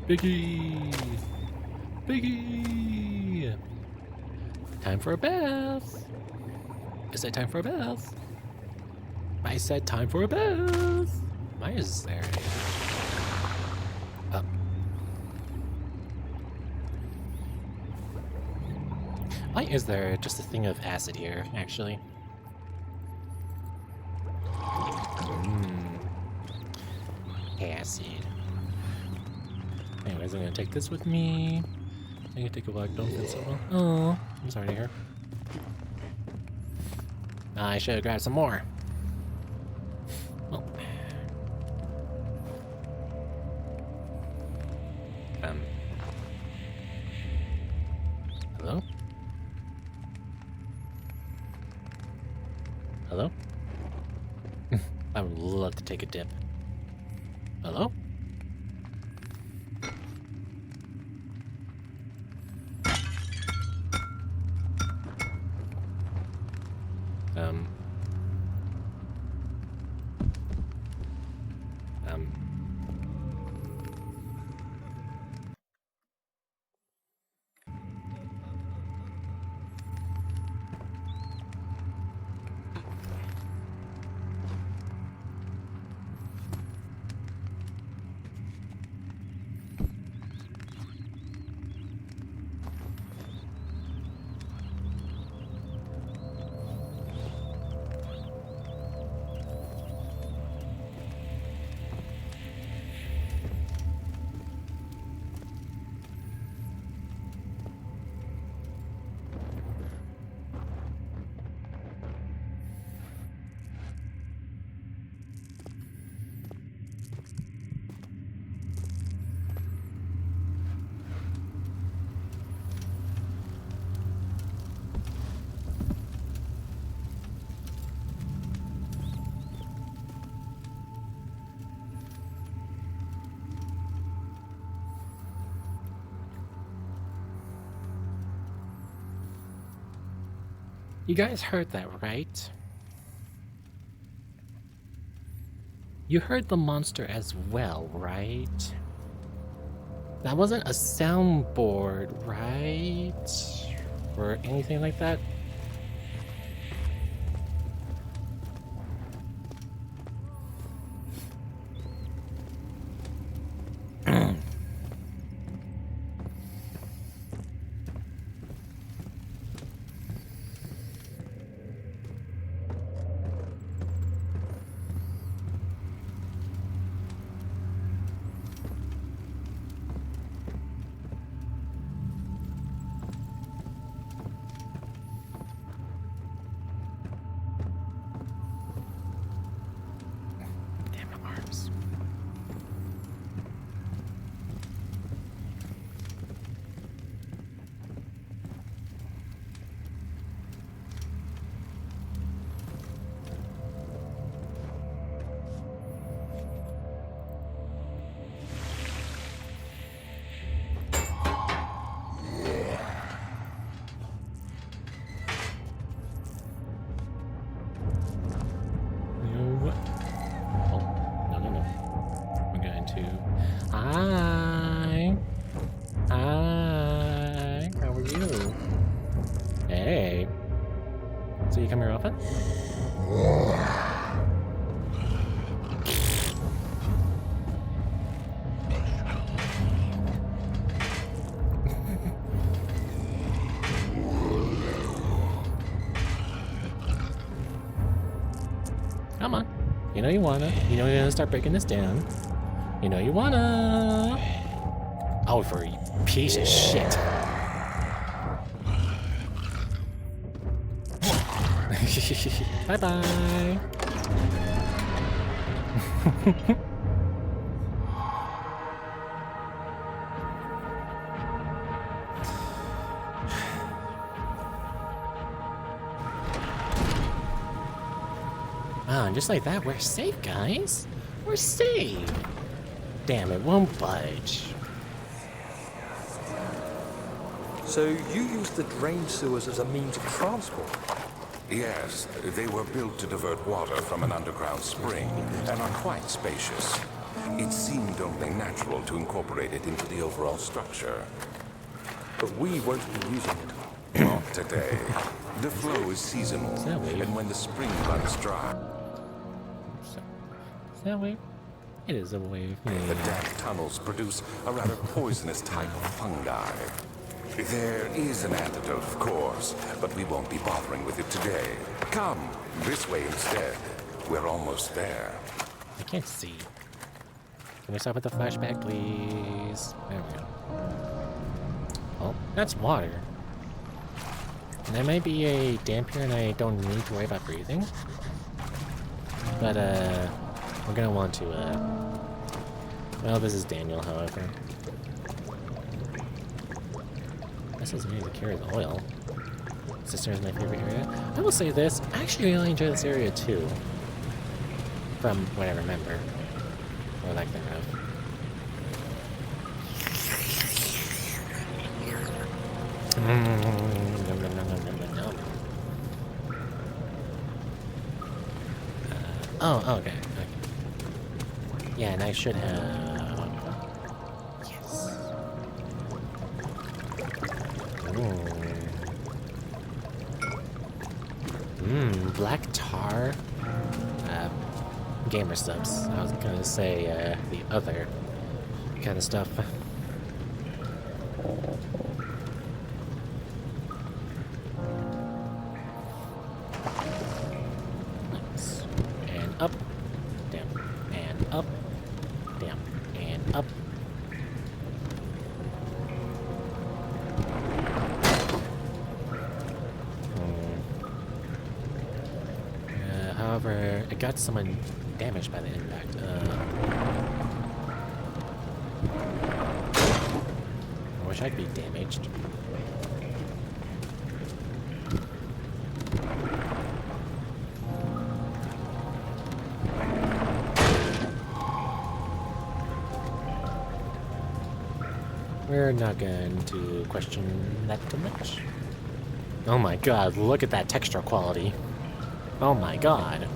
Speaker 1: Biggie! Biggie! Time for a bath! I said time for a bath! I said time for a bath! Why is there a... Why is there just a thing of acid here, actually? Acid. Anyways, I'm gonna take this with me. I can take a black, don't feel so well. Oh, I'm sorry to hear. I should have grabbed some more. Well. Hello? Hello? I would love to take a dip. Hello? You guys heard that, right? You heard the monster as well, right? That wasn't a soundboard, right? Or anything like that? more often. Come on. You know you wanna. You know you're gonna start breaking this down. You know you wanna. Oh, for a piece of shit. Bye-bye. Ah, and just like that, we're safe, guys. We're safe. Damn, it won't budge.
Speaker 2: So you use the drain sewers as a means of transport?
Speaker 4: Yes, they were built to divert water from an underground spring and are quite spacious. It seemed only natural to incorporate it into the overall structure.
Speaker 2: But we won't be using it.
Speaker 4: Not today. The flow is seasonal, and when the spring runs dry...
Speaker 1: Is that a wave? It is a wave. Yeah.
Speaker 4: The damp tunnels produce a rather poisonous type of fungi. There is an antidote, of course, but we won't be bothering with it today. Come, this way instead. We're almost there.
Speaker 1: I can't see. Can we stop with the flashback, please? There we go. Oh, that's water. And there might be a damp here and I don't need to worry about breathing. But, we're gonna want to, well, this is Daniel, however. This is me to carry the oil. Sister is my favorite area. I will say this, I actually really enjoy this area too. From what I remember. Or lack thereof. Oh, okay. Yeah, and I should have... Yes. Black tar. Gamer subs. I was gonna say the other kind of stuff. Nice. And up. Down. And up. Down. And up. However, it got someone damaged by the impact. I wish I'd be damaged. We're not going to question that too much. Oh my god, look at that texture quality. Oh my god.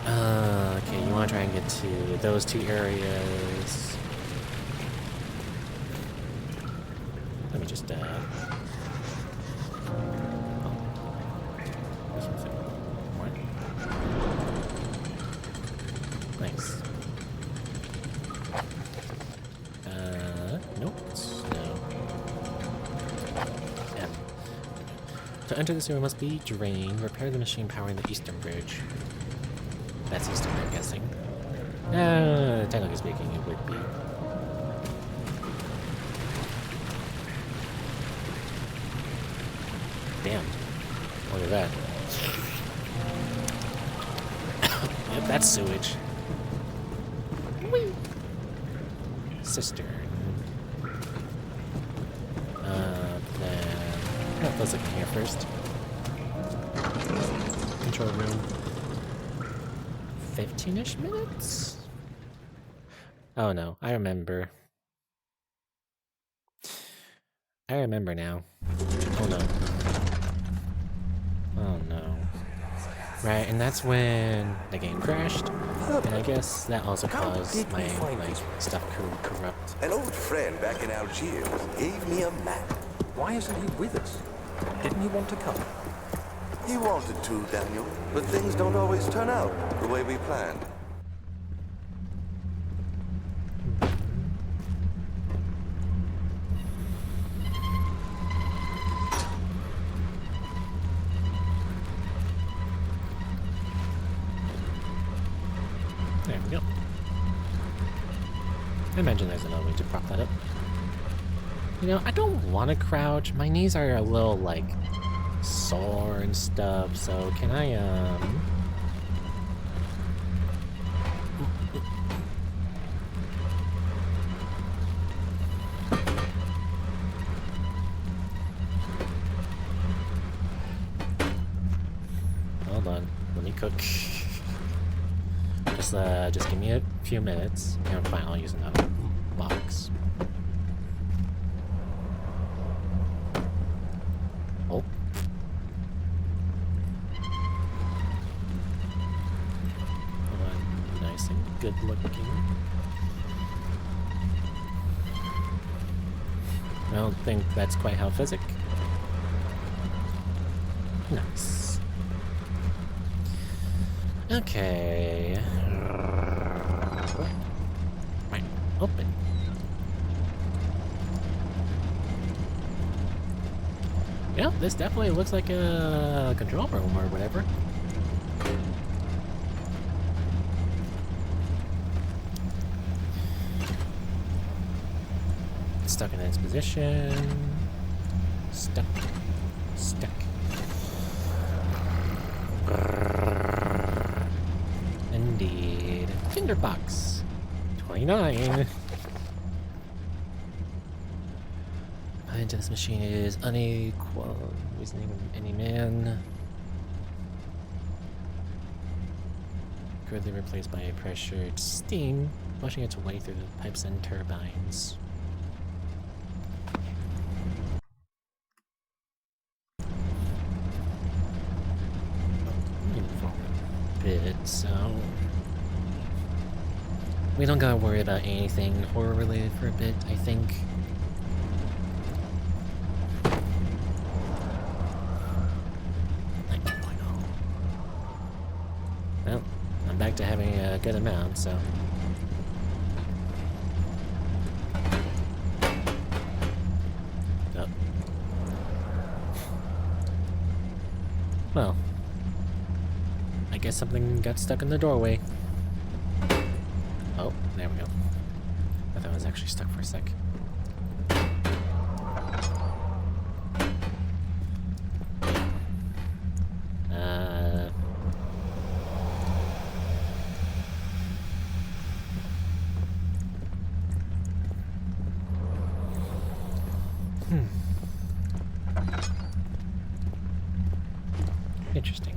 Speaker 1: Okay, you want to try and get to those two areas. Let me just, oh. This one's it. What? Nice. Nope. No. M. To enter the sewer must be drained. Repair the machine powering the eastern bridge. That's eastern, I'm guessing. Technically speaking, it would be. Damn. Look at that. Yep, that's sewage. Whee! Cistern. Then... let's look in here first. Control room. 15-ish minutes? Oh no, I remember. I remember now. Oh no. Oh no. Right, and that's when the game crashed, and I guess that also caused my stuff to corrupt.
Speaker 7: An old friend back in Algiers gave me a map.
Speaker 2: Why isn't he with us? Didn't he want to come?
Speaker 7: He wanted to, Daniel, but things don't always turn out the way we planned.
Speaker 1: There we go. I imagine there's another way to prop that up. You know, I don't want to crouch. My knees are a little, like, sore and stuff, so can I, Hold on. Let me cook. Just give me a few minutes. You know, fine, I'll use another box. Oh. Nice and good looking. I don't think that's quite how physic. Nice. Okay. Right, open. Yeah, this definitely looks like a control room or whatever. It's stuck in its position. Stuck. Stuck. Indeed. Tinderbox. 29. Into this machine is unequal. Reasoning of any man. Currently replaced by a pressured steam, pushing its way through the pipes and turbines. Bit, so we don't gotta worry about anything horror related for a bit, I think. Well, I'm back to having a good amount, so. Oh. Well. I guess something got stuck in the doorway. Oh, there we go. I thought it was actually stuck for a sec. Interesting.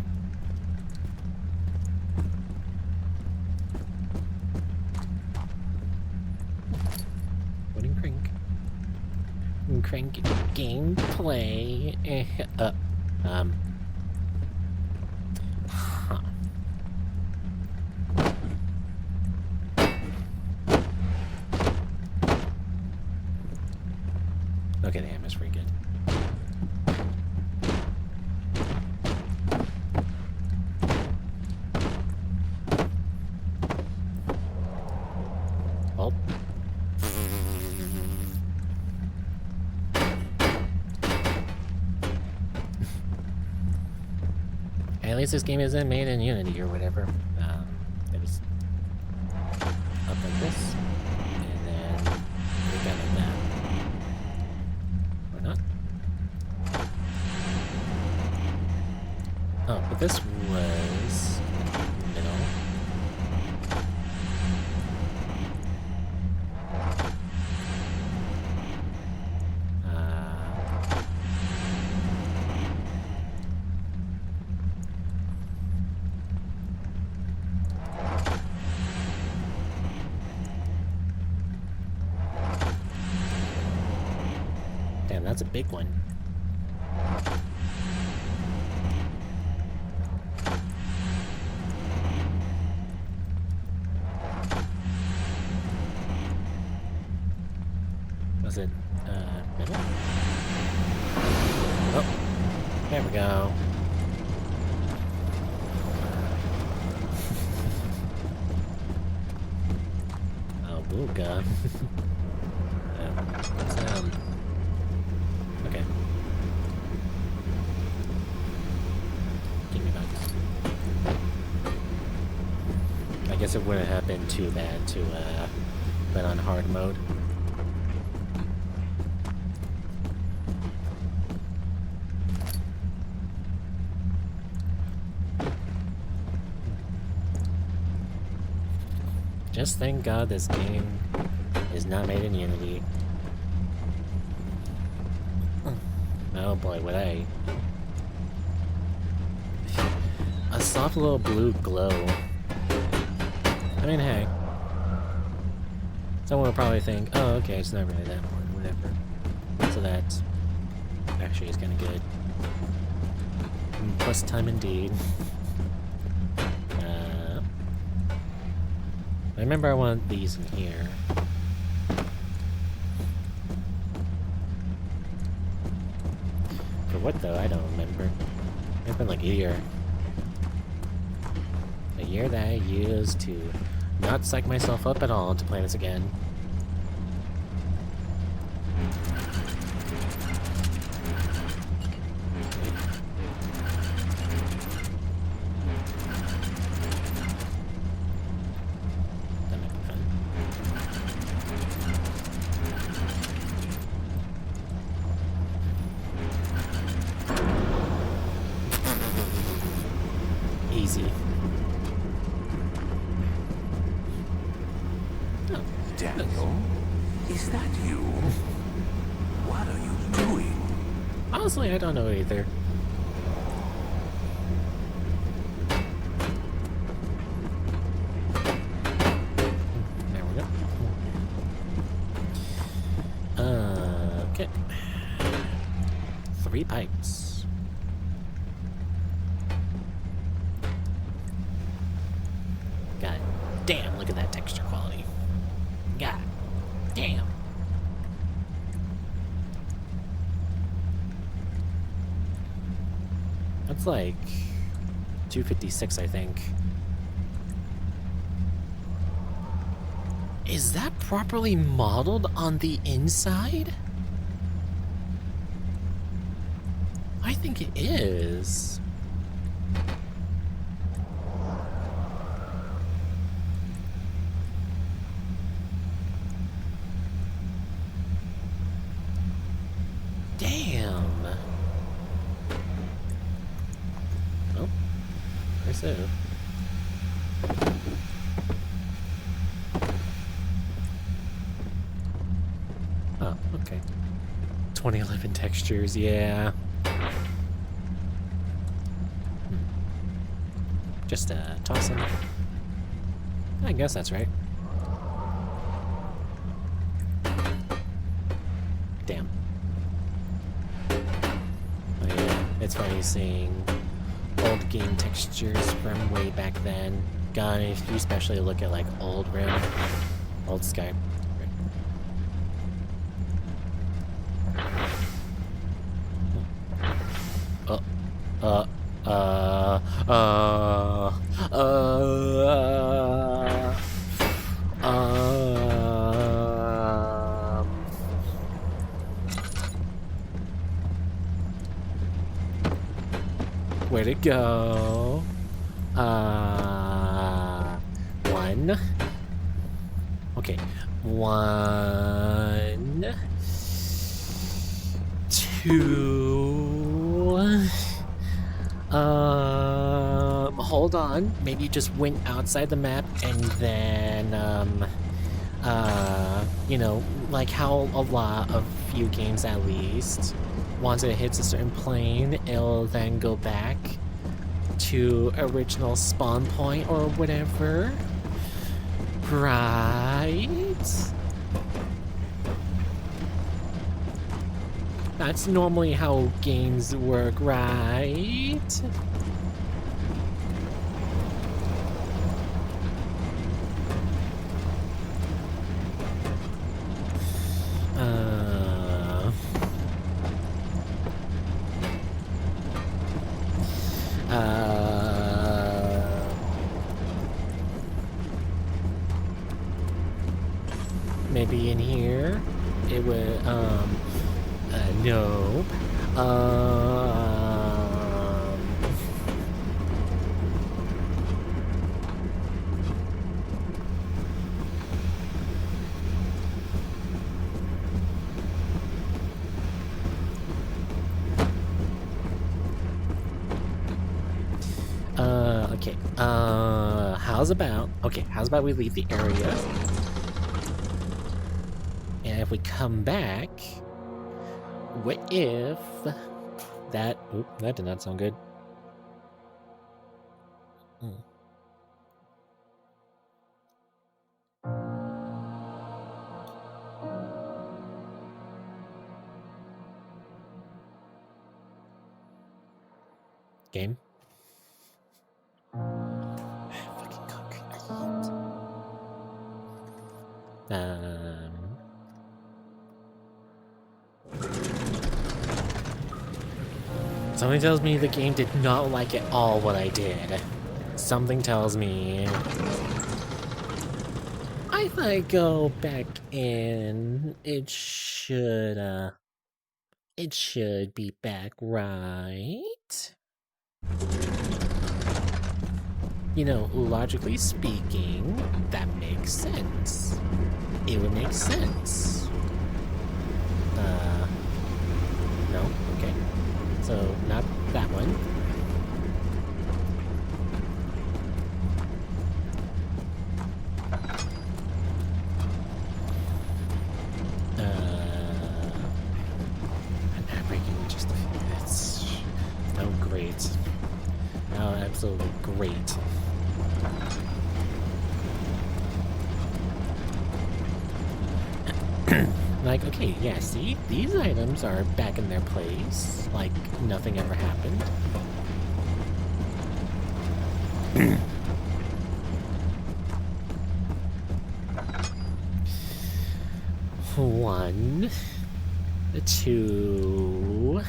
Speaker 1: Wooden crank. Crank gameplay. Huh. Okay, the hammer's pretty good. Oh. At least this game isn't made in Unity or whatever. It was up like this, and then we got like that. Or not? Oh, but this was middle. Damn, that's a big one. Was it, middle? Oh, there we go. Oh, booga. Okay. Give me bugs. I guess it wouldn't have been too bad to, put on hard mode. Just thank God this game is not made in Unity. Oh boy, would I. A soft little blue glow. I mean, hey. Someone will probably think, oh, okay, it's not really that important, whatever. So that actually is kind of good. Plus time indeed. I remember I want these in here. For what though? I don't remember. It's been like a year. A year that I used to not psych myself up at all to play this again. Easy. Oh,
Speaker 4: Daniel, is that you? What are you doing?
Speaker 1: Honestly, I don't know either. There we go. Okay. 3 pipes. God damn, look at that texture quality. God damn. That's like 256, I think. Is that properly modeled on the inside? I think it is. Damn. Oh, so. Oh, okay. 2011 textures, yeah. Just toss them. I guess that's right. Damn. Oh yeah, it's funny seeing old game textures from way back then. God, if you especially look at like old Rim, old Skype. Way to go. 1. Okay. 1, 2. Hold on. Maybe you just went outside the map and then, you know, like how a lot of few games at least, once it hits a certain plane, it'll then go back to original spawn point or whatever. Right? That's normally how games work, right? maybe in here? It would, nope. Okay, how's about we leave the area? And if we come back, what if that, oop, that did not sound good. Game. Fucking concrete. Something tells me the game did not like at all what I did. Something tells me if I go back in, it should be back, right? You know, logically speaking, that makes sense. It would make sense. No? Okay. So, not that one. I'm not breaking just a few bits. Oh, great. Oh, absolutely great. Like, okay, yeah, see? These items are back in their place, like nothing ever happened. One, two,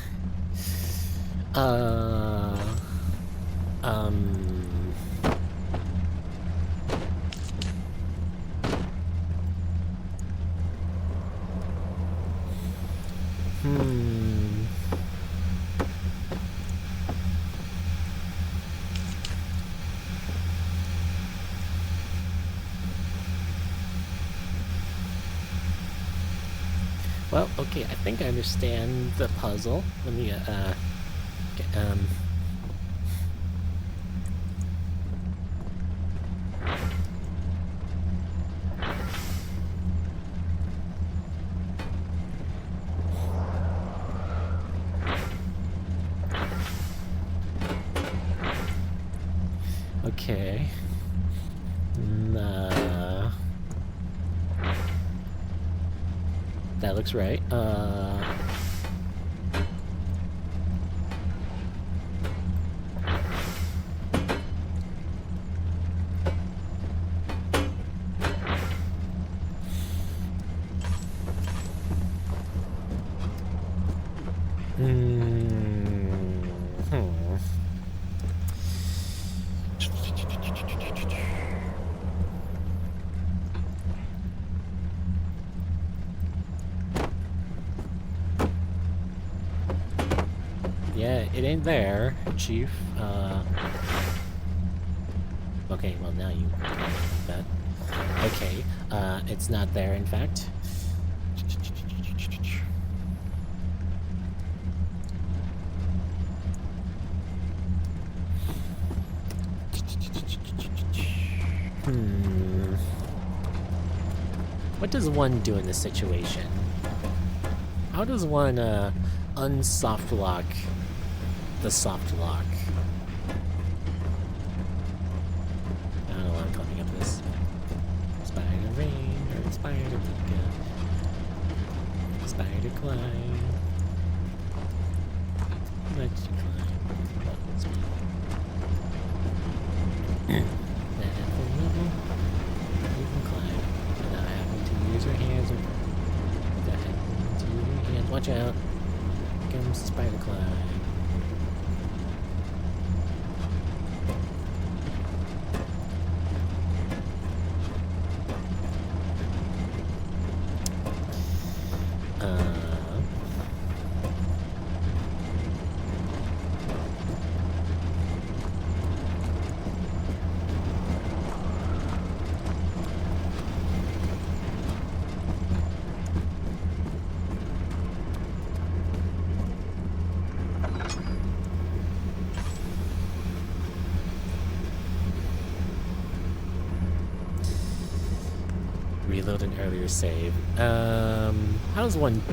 Speaker 1: Well, okay, I think I understand the puzzle. Let me, okay. That looks right. Yeah, it ain't there, Chief. Okay, well now you that. Okay, it's not there, in fact. What does one do in this situation? How does one, unsoft lock the soft lock? I don't know why I'm coming up with this. Spider rain, or spider pika. Spider climb. Let you climb. Buttons me. That at the level, you can climb without having to use your hands or without having to use your hands. Watch out. Here comes the spider climb. Reload an earlier save. How does one...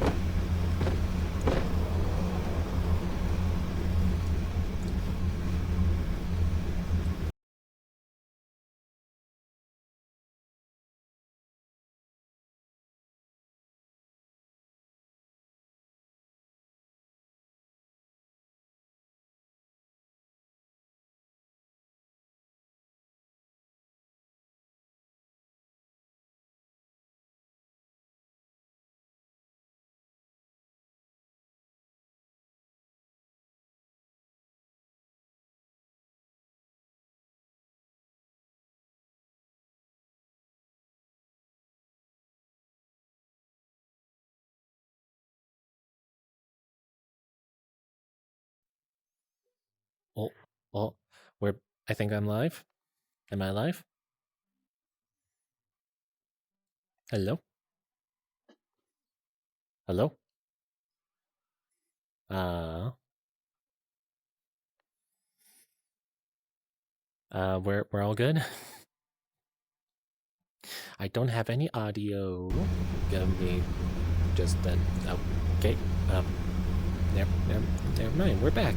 Speaker 1: Oh, oh, we're... I think I'm live. Am I live? Hello? Hello? We're all good? I don't have any audio. Give me just that... Okay, never mind, we're back.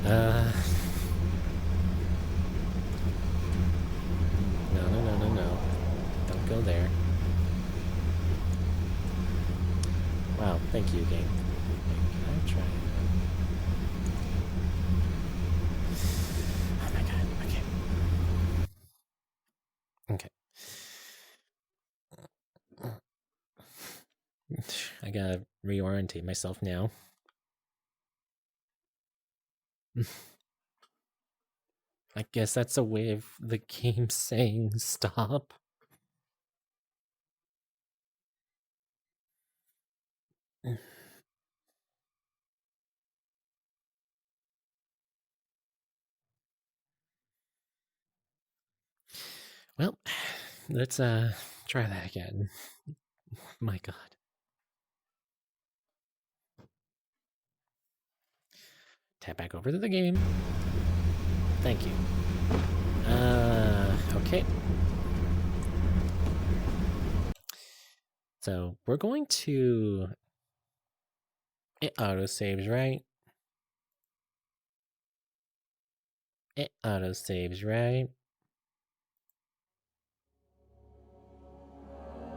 Speaker 1: No. Don't go there. Wow, thank you, game. Can I try? Oh my god, okay. I gotta reorientate myself now. I guess that's a way of the game saying stop. Well, let's try that again. My god. Tap back over to the game. Thank you. Okay. So we're going to... It autosaves, right? It autosaves, right?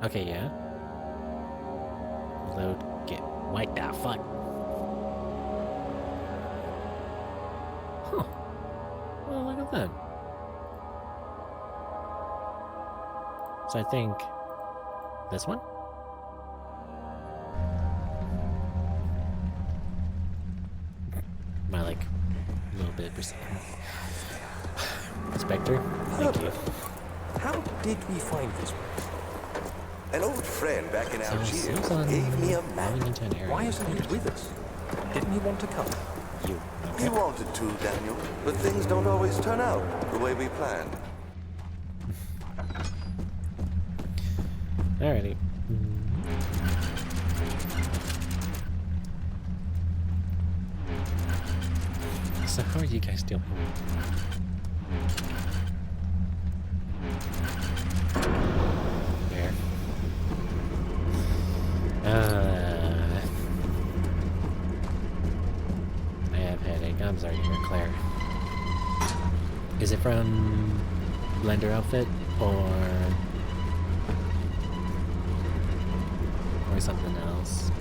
Speaker 1: Okay, yeah. Load, get... What the fuck? Huh. Well, look at that. So I think... This one? My, like, a little bit percent. Spectre, thank you.
Speaker 7: How did we find this place? An old friend back in Algiers gave me a map.
Speaker 2: Why isn't he with us? Didn't he want to come?
Speaker 1: You.
Speaker 7: He wanted to, Daniel, but things don't always turn out the way we planned.
Speaker 1: Alrighty. So how are you guys doing? There. I have headache. I'm sorry to hear, Claire. Is it from Blender outfit or something else?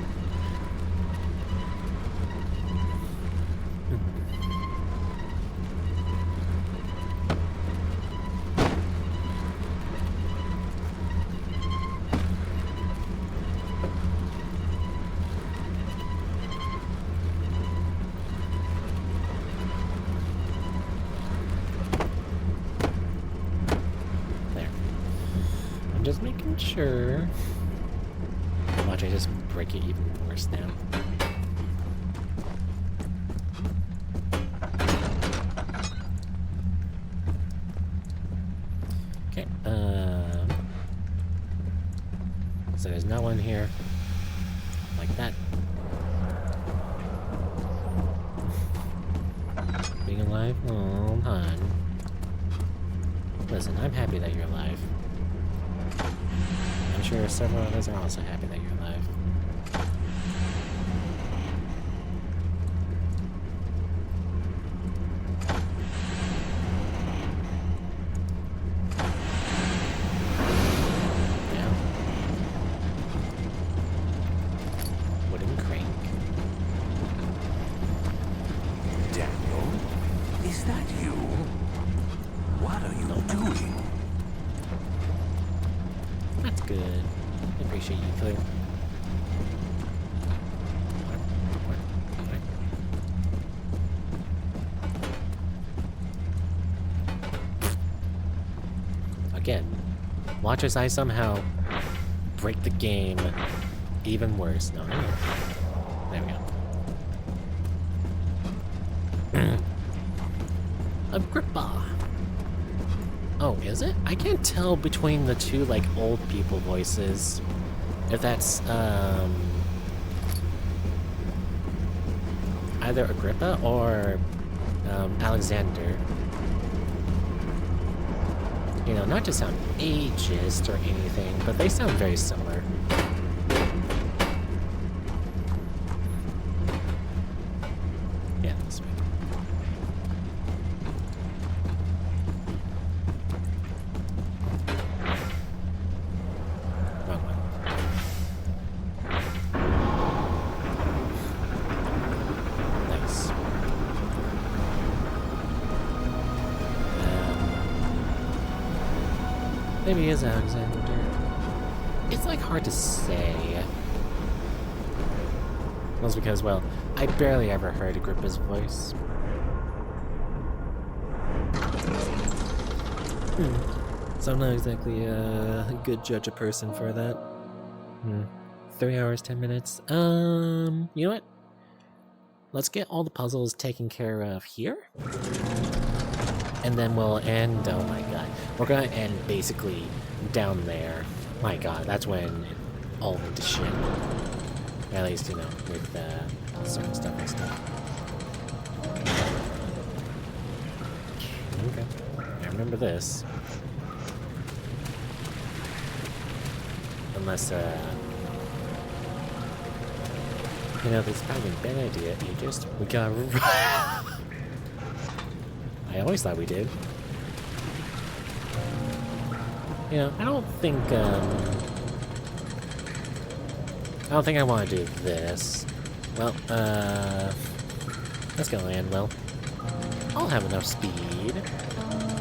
Speaker 1: Just making sure. Watch, I just break it even worse now. Okay, so there's no one here. Like that. being alive? Oh, hon. Listen, I'm happy that you're alive. I'm sure several others are also happy that you're alive. Yeah. Wooden crank.
Speaker 7: Daniel? Is that you? What are you doing?
Speaker 1: That's good. I appreciate you, Claire. Again, watch as I somehow break the game even worse. No, no. There we go. Agrippa. Oh, is it? I can't tell between the two, like, old people voices. If that's, either Agrippa or, Alexander. You know, not to sound ageist or anything, but they sound very similar. Yeah, this way. Wrong one. Nice. Maybe he is Alexander. It's like hard to say. Well, because, well, I barely ever heard Agrippa's voice. So I'm not exactly a good judge a person for that. 3 hours, 10 minutes. You know what? Let's get all the puzzles taken care of here. And then we'll end, oh my god. We're gonna end basically down there. My god, that's when it all went to shit. At least, you know, with certain stuff and stuff. Okay. I remember this. Unless, you know, this is probably a bad idea. We gotta... I always thought we did. You know, I don't think I want to do this. Well, that's gonna land well. I'll have enough speed.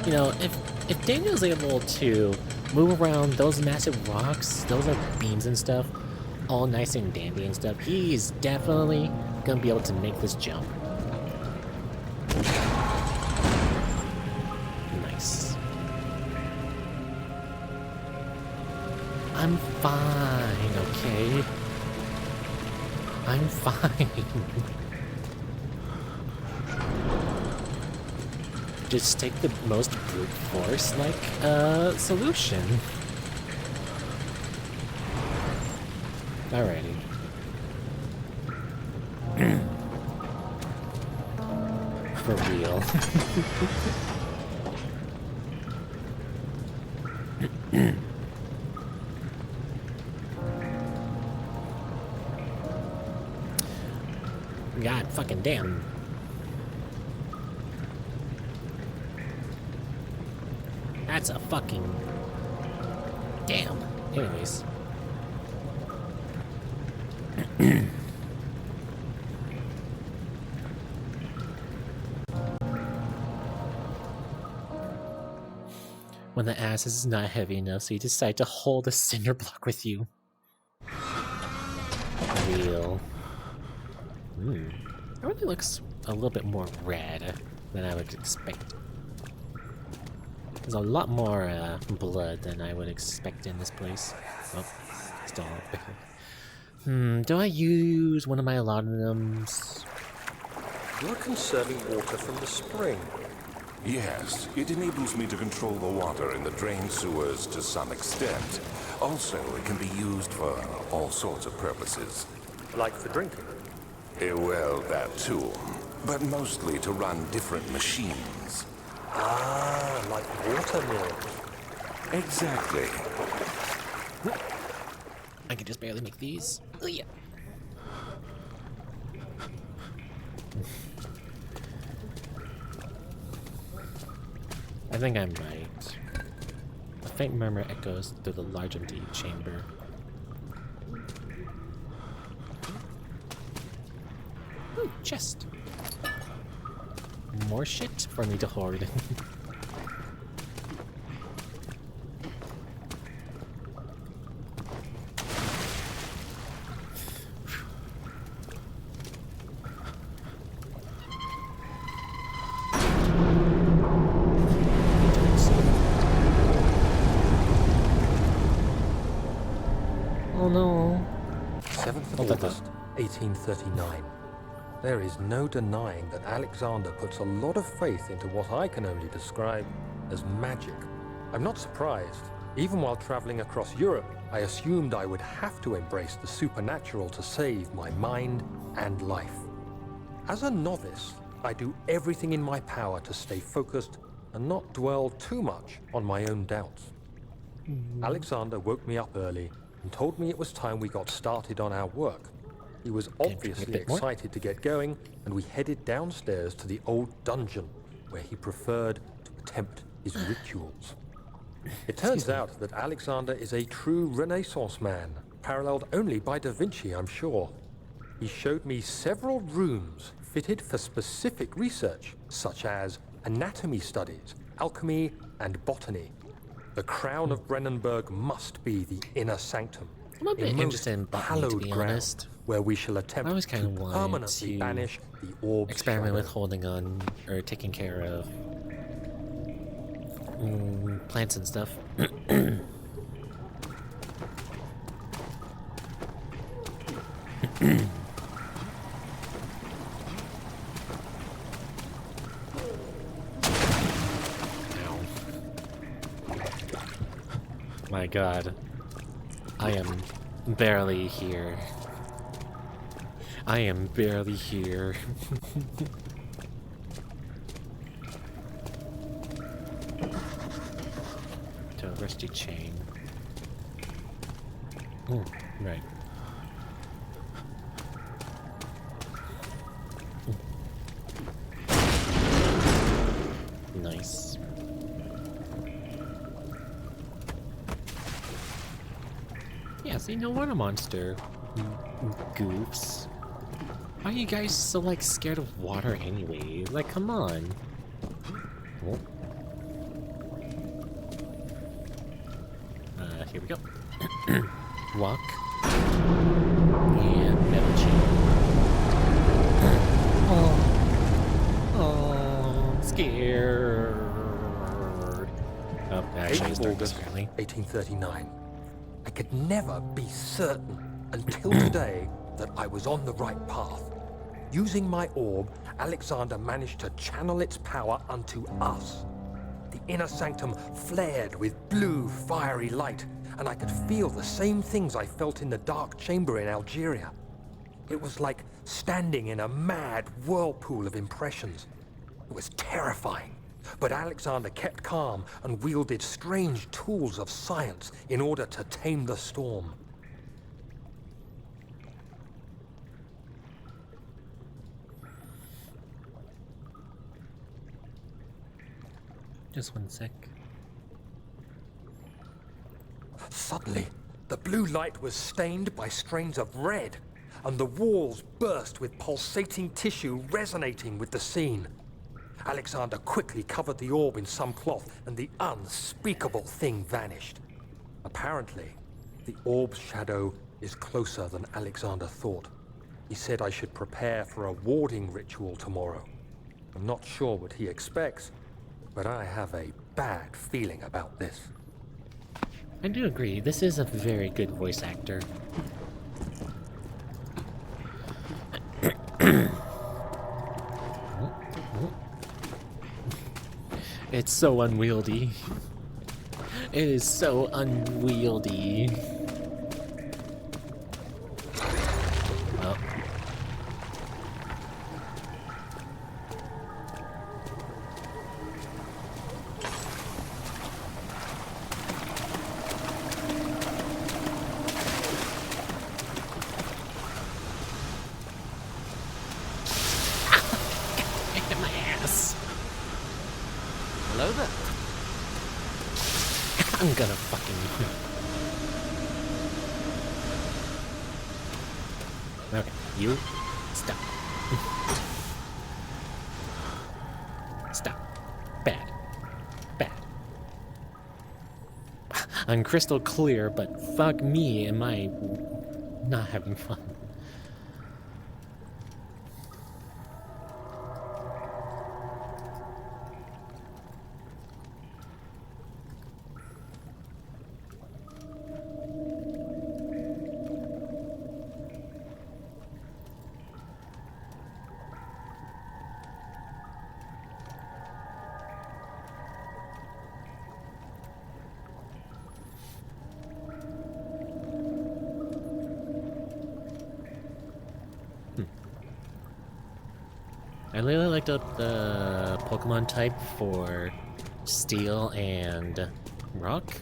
Speaker 1: You know, if Daniel's able to move around those massive rocks, those like beams and stuff, all nice and dandy and stuff, he's definitely gonna be able to make this jump. Nice. I'm fine, okay? I'm fine. Just take the most brute force, like, solution. Alrighty. For real. God fucking damn. That's a fucking... Damn. Anyways. When the ass is not heavy enough, so you decide to hold a cinder block with you. Real. It really looks a little bit more red than I would expect. There's a lot more blood than I would expect in this place. Oh, still. Do I use one of my laudanums?
Speaker 2: You're conserving water from the spring.
Speaker 4: Yes, it enables me to control the water in the drain sewers to some extent. Also, it can be used for all sorts of purposes.
Speaker 2: Like for drinking?
Speaker 4: Well, that too. but mostly to run different machines.
Speaker 2: Ah, like water mills.
Speaker 4: Exactly.
Speaker 1: I can just barely make these. Oh, yeah. I think I'm right. A faint murmur echoes through the large empty chamber. Ooh, chest. More shit for me to hoard. Oh no.
Speaker 2: 7th of August, 1839. There is no denying that Alexander puts a lot of faith into what I can only describe as magic. I'm not surprised. Even while traveling across Europe, I assumed I would have to embrace the supernatural to save my mind and life. As a novice, I do everything in my power to stay focused and not dwell too much on my own doubts. Alexander woke me up early and told me it was time we got started on our work. He was obviously excited to get going, and we headed downstairs to the old dungeon, where he preferred to attempt his rituals. It turns out that Alexander is a true Renaissance man, paralleled only by Da Vinci, I'm sure. He showed me several rooms fitted for specific research, such as anatomy studies, alchemy, and botany. The crown of Brennenburg must be the inner sanctum.
Speaker 1: I'm a bit interested in botany, to be honest.
Speaker 2: Where we shall attempt
Speaker 1: I always kind
Speaker 2: to
Speaker 1: of wanted
Speaker 2: permanently
Speaker 1: to
Speaker 2: banish the orb's
Speaker 1: experiment
Speaker 2: shadow.
Speaker 1: with holding on or taking care of plants and stuff. Ow. My god. I am barely here. I am barely here. To a rusty chain. Ooh, right. Nice. Yeah, see, no wonder monster. Goofs. Why are you guys so, like, scared of water anyway? Like, come on. Oh. Here we go. Walk. And metal chain. Oh, I'm scared. Oh, actually, it's dark, apparently.
Speaker 2: 1839. I could never be certain until today that I was on the right path. Using my orb, Alexander managed to channel its power unto us. The inner sanctum flared with blue, fiery light, and I could feel the same things I felt in the dark chamber in Algeria. It was like standing in a mad whirlpool of impressions. It was terrifying, but Alexander kept calm and wielded strange tools of science in order to tame the storm.
Speaker 1: Just one sec.
Speaker 2: Suddenly, the blue light was stained by strains of red, and the walls burst with pulsating tissue resonating with the scene. Alexander quickly covered the orb in some cloth, and the unspeakable thing vanished. Apparently, the orb's shadow is closer than Alexander thought. He said I should prepare for a warding ritual tomorrow. I'm not sure what he expects, but I have a bad feeling about this.
Speaker 1: I do agree, this is a very good voice actor. It's so unwieldy. It is so unwieldy. Oh. I'm gonna fucking... Okay, you stop. Stop. Bad. Bad. I'm crystal clear, but fuck me, am I not having fun. I really liked up the Pokemon type for Steel and Rock.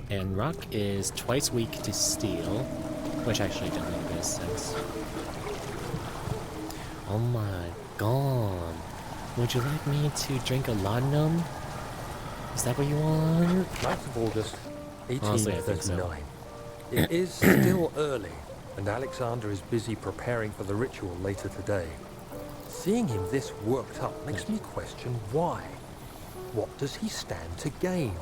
Speaker 1: And Rock is twice weak to Steel, which actually don't make any sense. Oh my god. Would you like me to drink a laudanum? Is that what you want?
Speaker 2: 9th of August,
Speaker 1: Honestly, I think
Speaker 2: 1839.
Speaker 1: so.
Speaker 2: It is still early, and Alexander is busy preparing for the ritual later today. Seeing him this worked up makes me question why. What does he stand to gain?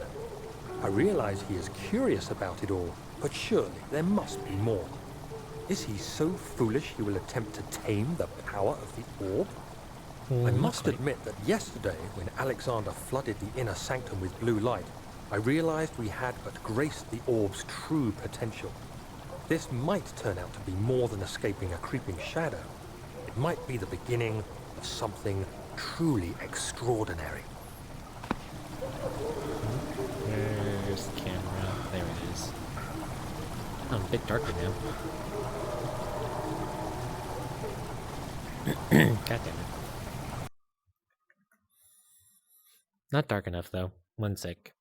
Speaker 2: I realize he is curious about it all, but surely there must be more. Is he so foolish he will attempt to tame the power of the orb? I must admit that yesterday, when Alexander flooded the inner sanctum with blue light, I realized we had but graced the orb's true potential. This might turn out to be more than escaping a creeping shadow. It might be the beginning of something truly extraordinary.
Speaker 1: Where's the camera? There it is. Oh, a bit darker now. God damn it. Not dark enough, though. One sec.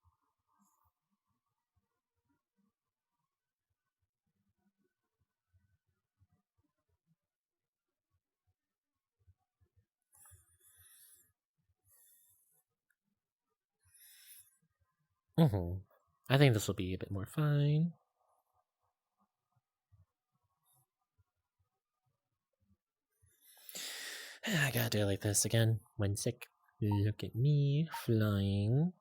Speaker 1: I think this will be a bit more fine. I gotta do it like this again. One sec. Look at me flying.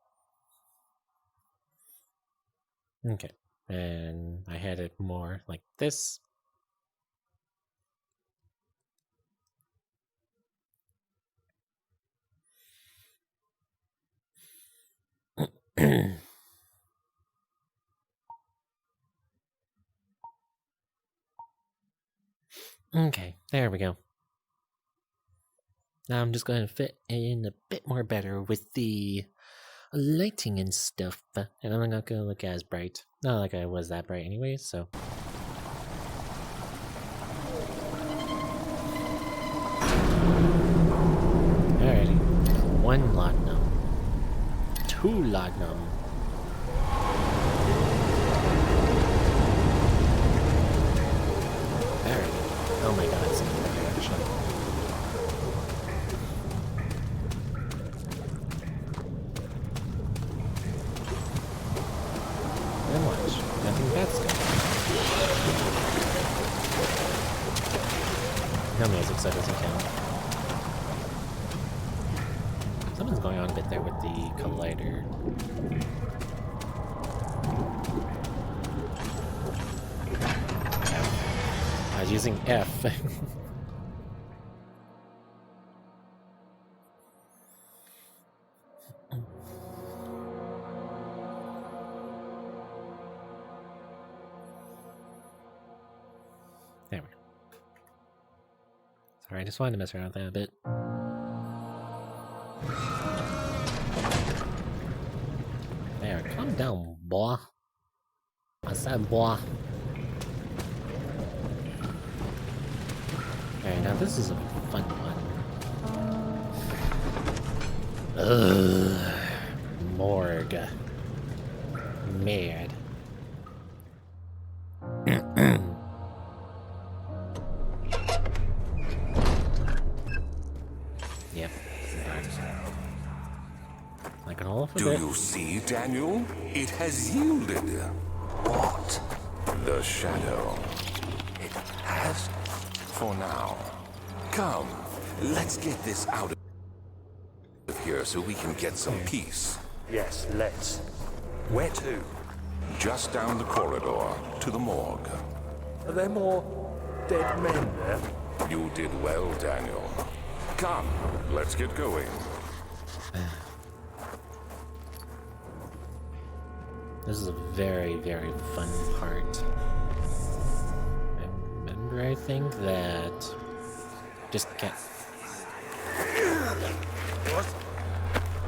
Speaker 1: Okay. And I had it more like this. Okay, there we go. Now I'm just going to fit in a bit more better with the lighting and stuff. And I'm not going to look as bright. Not like I was that bright anyway, so... Alrighty. 1 laudanum. 2 laudanum. Alrighty. Oh my god, it's in the right direction. And watch. Nothing bad's going on. Tell me as excited as you can. Something's going on a bit there with the collider. I was using F. There we go. Sorry, I just wanted to mess around with that a bit. There, calm down, boy. I said, boy. Alright, now this is a fun one. Ugh. Morgue. Mad. Yep. Like an all for
Speaker 4: Do
Speaker 1: bit.
Speaker 4: you You see, Daniel? It has yielded. What? The shadow. It has? For now. Come, let's get this out of here so we can get some peace.
Speaker 2: Yes, let's. Where to?
Speaker 4: Just down the corridor to the morgue.
Speaker 2: Are there more dead men there?
Speaker 4: You did well, Daniel. Come, let's get going.
Speaker 1: This is a very, very fun part. Remember, I think that just can't.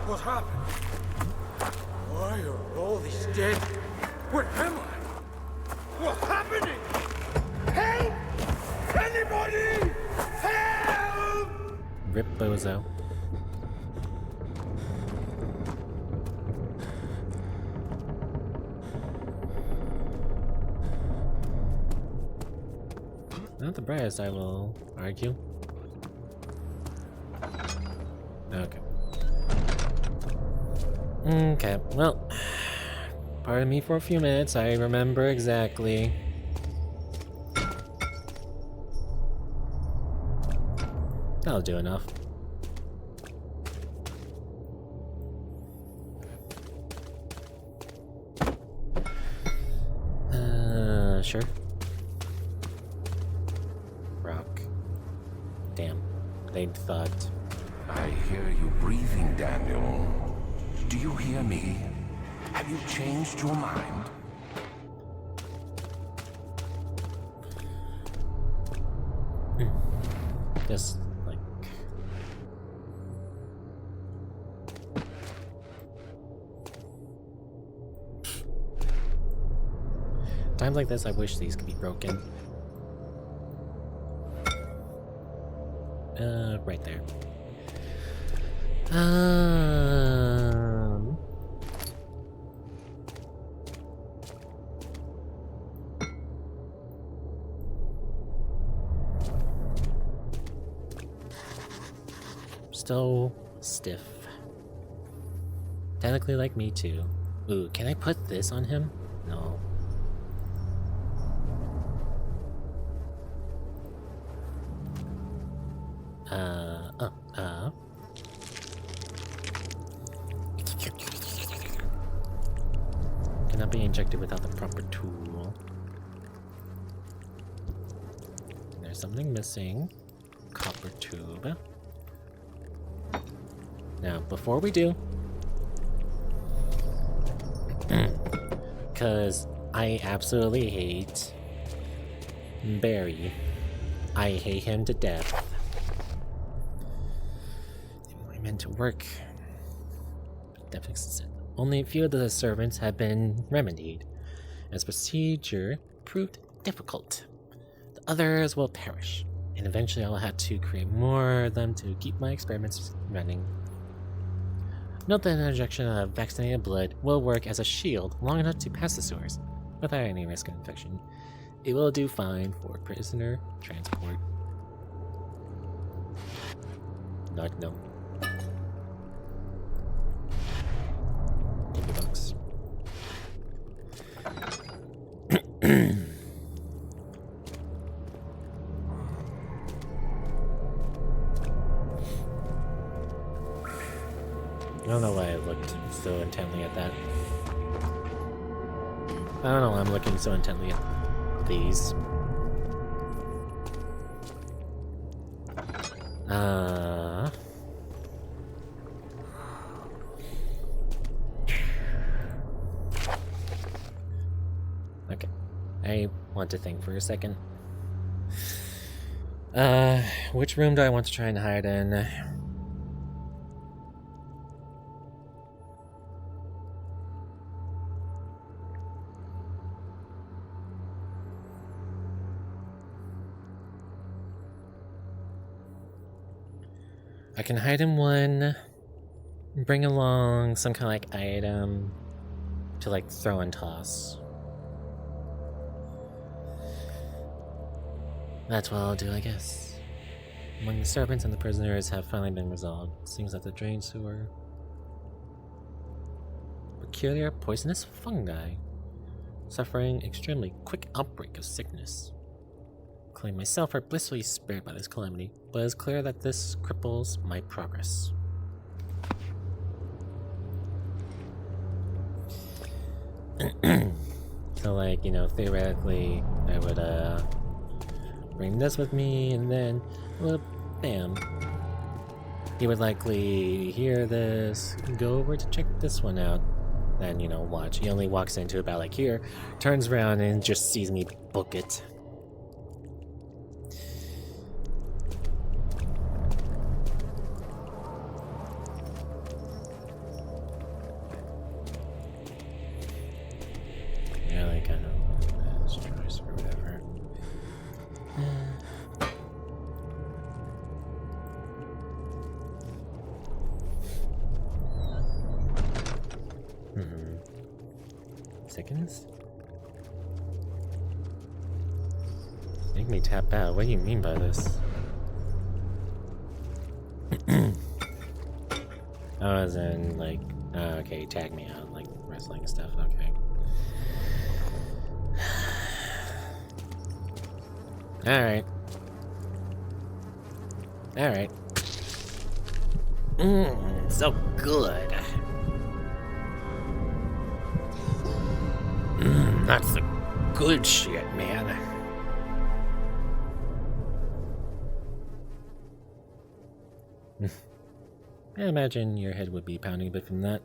Speaker 5: What happened? Why are all these dead? Where am I? What's happening? Help! Anybody! Help!
Speaker 1: Rip Bozo. Not the brightest, I will argue. Okay. Okay, well, pardon me for a few minutes, I remember exactly. That'll do enough. Sure. Rock. Damn. They'd thought.
Speaker 4: I hear you breathing, Daniel. Do you hear me? Have you changed your mind?
Speaker 1: Just like. Times like this, I wish these could be broken. Right there. Still stiff. Technically like me too. Ooh, can I put this on him? No. Cannot be injected without the proper tool. There's something missing. Copper tube. Now, before we do, because I absolutely hate Barry. I hate him to death. I meant to work. That fixes it. Only a few of the servants have been remedied, as procedure proved difficult. The others will perish, and eventually I'll have to create more of them to keep my experiments running. Note that an injection of vaccinated blood will work as a shield long enough to pass the sewers, without any risk of infection. It will do fine for prisoner transport. Not no. $50. I don't know why I looked so intently at that. I don't know why I'm looking so intently at these. Okay. I want to think for a second. Which room do I want to try and hide in? I can hide in one, bring along some kind of like item to like throw and toss. That's what I'll do, I guess. Among the servants and the prisoners have finally been resolved. Seems that the drain sewer peculiar poisonous fungi, suffering extremely quick outbreak of sickness. Claim myself are blissfully spared by this calamity, but it's clear that this cripples my progress. So, like, you know, theoretically, I would bring this with me, and then, well, bam. He would likely hear this, go over to check this one out. Then, you know, watch. He only walks into about like here, turns around and just sees me book it. Yeah, I kind of want this choice or whatever. Seconds? Make me tap out. What do you mean by this? I was in like, okay, tag me out, like wrestling stuff. Okay. Alright. Alright. So good. That's the good shit, man. I imagine your head would be pounding a bit from that.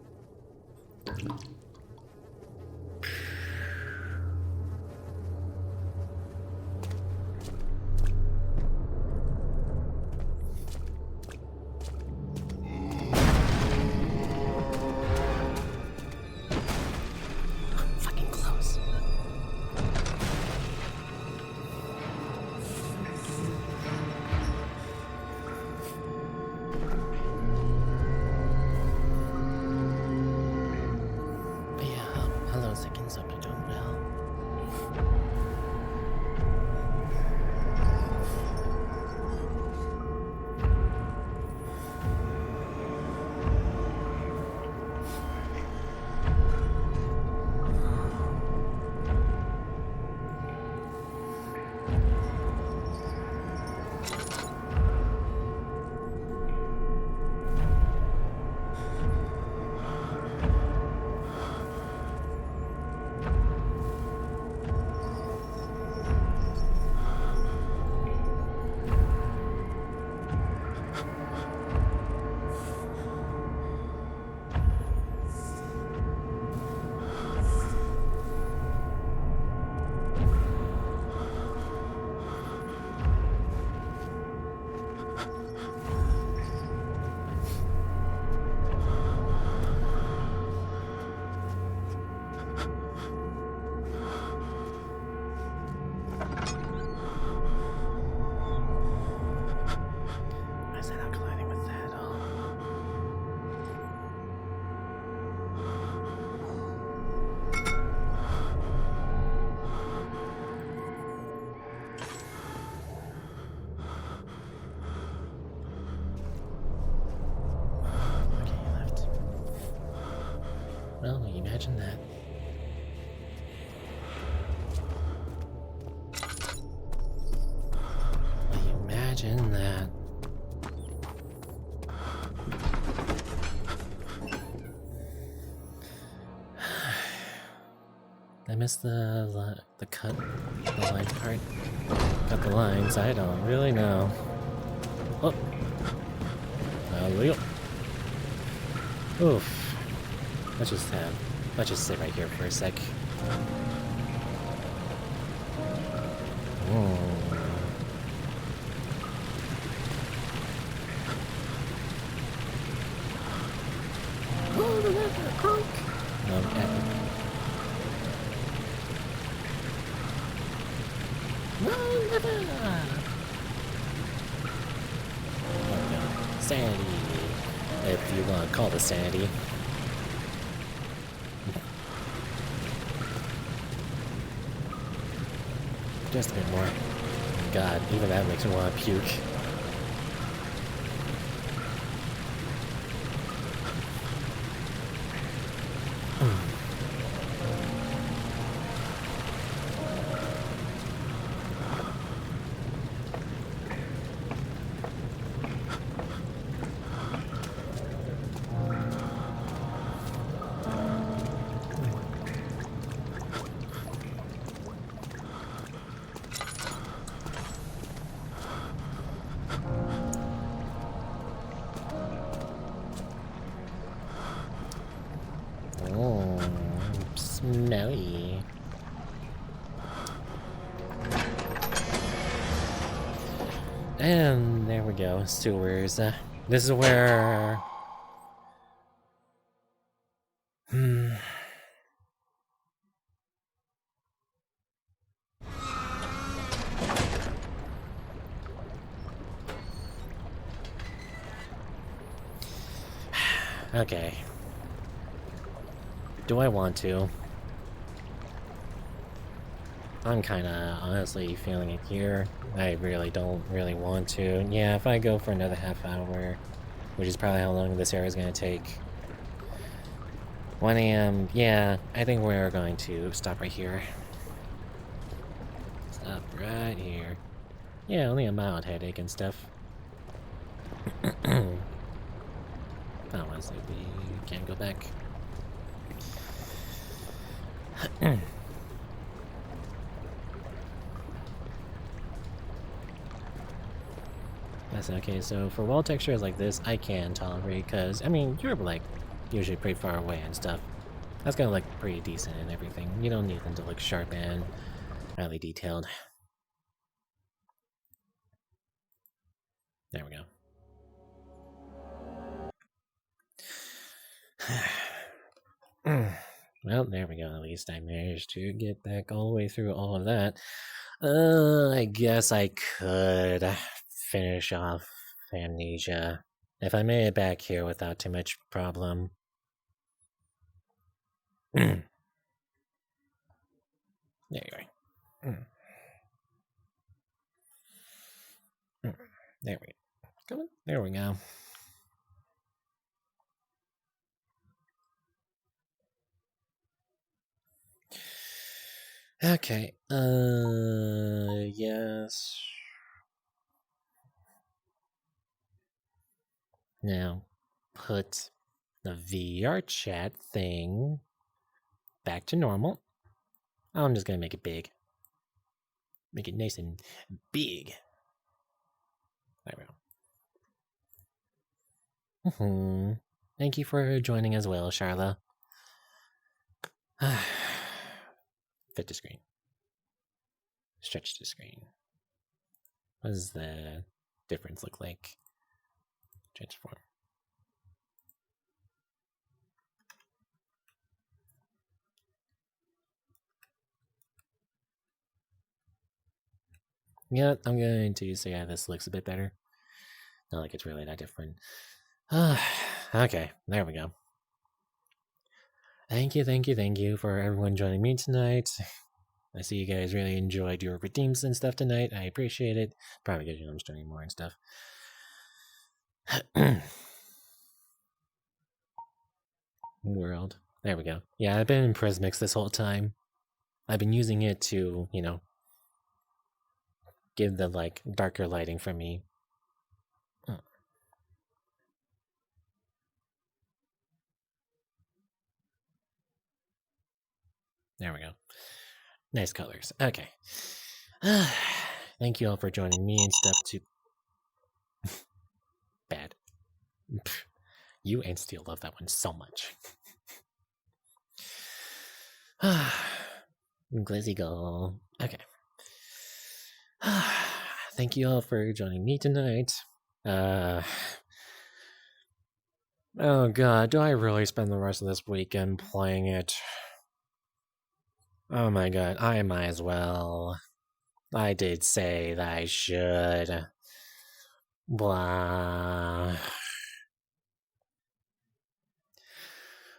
Speaker 1: Well, imagine that. Imagine that. I missed the cut, the lines part. Cut the lines, I don't really know. Oh! Hallelujah. Oof. Let's just sit right here for a sec. Whoa. Oh, the river, crunk! No, epic. No, river! Oh no, sanity. If you want to call it sanity. Just a bit more. God, even that makes me want to puke. Smelly. And there we go, sewers. This is where... Okay. Do I want to? I'm kinda honestly feeling it here. I really don't really want to. Yeah, if I go for another half hour, which is probably how long this area is gonna take. 1 AM, yeah, I think we're going to stop right here. Stop right here. Yeah, only a mild headache and stuff. Oh, honestly, we can't go back. That's okay, so for wall textures like this, I can tolerate, because, I mean, you're, like, usually pretty far away and stuff. That's gonna look pretty decent and everything. You don't need them to look sharp and highly detailed. There we go. Well, there we go. At least I managed to get back all the way through all of that. I guess I could finish off Amnesia if I made it back here without too much problem. There you go. There we go. Come on. There we go. Okay, yes. Now, put the VR chat thing back to normal. I'm just gonna make it big. Make it nice and big. There we go. Thank you for joining as well, Charla. Fit to screen. Stretch to screen. What does the difference look like? Transform. Yeah, I'm going to say this looks a bit better. Not like it's really that different. Okay, there we go. Thank you for everyone joining me tonight. I see you guys really enjoyed your redeems and stuff tonight. I appreciate it. Probably because I'm streaming more and stuff. World. There we go. Yeah, I've been in Prismix this whole time. I've been using it to, you know, give the, like, darker lighting for me. There we go. Nice colors. Okay. Thank you all for joining me and stuff too. Bad. You and Steel love that one so much. Glizzy go. Okay. Thank you all for joining me tonight. Oh god, do I really spend the rest of this weekend playing it? Oh my god, I might as well. I did say that I should. Blah.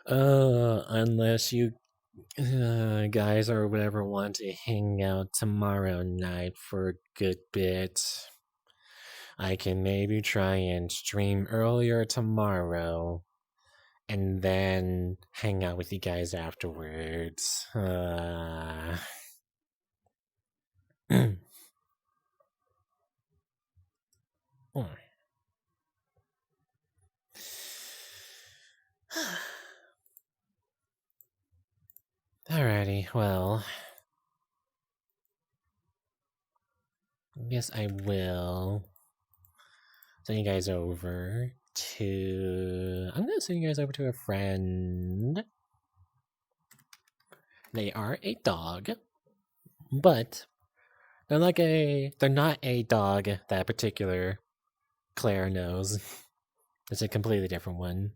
Speaker 1: Unless you guys or whatever want to hang out tomorrow night for a good bit, I can maybe try and stream earlier tomorrow and then hang out with you guys afterwards. Alrighty, well, I guess I will send you guys over to... I'm gonna send you guys over to a friend. They are a dog, but they're not a dog that particular Claire knows. It's a completely different one.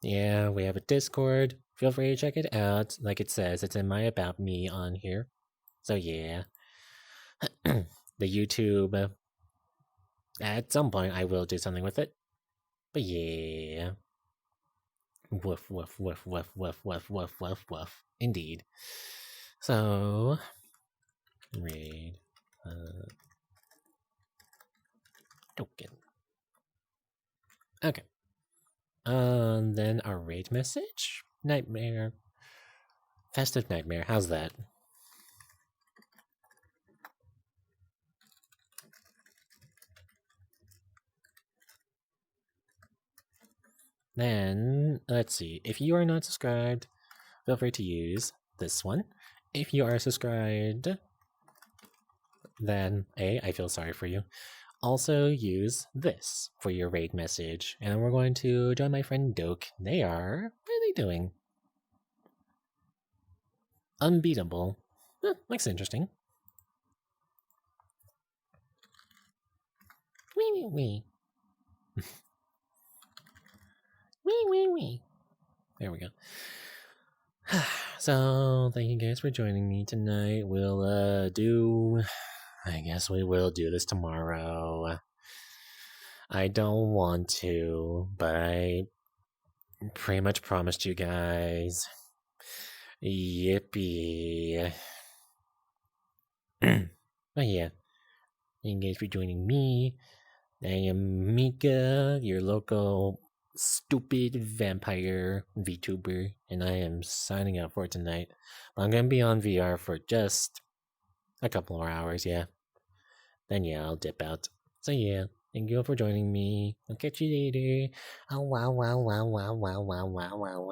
Speaker 1: Yeah, we have a Discord. Feel free to check it out. Like it says, it's in my About Me on here. So yeah. The YouTube, at some point I will do something with it. But yeah. Woof, woof, woof, woof, woof, woof, woof, woof, woof. Indeed. So, raid. Token. Okay. Then our raid message? Nightmare. Festive Nightmare. How's that? Then, let's see. If you are not subscribed, feel free to use this one. If you are subscribed, then I feel sorry for you. Also use this for your raid message. And then we're going to join my friend Doke. What are they doing? Unbeatable. Looks interesting. Wee wee wee. Wee wee wee. There we go. So, thank you guys for joining me tonight. I guess we will do this tomorrow. I don't want to, but I pretty much promised you guys. Yippee. But yeah, thank you guys for joining me. I am Mika, your local stupid vampire VTuber, and I am signing out for tonight. But I'm going to be on VR for just a couple more hours, yeah. Then yeah, I'll dip out. So yeah, thank you all for joining me. I'll catch you later. Oh wow wow wow wow wow wow wow wow wow.